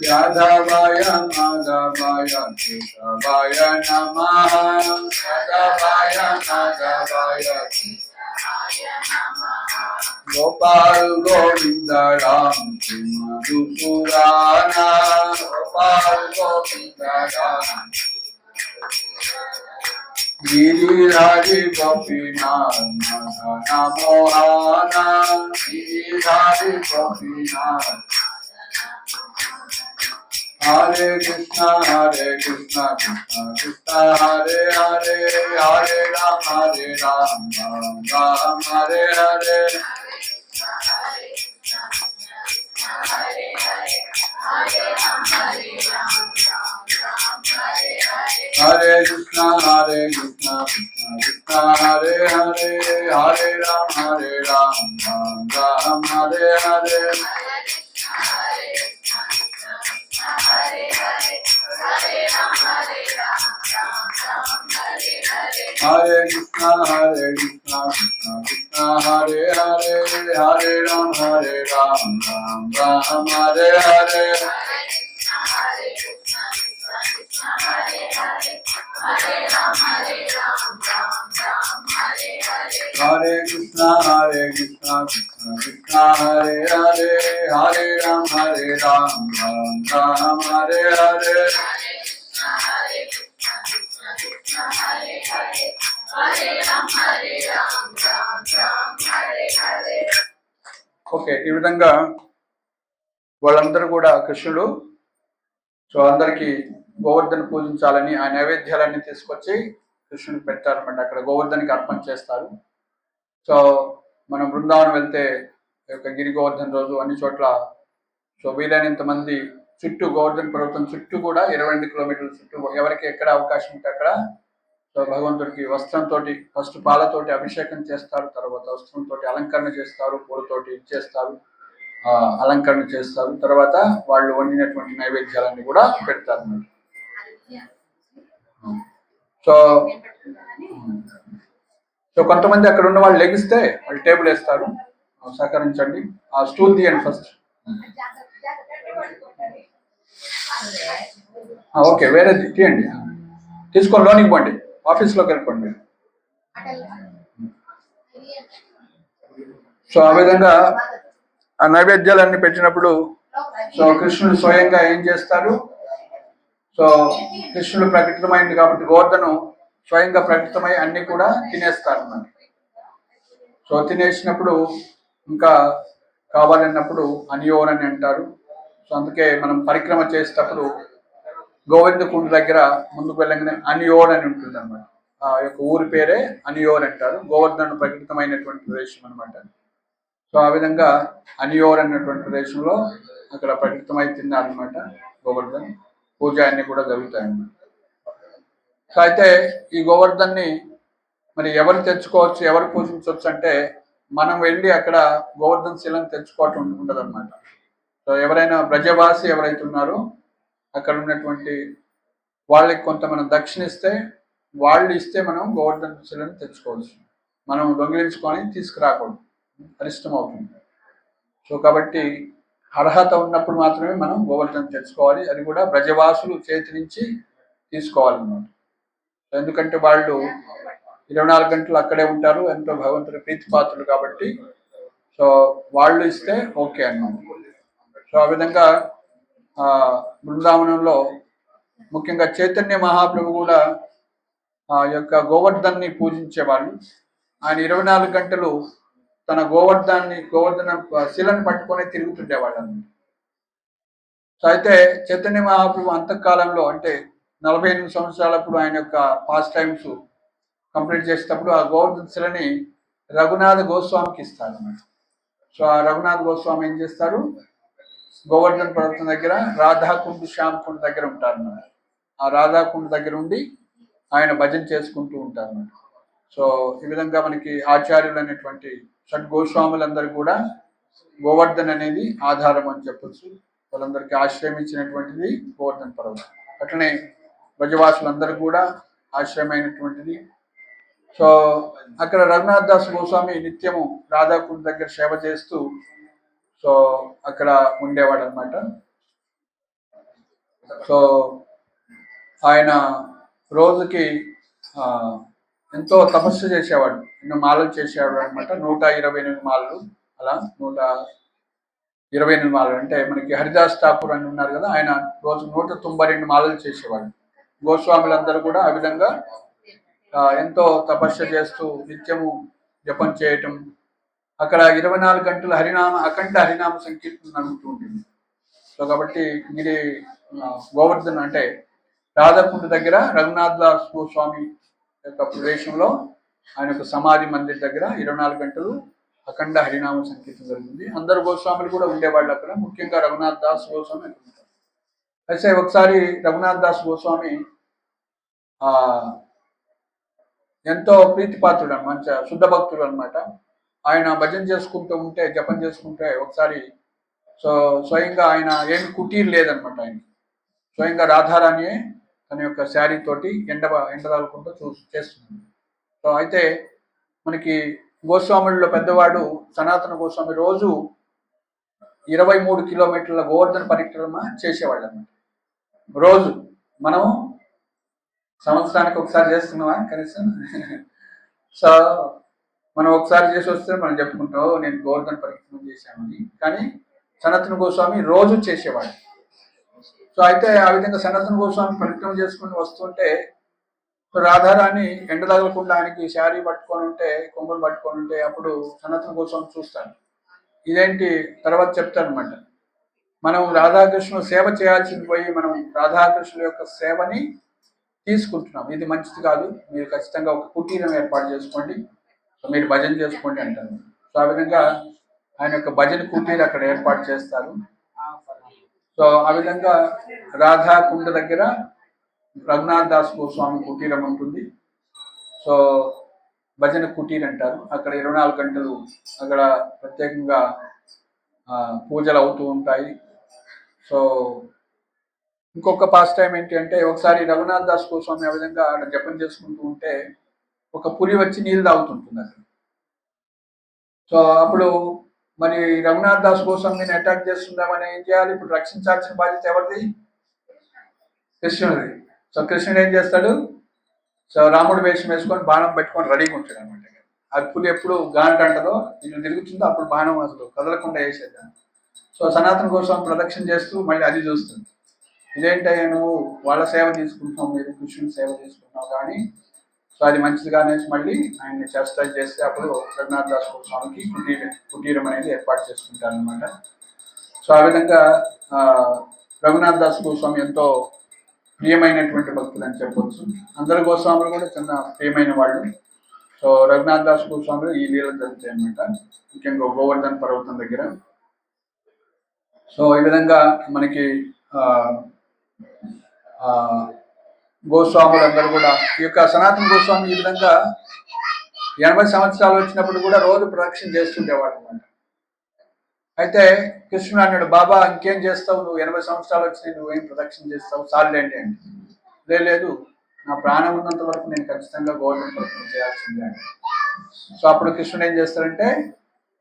Yadavaya Madhavaya Keshavaya Namah, Yadavaya Madhavaya Gopal Govinda Ram Madhusudana, Gopal Govinda Ram Giriraj Gopinath Madhana Mohana, Giriraj Gopinath. Hare Krishna, Krishna Krishna, Hare Hare, Hare Ram, Ram Ram, Hare Hare. Hare Krishna, Krishna Krishna, Hare Hare, Hare Ram, Ram Ram, Hare Hare. Hare Krishna, Krishna Krishna, Hare Hare, Hare Ram, Ram Ram, Hare Hare. Hare Krishna, Krishna Krishna, Hare Hare, Hare Ram, Ram Ram, Hare Hare. Okay, ఈ విధంగా వాళ్ళందరూ కూడా కృష్ణుడు so అందరికి గోవర్ధన పూజించాలని ఆ నైవేద్యాలన్నీ తీసుకొచ్చి కృష్ణుడికి పెట్టారన్నమాట. అక్కడ గోవర్ధనికి అర్పణ చేస్తారు. సో మనం బృందావనం వెళ్తే గిరి గోవర్ధన రోజు అన్ని చోట్ల సో వీలైనంత మంది చుట్టూ గోవర్ధన పర్వతం చుట్టూ కూడా 22 కిలోమీటర్ల చుట్టూ ఎవరికి ఎక్కడ అవకాశం ఉంటే అక్కడ సో భగవంతుడికి వస్త్రంతో ఫస్ట్ పాలతోటి అభిషేకం చేస్తారు, తర్వాత వస్త్రంతో అలంకరణ చేస్తారు, పూలతోటి ఇచ్చేస్తారు, అలంకరణ చేస్తారు, తర్వాత వాళ్ళు వండినటువంటి నైవేద్యాలన్నీ కూడా పెడతారు. సో సో కొంతమంది అక్కడ ఉన్న వాళ్ళు లెగిస్తే వాళ్ళు టేబుల్ వేస్తారు. సహకరించండి. ఆ స్టూల్ తీయండి ఫస్ట్. ఓకే, వేరేది తీయండి, తీసుకొని లోనికి పోండి, ఆఫీస్లోకి వెళ్ళిపోండి. సో ఆ విధంగా ఆ నైవేద్యాలన్నీ పెట్టినప్పుడు సో కృష్ణుడు స్వయంగా ఏం చేస్తారు, సో కృష్ణుడు ప్రకటితమైంది కాబట్టి గోవర్ధను స్వయంగా ప్రకటితమై అన్ని కూడా తినేస్తారు అన్నమాట. సో తినేసినప్పుడు ఇంకా కావాలన్నప్పుడు అనియోన్ అని అంటారు. సో అందుకే మనం పరిక్రమ చేసేటప్పుడు గోవింద కుండ దగ్గర ముందుకు వెళ్ళగానే అనియోన్ అని ఉంటుంది అనమాట. ఆ యొక్క ఊరి పేరే అనియోన్ అంటారు. గోవర్ధను ప్రకటితమైనటువంటి ప్రదేశం అనమాట. సో ఆ విధంగా అనియోర్ అన్నటువంటి ప్రదేశంలో అక్కడ ప్రకటితమై తిన్నారనమాట. గోవర్ధన్ పూజ అన్ని కూడా జరుగుతాయన్నమాట. సో అయితే ఈ గోవర్ధన్ని మరి ఎవరు తెచ్చుకోవచ్చు, ఎవరు పూజించవచ్చు అంటే మనం వెళ్ళి అక్కడ గోవర్ధన్ శిలను తెచ్చుకోవటం ఉండదన్నమాట. సో ఎవరైనా బ్రజవాసి ఎవరైతే ఉన్నారో అక్కడ ఉన్నటువంటి వాళ్ళకి కొంత మనం దక్షిణ ఇస్తే, వాళ్ళు ఇస్తే మనం గోవర్ధన్ శిలను తెచ్చుకోవచ్చు. మనం దొంగిలించుకొని తీసుకురాకూడదు, అరిష్టం అవుతుంది. సో కాబట్టి అర్హత ఉన్నప్పుడు మాత్రమే మనం గోవర్ధన తెచ్చుకోవాలి. అది కూడా బ్రజవాసులు చేతి నుంచి తీసుకోవాలన్నమాట. ఎందుకంటే వాళ్ళు 24 గంటలు అక్కడే ఉంటారు, ఎంతో భగవంతుడి ప్రీతిపాత్రులు కాబట్టి సో వాళ్ళు ఇస్తే ఓకే అన్నమాట. సో ఆ విధంగా బృందావనంలో ముఖ్యంగా చైతన్య మహాప్రభు కూడా ఆ యొక్క గోవర్ధన్ని పూజించేవాళ్ళు. ఆయన 24 గంటలు తన గోవర్ధన శిలను పట్టుకొని తిరుగుతుండేవాడు. సో అయితే చైతన్య మహాప్రభు అంతకాలంలో అంటే 48 సంవత్సరాలప్పుడు ఆయన యొక్క పాస్ట్ టైమ్స్ కంప్లీట్ చేసేటప్పుడు ఆ గోవర్ధన శిలని రఘునాథ గోస్వామికి ఇస్తారు అన్నమాట. సో ఆ రఘునాథ గోస్వామి ఏం చేస్తారు, గోవర్ధన పర్వతం దగ్గర రాధాకుండ్ శ్యామ్ కుండ్ దగ్గర ఉంటారు అన్నమాట. ఆ రాధాకుండ్ దగ్గర ఉండి ఆయన భజన చేసుకుంటూ ఉంటారు అన్నమాట. సో ఈ విధంగా మనకి ఆచార్యులు అనేటువంటి షడ్ గోస్వాములందరూ కూడా గోవర్ధన్ అనేది ఆధారం అని చెప్పొచ్చు. వాళ్ళందరికీ ఆశ్రయం ఇచ్చినటువంటిది గోవర్ధన పర్వతం. అట్లనే బ్రజవాసులందరూ కూడా ఆశ్రయమైనటువంటిది. సో అక్కడ రఘునాథ్ దాస్ గోస్వామి నిత్యము రాధాకుండ్ దగ్గర సేవ చేస్తూ సో అక్కడ ఉండేవాడు అనమాట. సో ఆయన రోజుకి ఎంతో తపస్సు చేసేవాడు, ఎన్నో మాలలు చేసేవాడు అనమాట. 128 మాలలు, అలా 128 మాలలు. అంటే మనకి హరిదాస్ ఠాకూర్ అని ఉన్నారు కదా, ఆయన రోజు 192 మాలలు చేసేవాడు. గోస్వాములందరూ కూడా ఆ విధంగా ఎంతో తపస్సు చేస్తూ నిత్యము జపం చేయటం, అక్కడ 24 గంటలు అఖండ హరినామ సంకీర్తన నడుపుతూ ఉంటుంది. సో కాబట్టి ఇది గోవర్ధన్ అంటే రాధాకుండ దగ్గర రఘునాథ్ దాస్ గోస్వామి యొక్క ప్రదేశంలో ఆయన యొక్క సమాధి మందిర్ దగ్గర 24 గంటలు అఖండ హరినామ సంకీర్తన జరుగుతుంది. అందరు గోస్వాములు కూడా ఉండేవాళ్ళు అక్కడ, ముఖ్యంగా రఘునాథ్ దాస్ గోస్వామి అక్కడ ఉంటారు. అయితే ఒకసారి రఘునాథ్ దాస్ గోస్వామి ఎంతో ప్రీతిపాత్రుడు, మంచి శుద్ధ భక్తుడు అనమాట. ఆయన భజన చేసుకుంటూ ఉంటే, జపం చేసుకుంటే ఒకసారి స్వయంగా ఆయన ఏమి కుటీర్ లేదనమాట. ఆయన స్వయంగా రాధారాణి తన యొక్క శారీ తోటి ఎండదాలుకుంటూ చేస్తుంది. సో అయితే మనకి గోస్వాముల్లో పెద్దవాడు సనాతన గోస్వామి రోజు 23 కిలోమీటర్ల గోవర్ధన పరిక్రమ చేసేవాళ్ళు అనమాట. రోజు మనం సంవత్సరానికి ఒకసారి చేస్తున్నావా కనీసం? సో మనం ఒకసారి చేసి వస్తే మనం చెప్పుకుంటాం నేను గోవర్ధన పరిక్రమ చేశామని. కానీ సనాతన గోస్వామి రోజు చేసేవాడు. సో అయితే ఆ విధంగా సనాతన గోస్వామి పరిక్రమ చేసుకుని వస్తుంటే రాధారాణి ఎండ తగలకుండా ఆయనకి శారీ పట్టుకొని ఉంటే, కొంగులు పట్టుకొని ఉంటే, అప్పుడు సనాతన గోస్వామి చూస్తాను, ఇదేంటి తర్వాత చెప్తారనమాట. మనం రాధాకృష్ణ సేవ చేయాల్సింది పోయి మనం రాధాకృష్ణుల యొక్క సేవని తీసుకుంటున్నాం, ఇది మంచిది కాదు, మీరు ఖచ్చితంగా ఒక కుటీరం ఏర్పాటు చేసుకోండి, సో మీరు భజన చేసుకోండి అంటారు. సో ఆ విధంగా ఆయన యొక్క భజన కుటీర అక్కడ ఏర్పాటు చేస్తారు. సో ఆ విధంగా రాధాకుండ దగ్గర రఘునాథ్ దాస్ గోస్వామి కుటీరం ఉంటుంది. సో భజన కుటీర్ అంటారు. అక్కడ 24 గంటలు అక్కడ ప్రత్యేకంగా పూజలు అవుతూ ఉంటాయి. సో ఇంకొక పాస్ట్ టైం ఏంటి అంటే, ఒకసారి రఘునాథ్ దాస్ గోస్వామి ఆ విధంగా జపం చేసుకుంటూ ఉంటే ఒక పులి వచ్చి నీళ్ళు తాగుతుంటుంది అక్కడ. సో అప్పుడు మరి రఘునాథ్ దాస్ గోస్వామిని అటాక్ చేస్తుందామని ఏం చేయాలి, ఇప్పుడు రక్షించాల్సిన బాధ్యత ఎవరిది? కృష్ణుడిది. సో కృష్ణుడు ఏం చేస్తాడు, సో రాముడు వేషం వేసుకొని బాణం పెట్టుకొని రెడీగా ఉంటాడు అనమాట. అది పులి ఎప్పుడు గాంటంటదో ఇల్లు తిరుగుతుందో అప్పుడు బాణం అసలు కదలకుండా వేసేదాన్ని. సో సనాతన గోస్వామి ప్రదక్షిణ చేస్తూ మళ్ళీ అది చూస్తుంది, ఇదేంటయ్యా నువ్వు వాళ్ళ సేవ తీసుకుంటున్నావు, మీరు కృష్ణుని సేవ తీసుకుంటున్నావు కానీ, సో అది మంచిదిగా అనేసి మళ్ళీ ఆయన్ని చర్చ్ చేస్తే అప్పుడు రఘునాథ్ దాస్ గోస్వామికి కుటీరం అనేది ఏర్పాటు చేసుకుంటారు అనమాట. సో ఆ విధంగా రఘునాథ్ దాస్ గోస్వామి ఎంతో ప్రియమైనటువంటి భక్తులు అని చెప్పవచ్చు. అందరు గోస్వాములు కూడా చిన్న ప్రియమైన వాళ్ళు. సో రఘునాథ్ దాస్ గోస్వాములు ఈ లీలలు జరుగుతాయి అనమాట, ముఖ్యంగా గోవర్ధన్ పర్వతం దగ్గర. సో ఈ విధంగా మనకి గోస్వాములందరూ కూడా, ఈ యొక్క సనాతన గోస్వామి ఈ విధంగా 80 సంవత్సరాలు వచ్చినప్పుడు కూడా రోజు ప్రదక్షిణ చేస్తుండేవాడు అనమాట. అయితే కృష్ణుడు అన్నాడు, బాబా ఇంకేం చేస్తావు, నువ్వు 80 సంవత్సరాలు వచ్చినాయి, నువ్వేం ప్రదక్షిణ చేస్తావు, చాలేంటి అంటే, లేదు నా ప్రాణం ఉన్నంత వరకు నేను ఖచ్చితంగా గోవర్ధన ప్రదక్షిణ చేయాల్సిందే అంటే. సో అప్పుడు కృష్ణుడు ఏం చేస్తాడంటే,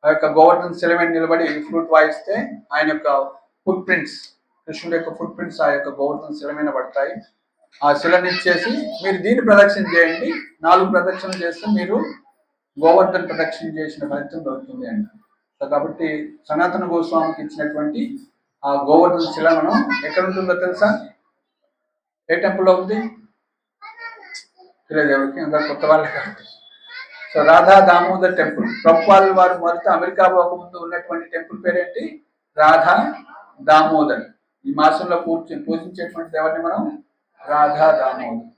ఆ యొక్క గోవర్ధన శిల మీద నిలబడి ఫ్లూట్ వాయిస్తే ఆయన యొక్క ఫుట్ ప్రింట్స్, కృష్ణుడి యొక్క ఫుట్ ప్రింట్స్ ఆ యొక్క గోవర్ధన శిల మీద పడతాయి. ఆ శిలని ఇచ్చేసి మీరు దీన్ని ప్రదక్షిణ చేయండి, 4 ప్రదక్షిణలు చేస్తే మీరు గోవర్ధన ప్రదక్షిణ చేసిన ఫలితం దొరుకుతుంది అంట. సో కాబట్టి సనాతన గోస్వామికి ఇచ్చినటువంటి ఆ గోవర్ధన శిల మనం ఎక్కడ ఉంటుందో తెలుసా? ఏ టెంపుల్లో ఉంది? తెలియదు ఎవరికి, అందరు కొత్త వాళ్ళే కాబట్టి. సో రాధా దామోదర్ టెంపుల్ ప్రభుపాల్ వారు మొదట అమెరికా పోకముందు ఉన్నటువంటి టెంపుల్ పేరేంటి? రాధా దామోదర్. ఈ మాసంలో పూజించేటువంటి ఎవరిని మనం? రాధా దామోదర్.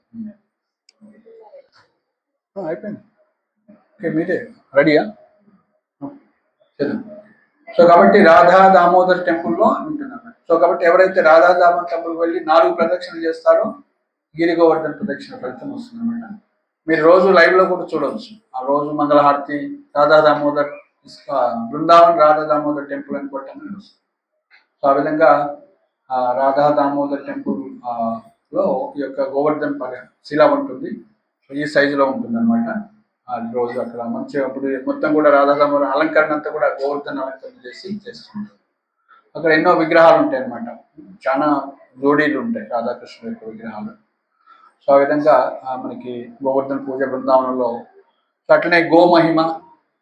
అయిపోయింది. ఓకే, మీదే రెడీయా? సో కాబట్టి రాధా దామోదర్ టెంపుల్లో ఉంటున్నాను. సో కాబట్టి ఎవరైతే రాధా దామోదర్ టెంపుల్కి వెళ్ళి 4 ప్రదక్షిణలు చేస్తారో గిరి గోవర్ధన ప్రదక్షిణ ఫలితం వస్తుందన్నమాట. మీరు రోజు లైవ్ లో కూడా చూడవచ్చు. ఆ రోజు మంగళహారతి రాధా దామోదర్ బృందావన్ రాధా దామోదర్ టెంపుల్ అని కొట్టండి. సో ఆ విధంగా రాధా దామోదర్ టెంపుల్ లో ఈ యొక్క గోవర్ధన్ శిల ఉంటుంది. ఈ సైజులో ఉంటుంది అనమాట. అది రోజు అక్కడ మంచిగా అప్పుడు మొత్తం కూడా రాధా దామోదర్ అలంకరణ అంతా కూడా గోవర్ధన్ అలంకరణ చేస్తుంటారు. అక్కడ ఎన్నో విగ్రహాలు ఉంటాయి అనమాట. చాలా జోడీలు ఉంటాయి రాధాకృష్ణుల యొక్క విగ్రహాలు. సో ఆ విధంగా మనకి గోవర్ధన పూజ బృందావనంలో. అట్లనే గోమహిమ,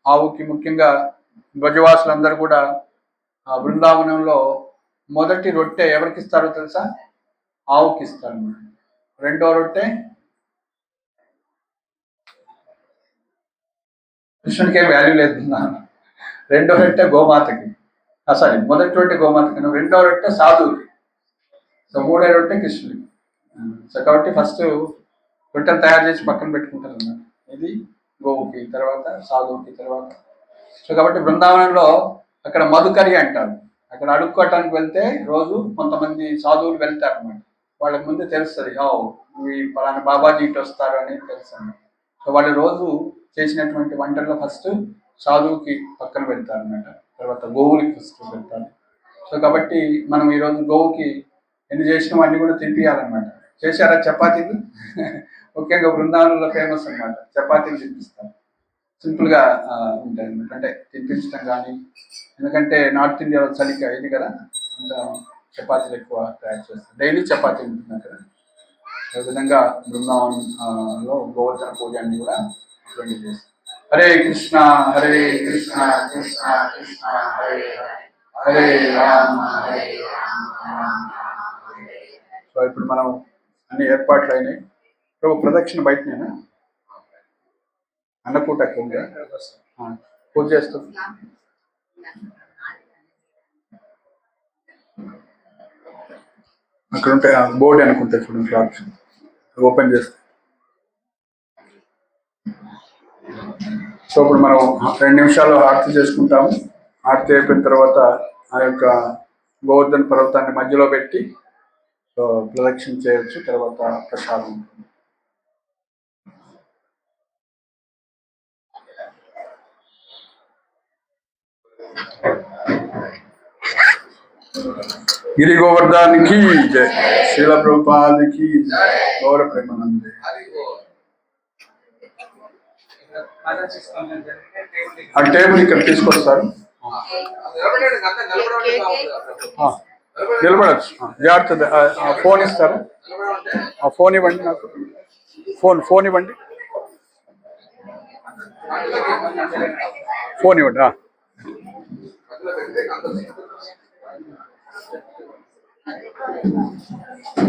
ఆవుకి ముఖ్యంగా బ్రజవాసులందరూ కూడా ఆ బృందావనంలో మొదటి రొట్టె ఎవరికి ఇస్తారో తెలుసా? ఆవుకి ఇస్తారు. రెండో రొట్టె కృష్ణుడికి ఏం వాల్యూ లేదు. రెండో రొట్టె గోమాతకి, సారీ మొదటి రొట్టె గోమాతకి, రెండో రొట్టె సాధువుకి, సో మూడో రొట్టె కృష్ణుడికి. సో కాబట్టి ఫస్ట్ రొట్టెలు తయారు చేసి పక్కన పెట్టుకుంటారు అన్నమాట. ఇది గోవుకి, తర్వాత సాధువుకి, తర్వాత. సో కాబట్టి బృందావనంలో అక్కడ మధుకరి అంటారు. అక్కడ అడుక్కోవటానికి వెళ్తే రోజు కొంతమంది సాధువులు వెళ్తారు అన్నమాట. వాళ్ళకి ముందు తెలుస్తుంది, ఈ పలానా బాబాజీ ఇటు వస్తారు అని తెలుసు అన్నమాట. సో వాళ్ళు రోజు చేసినటువంటి వంటల్లో ఫస్ట్ సాధువుకి పక్కన పెడతారు అన్నమాట, తర్వాత గోవులకి ఫస్ట్ పెడతారు. సో కాబట్టి మనం ఈరోజు గోవుకి ఎన్ని చేసినాం అన్ని కూడా తినిపించాలన్నమాట. చేశారా చపాతీలు? ముఖ్యంగా బృందావనంలో ఫేమస్ అనమాట, చపాతీలు తినిపిస్తారు. సింపుల్గా ఉంటాయి అనమాట, అంటే తినిపించడం కానీ. ఎందుకంటే నార్త్ ఇండియాలో చలిక ఇది కదా, అంత చపాతీలు ఎక్కువ తయారు చేస్తారు. డైలీ చపాతీ ఉంటుంది అక్కడ. ఈ విధంగా బృందావనంలో గోవర్ధన పూజ అన్ని కూడా చేస్తారు. హరే కృష్ణ హరే కృష్ణ కృష్ణ కృష్ణ హరే హరే రామ హరే రామ. సో ఇప్పుడు మనం అన్ని ఏర్పాట్లు అయినాయి. ఇప్పుడు ప్రదక్షిణ బయటనేనా? అన్నకూట పూజ చేస్తుంది. అక్కడ ఉంటే బోర్డు అనుకుంటా చూడండి, క్లాత్ ఓపెన్ చేస్తే. సో ఇప్పుడు మనం 2 నిమిషాలు హారతి చేసుకుంటాము. హారతి అయిపోయిన తర్వాత ఆ యొక్క గోవర్ధన పర్వతాన్ని మధ్యలో పెట్టి సో ప్రదక్షిణ చేయొచ్చు. తర్వాత ప్రసాదం ఉంటుంది. గిరి గోవర్ధన్కి జై, శీల ప్రభుపాదకి జై, గౌర ప్రేమానందే. ఆ టేబుల్ ఇక్కడ తీసుకొస్తారు, నిలబడచ్చు. జాగ్రత్త. ఫోన్ ఇస్తారు, ఆ ఫోన్ ఇవ్వండి నాకు. ఫోన్ ఇవ్వండి, ఫోన్ ఇవ్వండి.